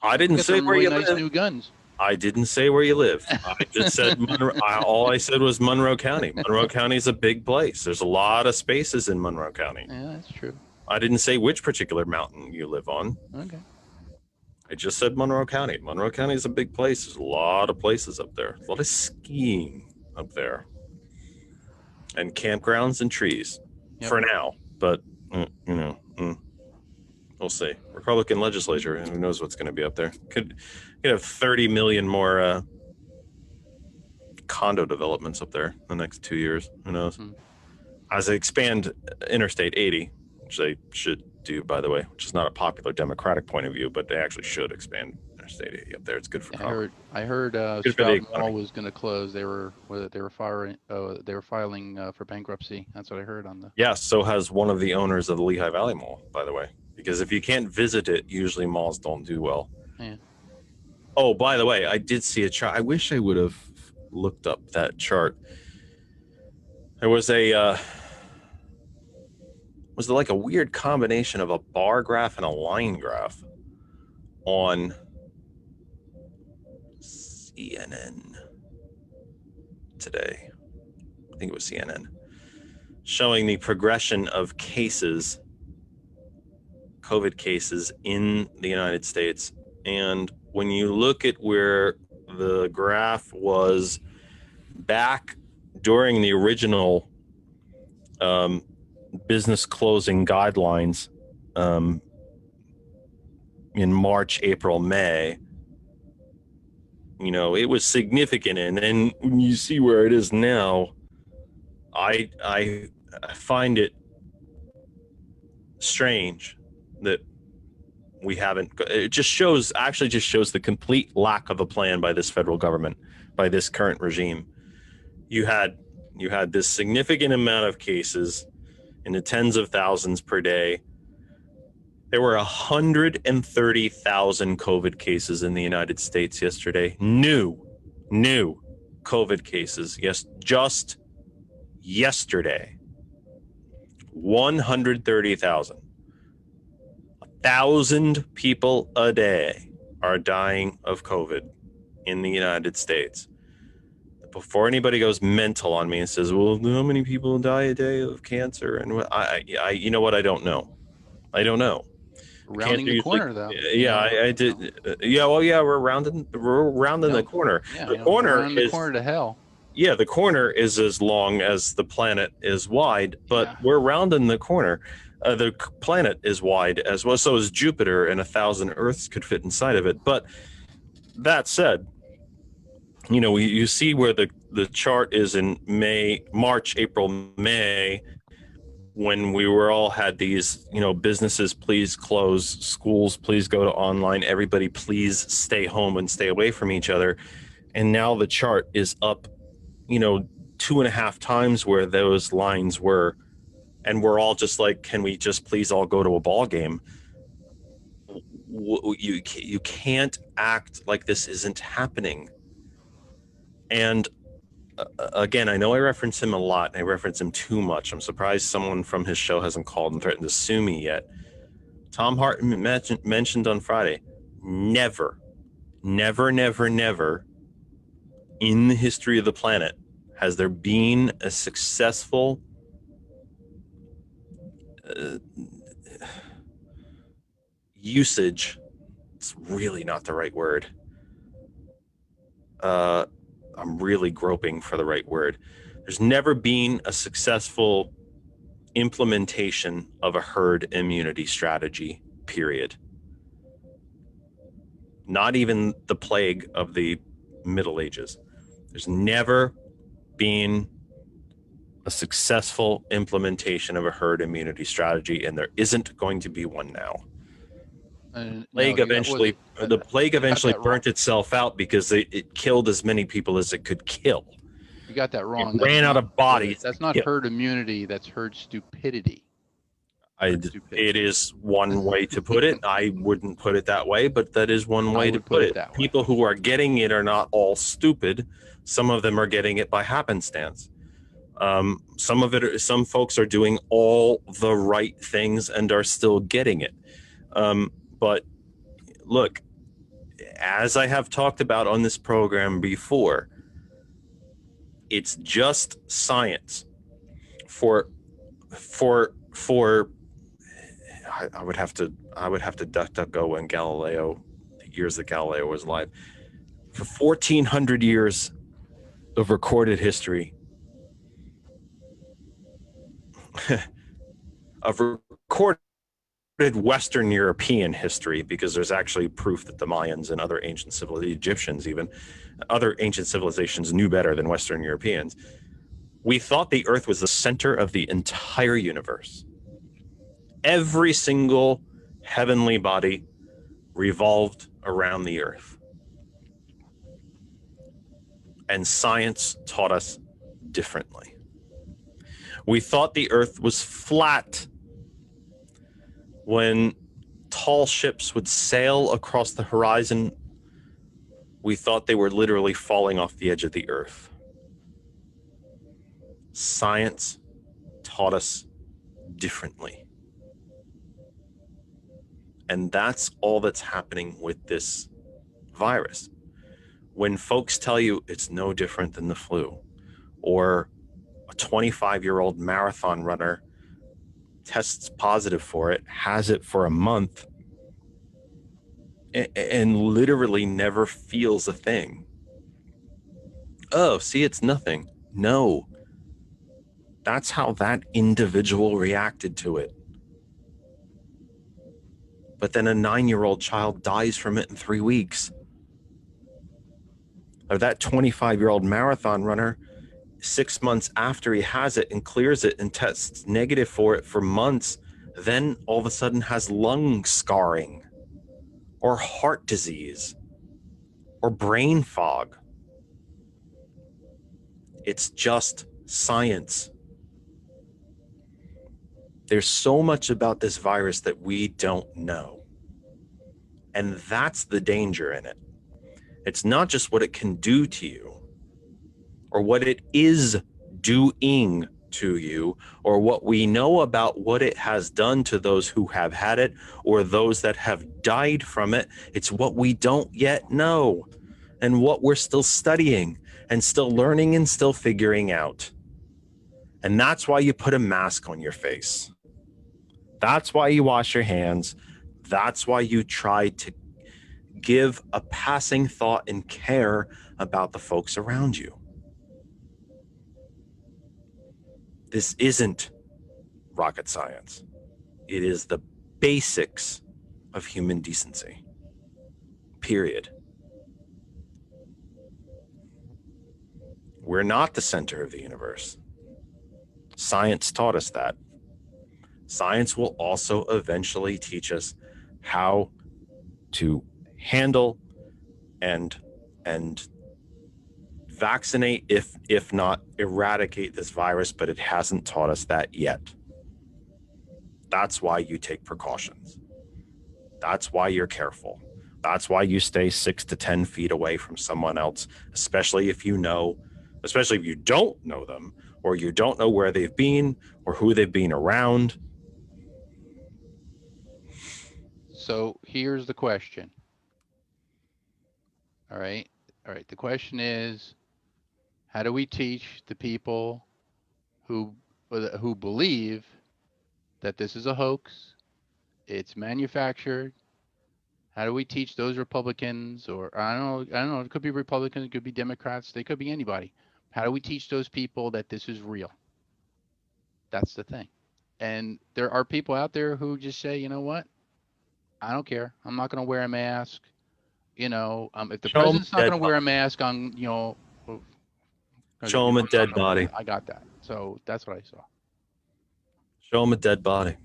Speaker 1: I didn't
Speaker 2: get
Speaker 1: say
Speaker 2: some
Speaker 1: where
Speaker 2: really
Speaker 1: you
Speaker 2: nice
Speaker 1: live.
Speaker 2: new guns.
Speaker 1: I didn't say where you live. I just said Monroe. All I said was Monroe County. Monroe County is a big place. There's a lot of spaces in Monroe County.
Speaker 2: Yeah, that's true.
Speaker 1: I didn't say which particular mountain you live on.
Speaker 2: Okay.
Speaker 1: I just said Monroe County. Monroe County is a big place. There's a lot of places up there. A lot of skiing up there. And campgrounds and trees for now. But, we'll see. Republican legislature, who knows what's going to be up there. Could have 30 million more condo developments up there in the next 2 years. Who knows? As they expand Interstate 80, which they should do, by the way, which is not a popular Democratic point of view, but they actually should expand Interstate 80 up there. It's good for commerce.
Speaker 2: I heard Stroud Mall was going to close. They were filing for bankruptcy. That's what I heard on the.
Speaker 1: Yes, so has one of the owners of the Lehigh Valley Mall, by the way, because if you can't visit it, usually malls don't do well.
Speaker 2: Yeah.
Speaker 1: Oh, by the way, I did see a chart. I wish I would have looked up that chart. There was was like a weird combination of a bar graph and a line graph on CNN today. I think it was CNN, showing the progression of cases, COVID cases in the United States. And when you look at where the graph was back during the original business closing guidelines in March, April, May, it was significant. And then when you see where it is now, I find it strange that we haven't. It just shows the complete lack of a plan by this federal government, by this current regime. You had this significant amount of cases in the tens of thousands per day. There were 130,000 COVID cases in the United States yesterday. New COVID cases. Yes, just yesterday. 130,000. 1,000 people a day are dying of COVID in the United States. Before anybody goes mental on me and says, well, how many people die a day of cancer? And you know what? I don't know.
Speaker 2: Rounding the corner, though.
Speaker 1: Yeah, I did. Yeah, well, yeah, we're rounding the corner.
Speaker 2: Yeah,
Speaker 1: the corner is
Speaker 2: the corner to hell.
Speaker 1: Yeah, the corner is as long as the planet is wide, but we're rounding the corner. The planet is wide as well, so is Jupiter, and 1,000 Earths could fit inside of it. But that said, you see where the chart is in March, April, May, when we were all had these, businesses, please close, schools, please go to online, everybody, please stay home and stay away from each other. And now the chart is up, 2.5 times where those lines were. And we're all just like, can we just please all go to a ball game? You can't act like this isn't happening. And again, I know I reference him a lot. I reference him too much. I'm surprised someone from his show hasn't called and threatened to sue me yet. Tom Hartman mentioned on Friday, never in the history of the planet has there been a successful usage. It's really not the right word. I'm really groping for the right word. There's never been a successful implementation of a herd immunity strategy, period. Not even the plague of the Middle Ages. There's never been a successful implementation of a herd immunity strategy, and there isn't going to be one now. The plague eventually burnt itself out because it killed as many people as it could kill.
Speaker 2: You got that wrong.
Speaker 1: It ran out of bodies.
Speaker 2: That's not herd immunity. That's herd stupidity.
Speaker 1: It is one way to put it. I wouldn't put it that way, but that is one way to put it. People who are getting it are not all stupid. Some of them are getting it by happenstance. Some folks are doing all the right things and are still getting it. But look, as I have talked about on this program before, it's just science. I would have to duck go when Galileo, the years that Galileo was alive. For 1,400 years of recorded history, of recorded Western European history, because there's actually proof that the Mayans and other ancient civilizations, Egyptians even, other ancient civilizations knew better than Western Europeans. We thought the Earth was the center of the entire universe. Every single heavenly body revolved around the Earth. And science taught us differently. We thought the Earth was flat. When tall ships would sail across the horizon, we thought they were literally falling off the edge of the Earth. Science taught us differently. And that's all that's happening with this virus. When folks tell you it's no different than the flu, or a 25-year-old marathon runner tests positive for it, has it for a month, and literally never feels a thing. Oh, see, it's nothing. No. That's how that individual reacted to it. But then a 9-year-old child dies from it in 3 weeks. Or that 25-year-old marathon runner, 6 months after he has it and clears it and tests negative for it for months, then all of a sudden has lung scarring, or heart disease, or brain fog. It's just science. There's so much about this virus that we don't know. And that's the danger in it. It's not just what it can do to you, or what it is doing to you, or what we know about what it has done to those who have had it, or those that have died from it. It's what we don't yet know, and what we're still studying, and still learning, and still figuring out. And that's why you put a mask on your face. That's why you wash your hands. That's why you try to give a passing thought and care about the folks around you. This isn't rocket science. It is the basics of human decency. Period. We're not the center of the universe. Science taught us that. Science will also eventually teach us how to handle and vaccinate, if not eradicate this virus, but it hasn't taught us that yet. That's why you take precautions. That's why you're careful. That's why you stay 6 to 10 feet away from someone else, especially if you don't know them, or you don't know where they've been or who they've been around.
Speaker 2: So here's the question. All right. The question is, how do we teach the people who believe that this is a hoax, it's manufactured? How do we teach those Republicans, or I don't know, it could be Republicans, it could be Democrats, they could be anybody. How do we teach those people that this is real? That's the thing. And there are people out there who just say, you know what? I don't care. I'm not going to wear a mask. If the president's not going to wear a mask on,
Speaker 1: show him a dead body.
Speaker 2: I got that. So that's what I saw.
Speaker 1: Show him a dead body.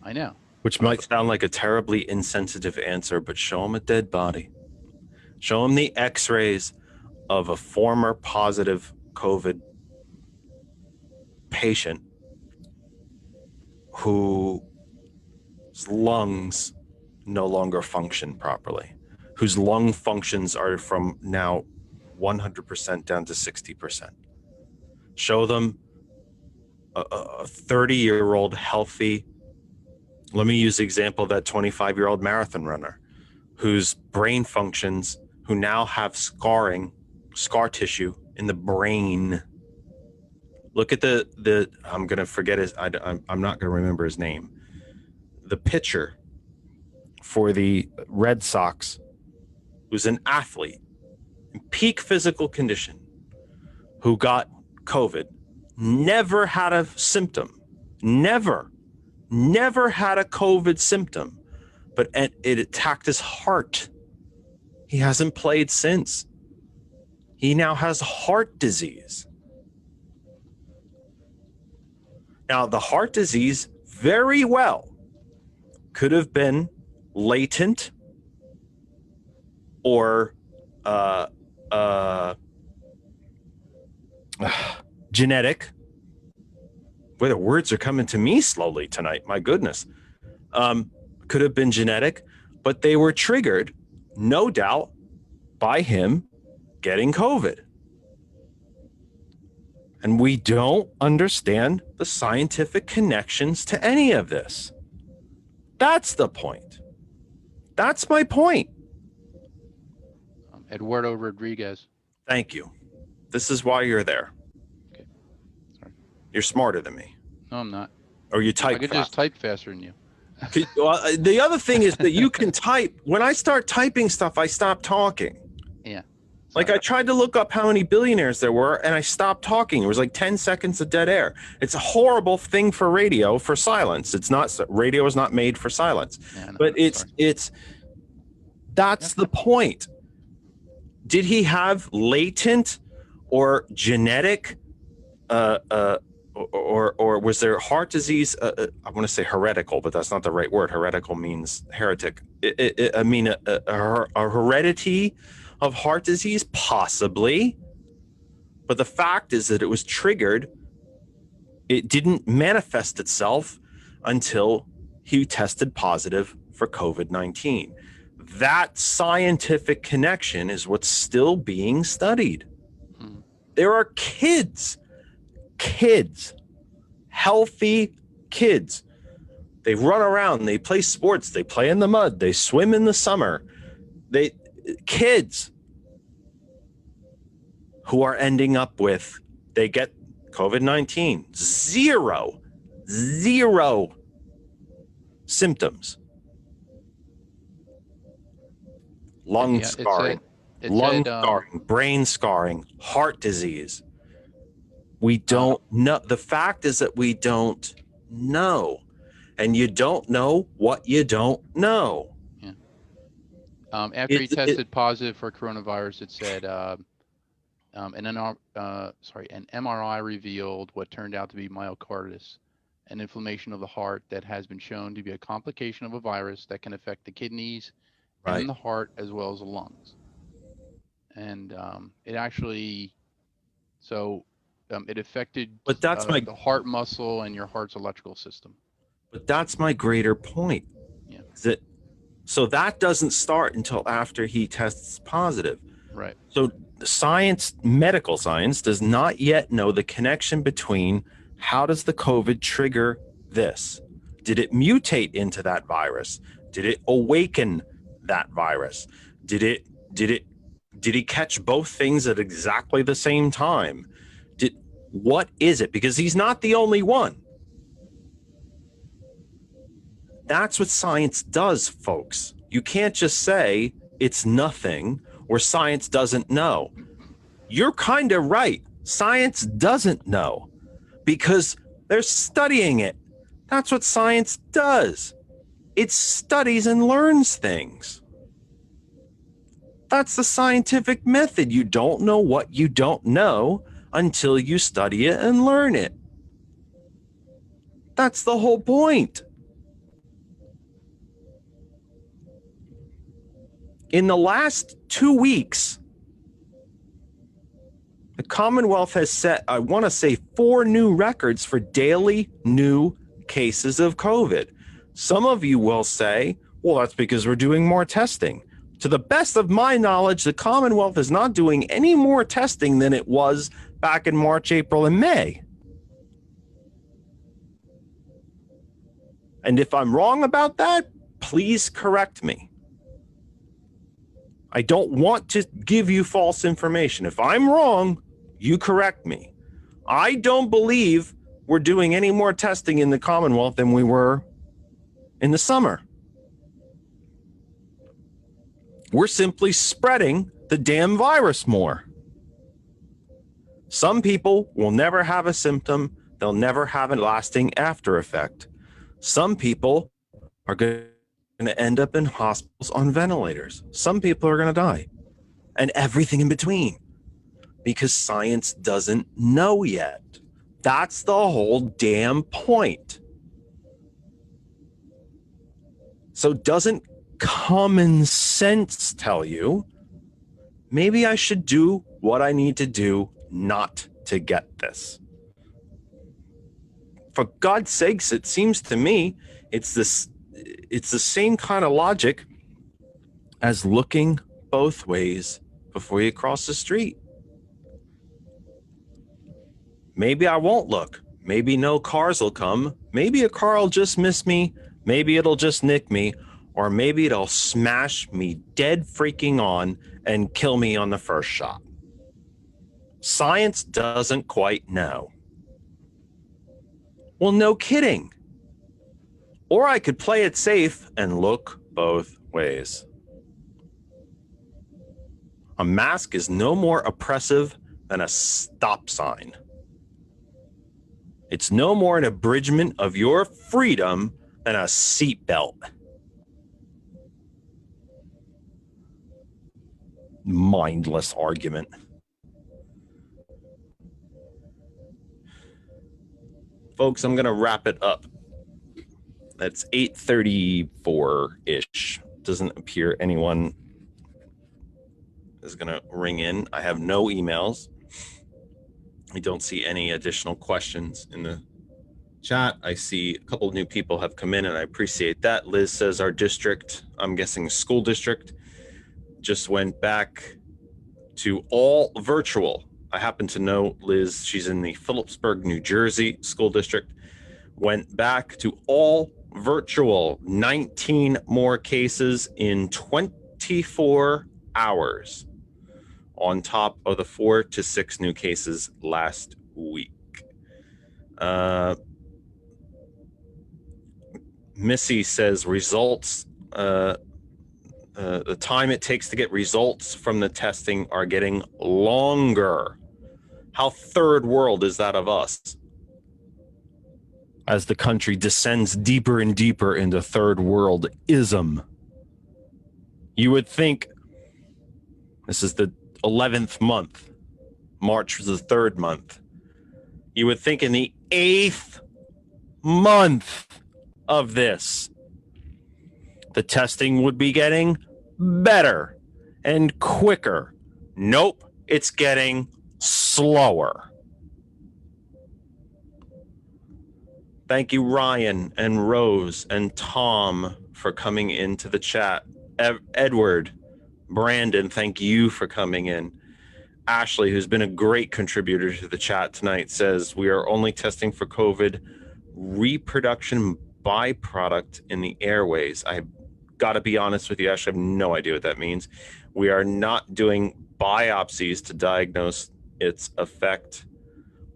Speaker 2: I know.
Speaker 1: Which might sound like a terribly insensitive answer, but show him a dead body. Show him the x-rays of a former positive COVID patient whose lungs no longer function properly, whose lung functions are from now 100% down to 60%. Show them a 30-year-old healthy, let me use the example of that 25-year-old marathon runner whose brain functions, who now have scar tissue in the brain. Look at the I'm going to forget I'm not going to remember his name. The pitcher for the Red Sox, who's an athlete in peak physical condition, who got COVID, never had a symptom, never had a COVID symptom, but it attacked his heart. He hasn't played since. He now has heart disease. Now, the heart disease very well could have been latent or genetic. Boy, the words are coming to me slowly tonight. My goodness. Could have been genetic, but they were triggered, no doubt, by him getting COVID. And we don't understand the scientific connections to any of this. That's the point. That's my point.
Speaker 2: Eduardo Rodriguez.
Speaker 1: Thank you. This is why you're there.
Speaker 2: Okay. Sorry.
Speaker 1: You're smarter than me.
Speaker 2: No, I'm not.
Speaker 1: Or you
Speaker 2: I
Speaker 1: type
Speaker 2: could
Speaker 1: fast.
Speaker 2: just type faster than you.
Speaker 1: The other thing is that you can type. When I start typing stuff, I stop talking.
Speaker 2: Yeah.
Speaker 1: Like I tried to look up how many billionaires there were, and I stopped talking. It was like 10 seconds of dead air. It's a horrible thing for radio, for silence. It's not, radio is not made for silence.
Speaker 2: Yeah, no,
Speaker 1: But that's the point. Did he have latent or genetic or was there heart disease? I want to say heretical, but that's not the right word. Heretical means heretic. I mean, a heredity of heart disease, possibly. But the fact is that it was triggered. It didn't manifest itself until he tested positive for COVID-19. That scientific connection is what's still being studied. There are kids, healthy kids. They run around, they play sports, they play in the mud, they swim in the summer. Kids who are ending up with, they get COVID-19, zero symptoms. Lung scarring, brain scarring, heart disease. We don't know. The fact is that we don't know. And you don't know what you don't know.
Speaker 2: Yeah. After he tested positive for coronavirus, it said an MRI revealed what turned out to be myocarditis, an inflammation of the heart that has been shown to be a complication of a virus that can affect the kidneys and the heart as well as the lungs. And it actually, it affected the heart muscle and your heart's electrical system.
Speaker 1: But that's my greater point.
Speaker 2: Yeah.
Speaker 1: So that doesn't start until after he tests positive.
Speaker 2: Right.
Speaker 1: So science, medical science, does not yet know the connection between how does the COVID trigger this? Did it mutate into that virus? Did it awaken that virus? Did he catch both things at exactly the same time? What is it? Because he's not the only one. That's what science does, folks. You can't just say it's nothing or science doesn't know. You're kind of right. Science doesn't know because they're studying it. That's what science does. It studies and learns things. That's the scientific method. You don't know what you don't know until you study it and learn it. That's the whole point. In the last 2 weeks, the Commonwealth has set, I want to say, 4 new records for daily new cases of COVID. Some of you will say, well, that's because we're doing more testing. To the best of my knowledge, the Commonwealth is not doing any more testing than it was back in March, April, and May. And if I'm wrong about that, please correct me. I don't want to give you false information. If I'm wrong, you correct me. I don't believe we're doing any more testing in the Commonwealth than we were in the summer. We're simply spreading the damn virus more. Some people will never have a symptom. They'll never have a lasting after effect. Some people are going to end up in hospitals on ventilators. Some people are going to die. And everything in between. Because science doesn't know yet. That's the whole damn point. So doesn't common sense tell you maybe I should do what I need to do not to get this? For God's sakes, it seems to me it's the same kind of logic as looking both ways before you cross the street. Maybe I won't look. Maybe no cars will come. Maybe a car will just miss me. Maybe it'll just nick me. Or maybe it'll smash me dead freaking on and kill me on the first shot. Science doesn't quite know. Well, no kidding. Or I could play it safe and look both ways. A mask is no more oppressive than a stop sign. It's no more an abridgment of your freedom than a seatbelt. Mindless argument. Folks, I'm going to wrap it up. That's 8:34-ish. Doesn't appear anyone is going to ring in. I have no emails. I don't see any additional questions in the chat. I see a couple of new people have come in, and I appreciate that. Liz says our district, I'm guessing school district, just went back to all virtual. I happen to know Liz, she's in the Phillipsburg, New Jersey school district, went back to all virtual. 19 more cases in 24 hours on top of the 4 to 6 new cases last week. Missy says results, the time it takes to get results from the testing are getting longer. How third world is that of us? As the country descends deeper and deeper into third world-ism. You would think this is the 11th month. March was the 3rd month. You would think in the 8th month of this, the testing would be getting better and quicker. Nope, it's getting slower. Thank you, Ryan and Rose and Tom, for coming into the chat. Edward, Brandon, thank you for coming in. Ashley, who's been a great contributor to the chat tonight, says we are only testing for COVID reproduction byproduct in the airways. I've got to be honest with you, Ashley, I have no idea what that means. We are not doing biopsies to diagnose its effect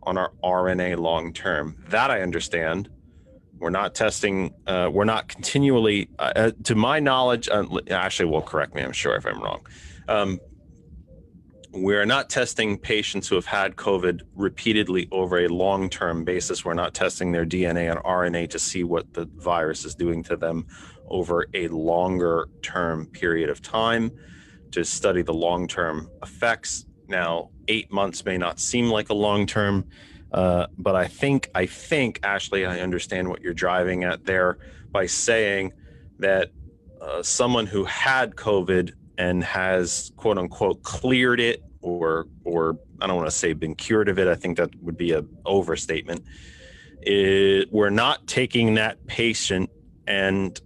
Speaker 1: on our RNA long term. That I understand. We're not testing, we're not continually, to my knowledge, Ashley will correct me, I'm sure, if I'm wrong. We're not testing patients who have had COVID repeatedly over a long-term basis. We're not testing their DNA and RNA to see what the virus is doing to them over a longer term period of time to study the long-term effects. Now, 8 months may not seem like a long-term, but I think, Ashley, I understand what you're driving at there by saying that someone who had COVID and has quote unquote cleared it, or I don't want to say been cured of it. I think that would be an overstatement. We're not taking that patient and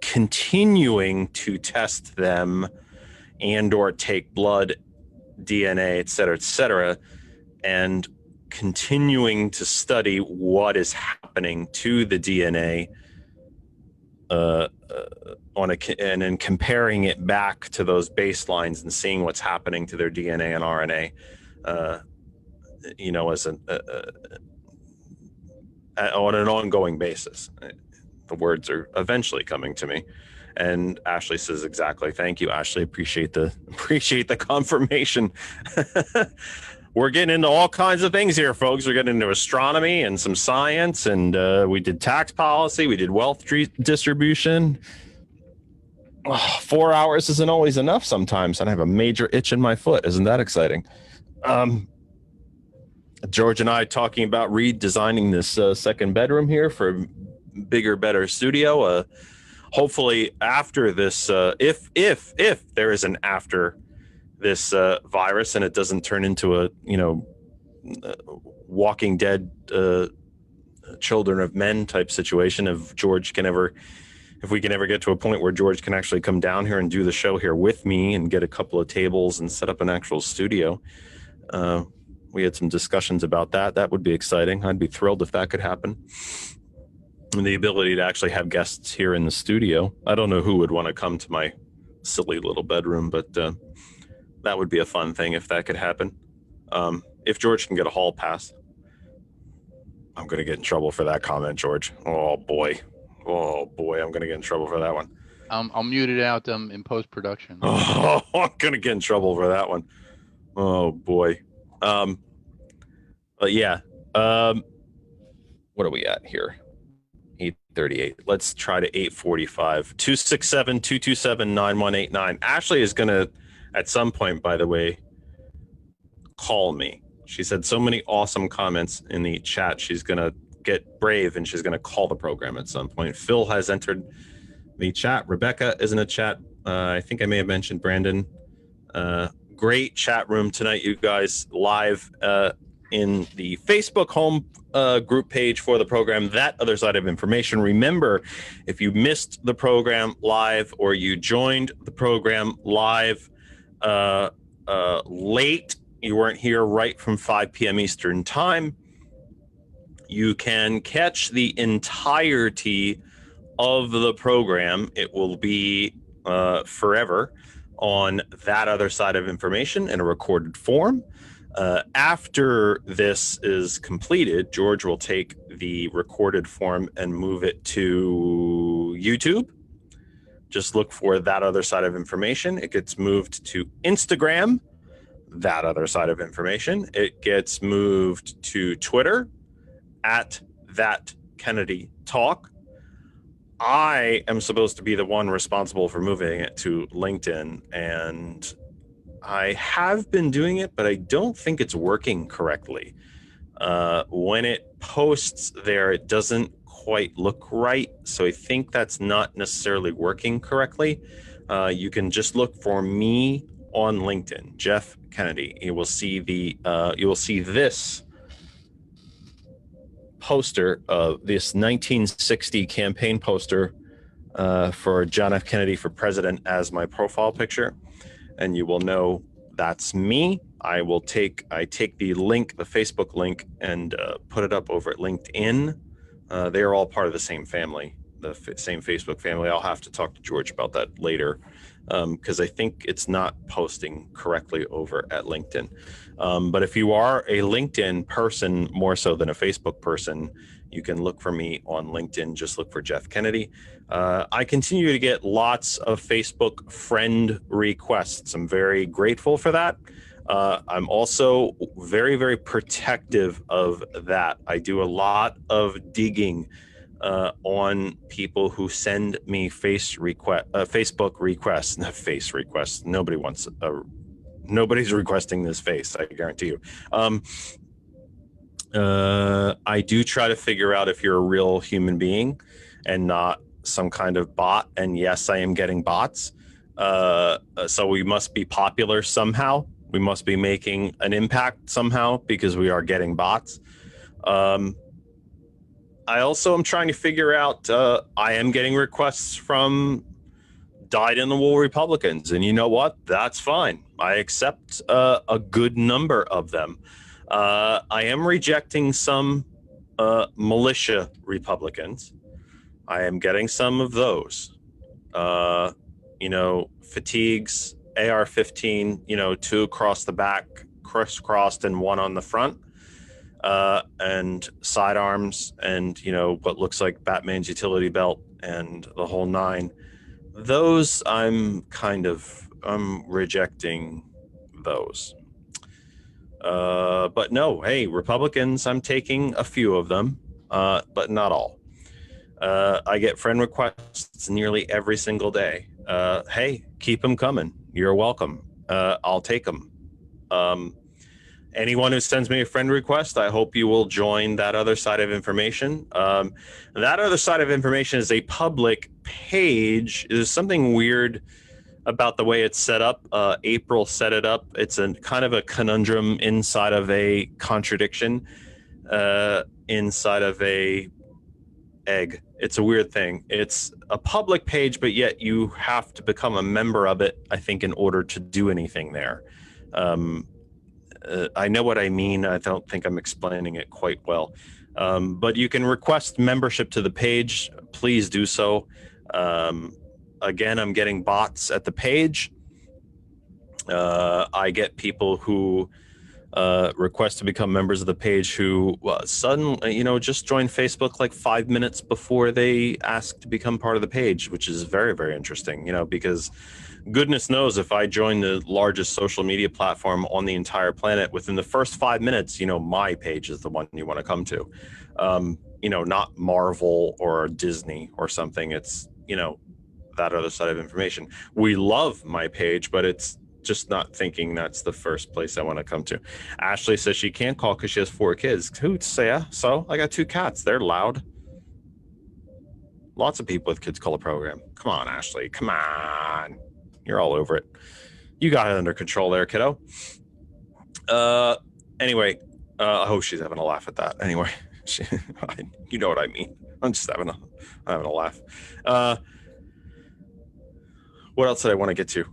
Speaker 1: continuing to test them and or take blood DNA, et cetera, and continuing to study what is happening to the DNA and then comparing it back to those baselines and seeing what's happening to their DNA and RNA, as on an ongoing basis. The words are eventually coming to me. And Ashley says, exactly. Thank you, Ashley. Appreciate the confirmation. We're getting into all kinds of things here, folks. We're getting into astronomy and some science, and we did tax policy. We did wealth distribution. 4 hours isn't always enough sometimes, and I have a major itch in my foot. Isn't that exciting? George and I talking about redesigning this second bedroom here for a bigger, better studio. Hopefully after this, if there is an after this virus and it doesn't turn into a Walking Dead Children of Men type situation, if we can ever get to a point where George can actually come down here and do the show here with me and get a couple of tables and set up an actual studio. We had some discussions about that. That would be exciting. I'd be thrilled if that could happen. And the ability to actually have guests here in the studio. I don't know who would want to come to my silly little bedroom, but that would be a fun thing if that could happen. If George can get a hall pass. I'm going to get in trouble for that comment, George. Oh boy, I'm going to get in trouble for that one.
Speaker 2: I'll mute it out in post-production.
Speaker 1: Oh, I'm going to get in trouble for that one. Oh boy. But yeah. What are we at here? 8:38. Let's try to 8:45. 267-227-9189. Ashley is going to, at some point, by the way, call me. She said so many awesome comments in the chat. She's going to get brave and she's going to call the program at some point. Phil has entered the chat. Rebecca is in the chat. I think I may have mentioned Brandon. Great chat room tonight, you guys, live in the Facebook home group page for the program, That Other Side of Information. Remember, if you missed the program live or you joined the program live late, you weren't here right from 5 p.m. Eastern time, you can catch the entirety of the program. It will be forever on That Other Side of Information in a recorded form. After this is completed, George will take the recorded form and move it to YouTube. Just look for That Other Side of Information. It gets moved to Instagram, That Other Side of Information. It gets moved to Twitter, @ThatKennedyTalk. I am supposed to be the one responsible for moving it to LinkedIn, and I have been doing it, but I don't think it's working correctly. When it posts there, it doesn't quite look right, so I think that's not necessarily working correctly. You can just look for me on LinkedIn, Jeff Kennedy. You will see this poster of this 1960 campaign poster for John F. Kennedy for president as my profile picture, and you will know that's me. I take the link, the Facebook link, and put it up over at LinkedIn. They are all part of the same family, the same Facebook family. I'll have to talk to George about that later, because I think it's not posting correctly over at LinkedIn. But if you are a LinkedIn person more so than a Facebook person, you can look for me on LinkedIn. Just look for Jeff Kennedy. I continue to get lots of Facebook friend requests. I'm very grateful for that. I'm also very, very protective of that. I do a lot of digging on people who send me Facebook requests, not face requests. Nobody's requesting this face, I guarantee you. I do try to figure out if you're a real human being and not some kind of bot. And yes, I am getting bots. So we must be popular somehow. We must be making an impact somehow because we are getting bots. I also am trying to figure out, I am getting requests from dyed-in-the-wool Republicans. And you know what? That's fine. I accept a good number of them. I am rejecting some militia Republicans. I am getting some of those. Fatigues, AR-15, 2 across the back, crisscrossed, and 1 on the front. And sidearms, and what looks like Batman's utility belt, and the whole 9. Those I'm rejecting those. But no, hey, Republicans, I'm taking a few of them, but not all. I get friend requests nearly every single day. Hey, keep them coming. You're welcome. I'll take them. Anyone who sends me a friend request, I hope you will join That Other Side of Information. That Other Side of Information is a public page. There's something weird about the way it's set up. April set it up. It's a kind of a conundrum inside of a contradiction, inside of a egg. It's a weird thing. It's a public page, but yet you have to become a member of it, I think, in order to do anything there. I know what I mean. I don't think I'm explaining it quite well. But you can request membership to the page. Please do so. Again, I'm getting bots at the page. I get people who request to become members of the page who suddenly, just joined Facebook like 5 minutes before they ask to become part of the page, which is very, very interesting, because goodness knows if I join the largest social media platform on the entire planet, within the first 5 minutes, my page is the one you want to come to. Not Marvel or Disney or something. It's, That Other Side of Information. We love my page, but it's just not thinking that's the first place I want to come to. Ashley says she can't call because she has 4 kids. Who'd say yeah? So I got 2 cats. They're loud. Lots of people with kids call the program. Come on, Ashley. Come on. You're all over it. You got it under control there, kiddo. Anyway, I hope she's having a laugh at that. Anyway, you know what I mean. I'm just having a laugh. What else did I want to get to?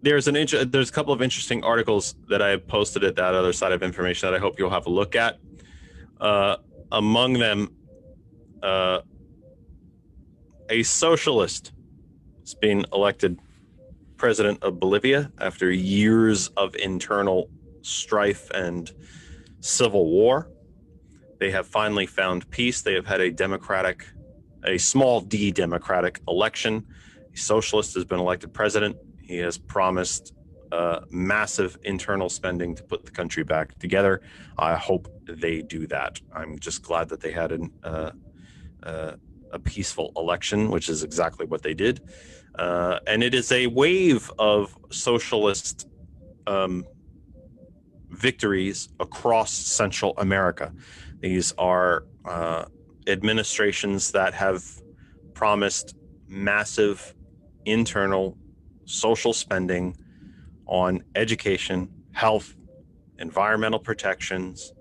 Speaker 1: There's a couple of interesting articles that I have posted at That Other Side of Information that I hope you'll have a look at. Among them, a socialist is being elected president of Bolivia after years of internal strife and civil war. They have finally found peace. They have had a small d democratic election. A socialist has been elected president. He has promised massive internal spending to put the country back together. I hope they do that. I'm just glad that they had a peaceful election, which is exactly what they did. And it is a wave of socialist victories across Central America. These are administrations that have promised massive internal social spending on education, health, environmental protections,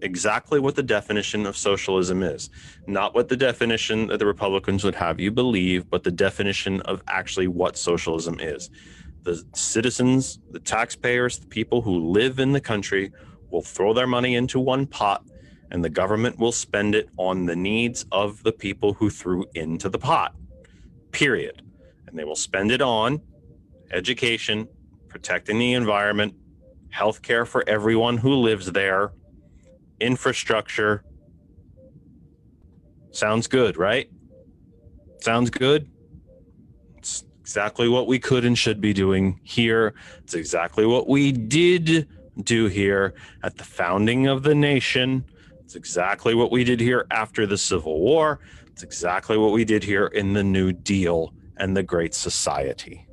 Speaker 1: exactly what the definition of socialism is. Not what the definition that the Republicans would have you believe, but the definition of actually what socialism is. The citizens, the taxpayers, the people who live in the country will throw their money into one pot, and the government will spend it on the needs of the people who threw into the pot. Period. And they will spend it on education, protecting the environment, healthcare for everyone who lives there, infrastructure. Sounds good, right? Sounds good. It's exactly what we could and should be doing here. It's exactly what we did do here at the founding of the nation. It's exactly what we did here after the Civil War. It's exactly what we did here in the New Deal and the Great Society.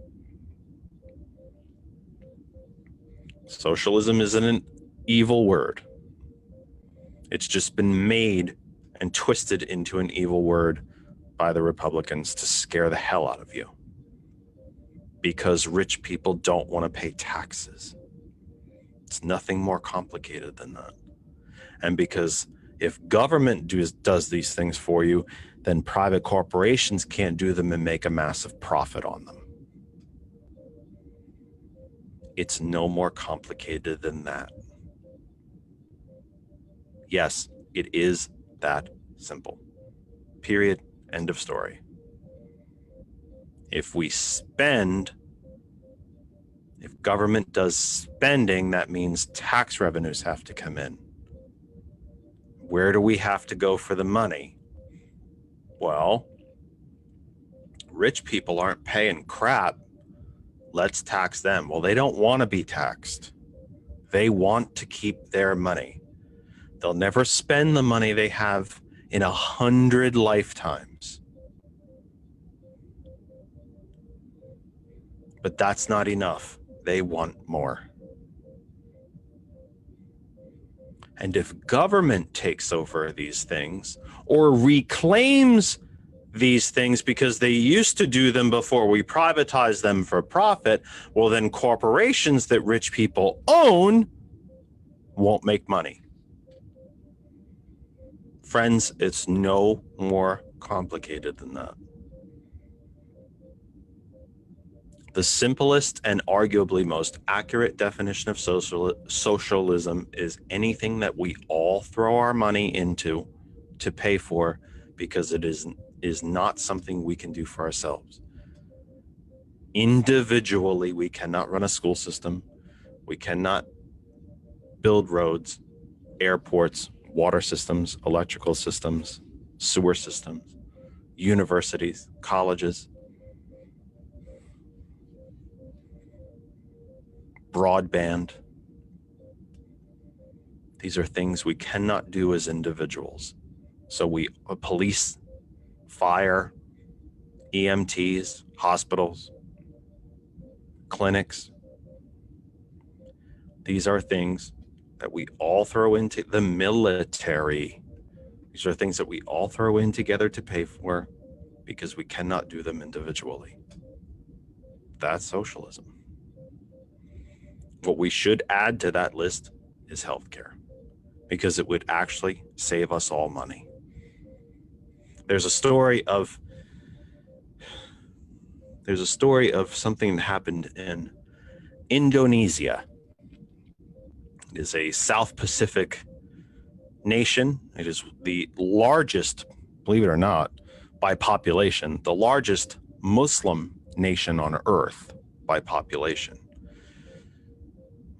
Speaker 1: Socialism isn't an evil word. It's just been made and twisted into an evil word by the Republicans to scare the hell out of you. Because rich people don't want to pay taxes. It's nothing more complicated than that. And because If government does these things for you, then private corporations can't do them and make a massive profit on them. It's no more complicated than that. Yes, it is that simple. Period. End of story. If government does spending, that means tax revenues have to come in. Where do we have to go for the money? Well, rich people aren't paying crap. Let's tax them. Well, they don't want to be taxed. They want to keep their money. They'll never spend the money they have in 100 lifetimes. But that's not enough. They want more. And if government takes over these things or reclaims these things because they used to do them before we privatized them for profit, well, then corporations that rich people own won't make money. Friends, it's no more complicated than that. The simplest and arguably most accurate definition of socialism is anything that we all throw our money into to pay for because it is not something we can do for ourselves. Individually, we cannot run a school system. We cannot build roads, airports, water systems, electrical systems, sewer systems, universities, colleges, broadband. These are things we cannot do as individuals. So police, fire, EMTs, hospitals, clinics. These are things that we all throw into the military. These are things that we all throw in together to pay for because we cannot do them individually. That's socialism. What we should add to that list is healthcare, because it would actually save us all money. There's a story of something that happened in Indonesia. It is a South Pacific nation. It is the largest, believe it or not, by population, the largest Muslim nation on earth by population.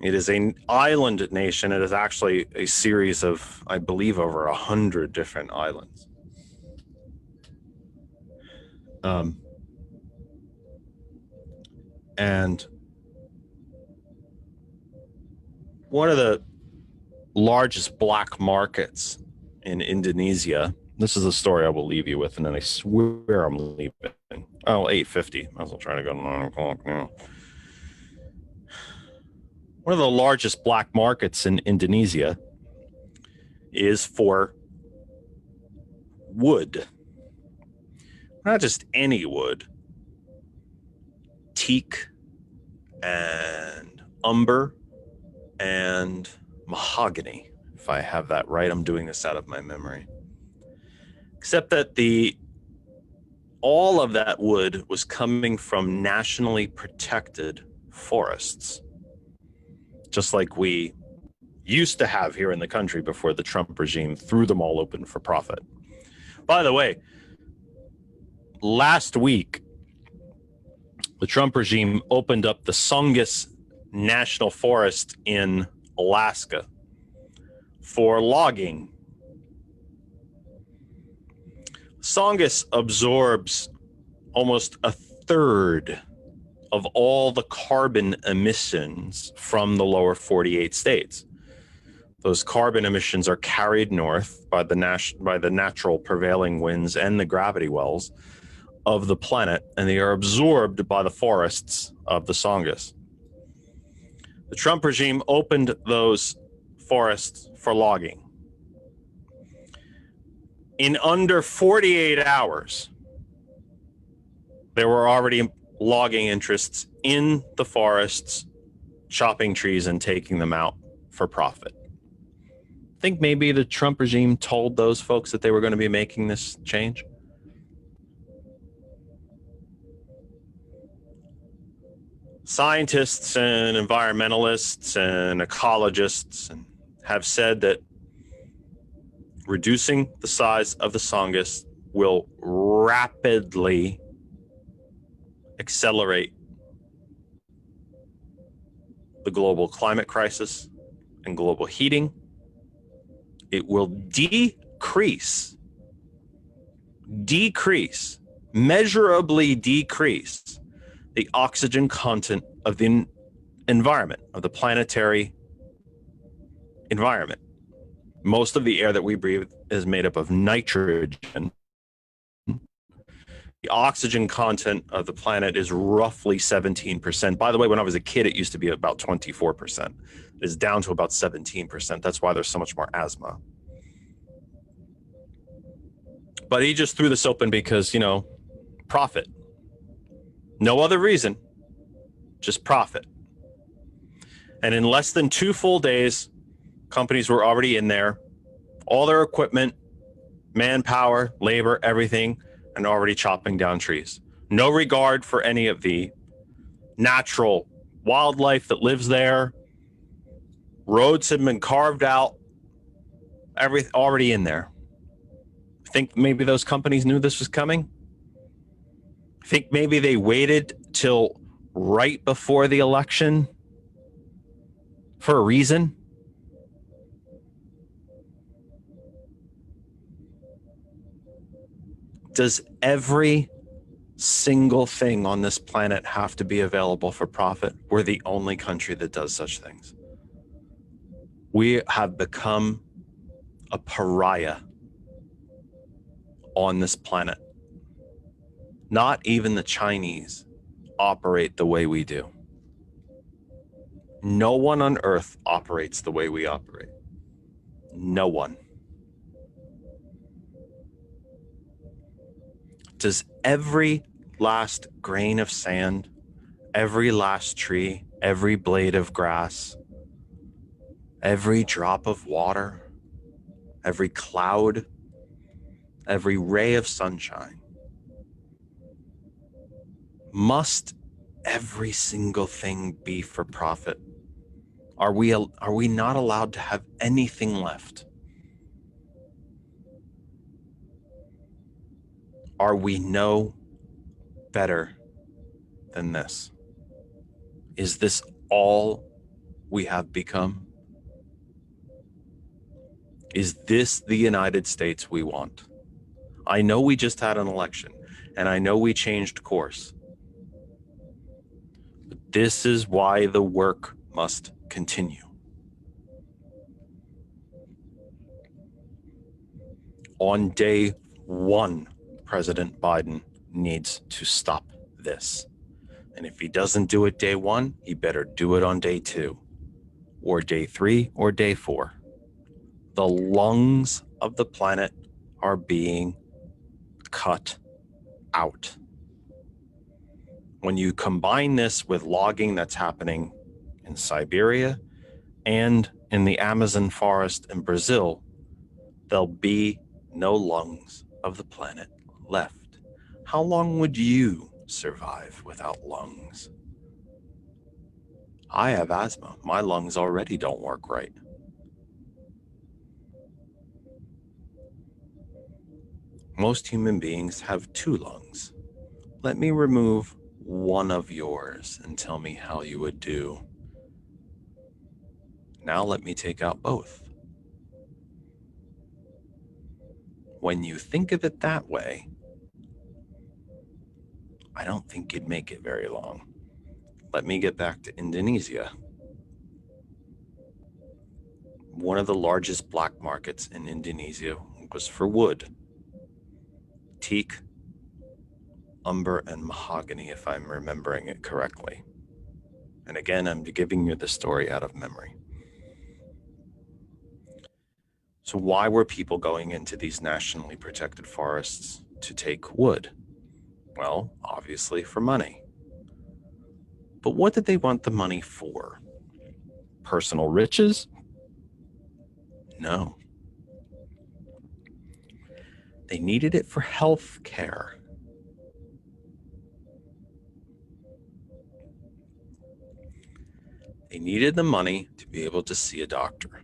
Speaker 1: It is an island nation. It is actually a series of, I believe, over 100 different islands. And one of the largest black markets in Indonesia, this is a story I will leave you with, and then I swear I'm leaving. Oh, 8:50. I was trying to go to 9 o'clock now. One of the largest black markets in Indonesia is for wood. Not just any wood. Teak and umber and mahogany. If I have that right, I'm doing this out of my memory. Except that all of that wood was coming from nationally protected forests. Just like we used to have here in the country before the Trump regime threw them all open for profit. By the way, last week, the Trump regime opened up the Songus National Forest in Alaska for logging. Songus absorbs almost a third of all the carbon emissions from the lower 48 states. Those carbon emissions are carried north by the natural prevailing winds and the gravity wells of the planet, and they are absorbed by the forests of the Songus. The Trump regime opened those forests for logging. In under 48 hours, there were already logging interests in the forests, chopping trees and taking them out for profit. think maybe the Trump regime told those folks that they were going to be making this change? Scientists and environmentalists and ecologists have said that reducing the size of the Songus will rapidly accelerate the global climate crisis and global heating. It will measurably decrease the oxygen content of the environment, of the planetary environment. Most of the air that we breathe is made up of nitrogen. The oxygen content of the planet is roughly 17%. By the way, when I was a kid, it used to be about 24%. It's down to about 17%. That's why there's so much more asthma. But he just threw this open because, profit. No other reason, just profit. And in less than 2 full days, companies were already in there, all their equipment, manpower, labor, everything, and already chopping down trees. No regard for any of the natural wildlife that lives there. Roads have been carved out, already in there. Think maybe those companies knew this was coming? Think maybe they waited till right before the election for a reason? Does every single thing on this planet have to be available for profit? We're the only country that does such things. We have become a pariah on this planet. Not even the Chinese operate the way we do. No one on earth operates the way we operate. No one. Does every last grain of sand, every last tree, every blade of grass, every drop of water, every cloud, every ray of sunshine, must every single thing be for profit? Are we not allowed to have anything left? Are we no better than this? Is this all we have become? Is this the United States we want? I know we just had an election, and I know we changed course. But this is why the work must continue. On day 1, President Biden needs to stop this. And if he doesn't do it day 1, he better do it on day 2, or day 3, or day 4. The lungs of the planet are being cut out. When you combine this with logging that's happening in Siberia and in the Amazon forest in Brazil, there'll be no lungs of the planet left. How long would you survive without lungs? I have asthma. My lungs already don't work right. Most human beings have 2 lungs. Let me remove one of yours and tell me how you would do. Now let me take out both. When you think of it that way, I don't think you'd make it very long. Let me get back to Indonesia. One of the largest black markets in Indonesia was for wood. Teak, umber, and mahogany, if I'm remembering it correctly. And again, I'm giving you the story out of memory. So why were people going into these nationally protected forests to take wood? Well, obviously for money. But what did they want the money for? Personal riches? No. They needed it for health care. They needed the money to be able to see a doctor.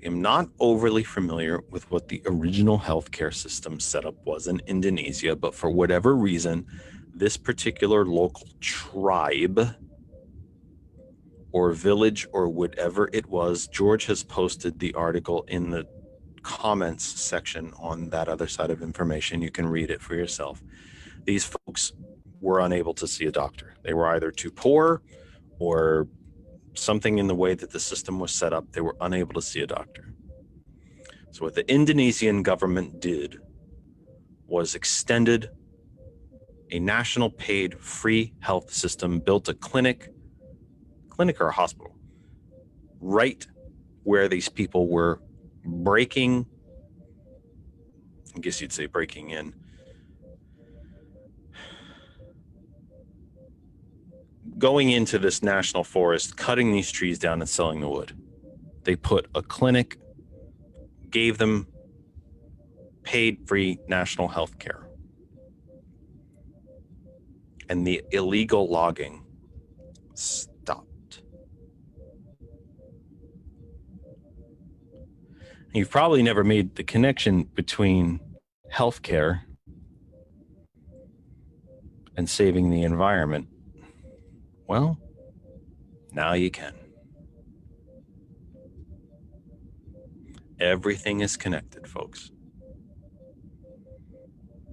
Speaker 1: I am not overly familiar with what the original healthcare system setup was in Indonesia, but for whatever reason, this particular local tribe or village or whatever it was, George has posted the article in the comments section on that other side of information. You can read it for yourself. These folks were unable to see a doctor. They were either too poor or something in the way that the system was set up. They were unable to see a doctor. So what the Indonesian government did was extended a national paid free health system, built a clinic or a hospital right where these people were breaking, I guess you'd say breaking in, going into this national forest, cutting these trees down and selling the wood. They put a clinic, gave them paid free national health care. And the illegal logging stopped. You've probably never made the connection between healthcare and saving the environment. Well, now you can. Everything is connected, folks.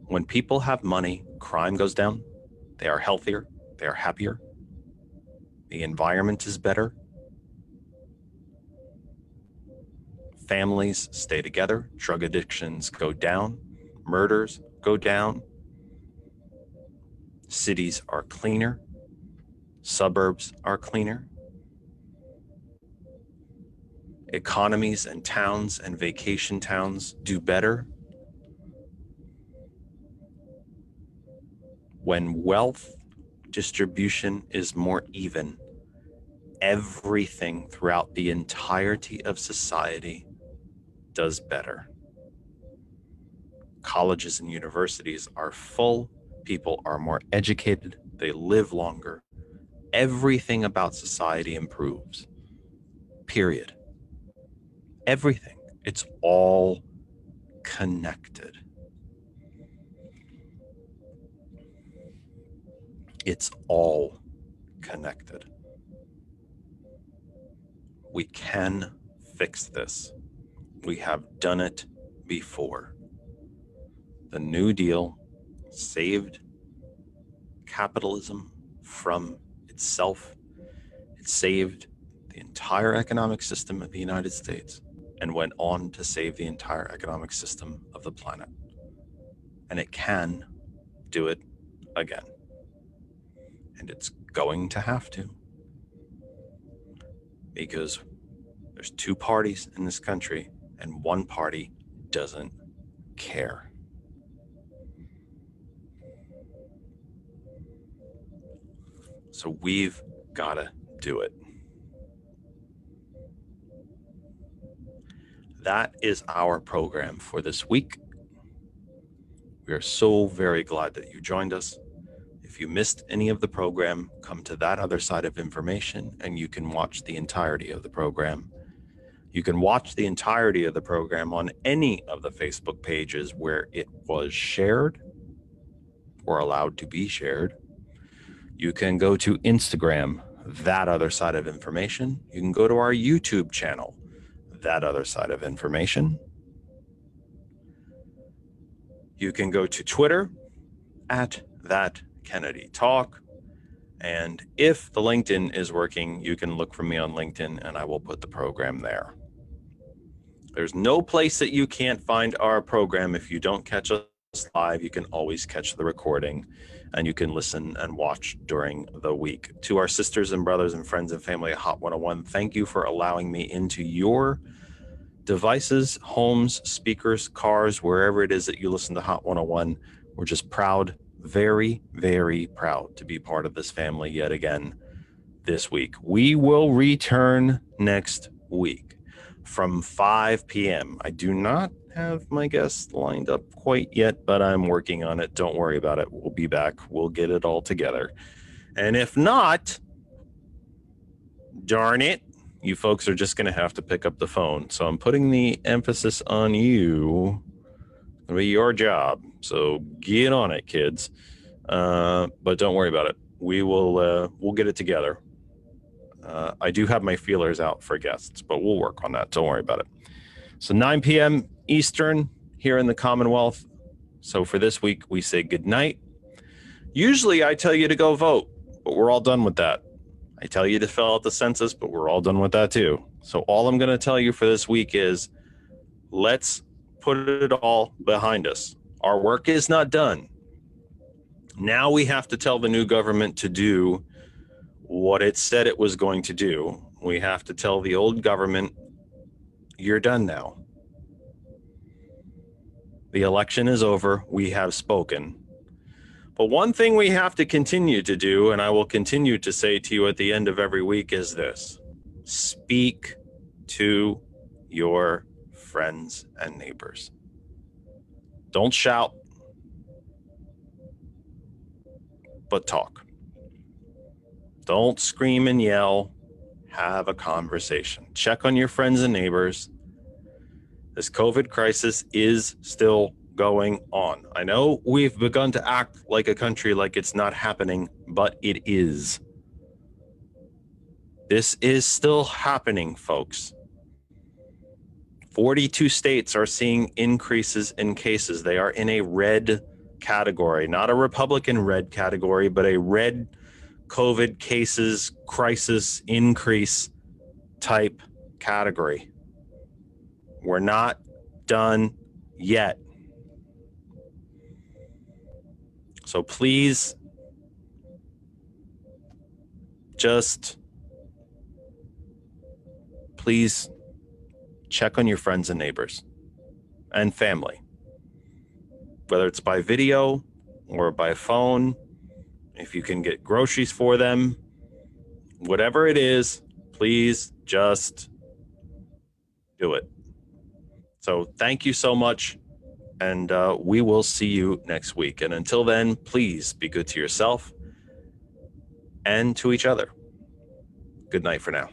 Speaker 1: When people have money, crime goes down. They are healthier. They are happier. The environment is better. Families stay together. Drug addictions go down. Murders go down. Cities are cleaner. Suburbs are cleaner. Economies and towns and vacation towns do better. When wealth distribution is more even, everything throughout the entirety of society does better. Colleges and universities are full. People are more educated. They live longer. Everything about society improves. Period. Everything. It's all connected. It's all connected. We can fix this. We have done it before. The New Deal saved capitalism from itself. It saved the entire economic system of the United States and went on to save the entire economic system of the planet. And it can do it again. And it's going to have to. Because there's two parties in this country and one party doesn't care. So we've got to do it. That is our program for this week. We are so very glad that you joined us. If you missed any of the program, come to that other side of information and you can watch the entirety of the program. You can watch the entirety of the program on any of the Facebook pages where it was shared or allowed to be shared. You can go to Instagram, that other side of information. You can go to our YouTube channel, that other side of information. You can go to Twitter at that Kennedy Talk. And if the LinkedIn is working, you can look for me on LinkedIn and I will put the program there. There's no place that you can't find our program. If you don't catch us live, you can always catch the recording and you can listen and watch during the week. To our sisters and brothers and friends and family at Hot 101, thank you for allowing me into your devices, homes, speakers, cars, wherever it is that you listen to Hot 101. We're just proud, very, very proud to be part of this family yet again. this week. We will return next week from 5 p.m. I do not have my guests lined up quite yet, but I'm working on it. Don't worry about it. We'll be back. We'll get it all together. And if not, darn it, you folks are just going to have to pick up the phone. So I'm putting the emphasis on you. It'll be your job. So get on it, kids. But don't worry about it. We'll get it together. I do have my feelers out for guests, but we'll work on that. Don't worry about it. So 9 p.m. Eastern here in the Commonwealth. So for this week, we say good night. Usually I tell you to go vote, but we're all done with that. I tell you to fill out the census, but we're all done with that too. So all I'm going to tell you for this week is let's put it all behind us. Our work is not done. Now we have to tell the new government to do what it said it was going to do. We have to tell the old government, you're done now. The election is over. We have spoken. But one thing we have to continue to do, and I will continue to say to you at the end of every week, is this: speak to your friends and neighbors. Don't shout, but talk. Don't scream and yell. Have a conversation. Check on your friends and neighbors. This COVID crisis is still going on. I know we've begun to act like a country like it's not happening, but it is. This is still happening, folks. 42 states are seeing increases in cases. They are in a red category, not a Republican red category, but a red COVID cases crisis increase type category. We're not done yet. So please check on your friends and neighbors and family, whether it's by video or by phone. If you can get groceries for them, whatever it is, please just do it. So thank you so much. And we will see you next week. And until then, please be good to yourself and to each other. Good night for now.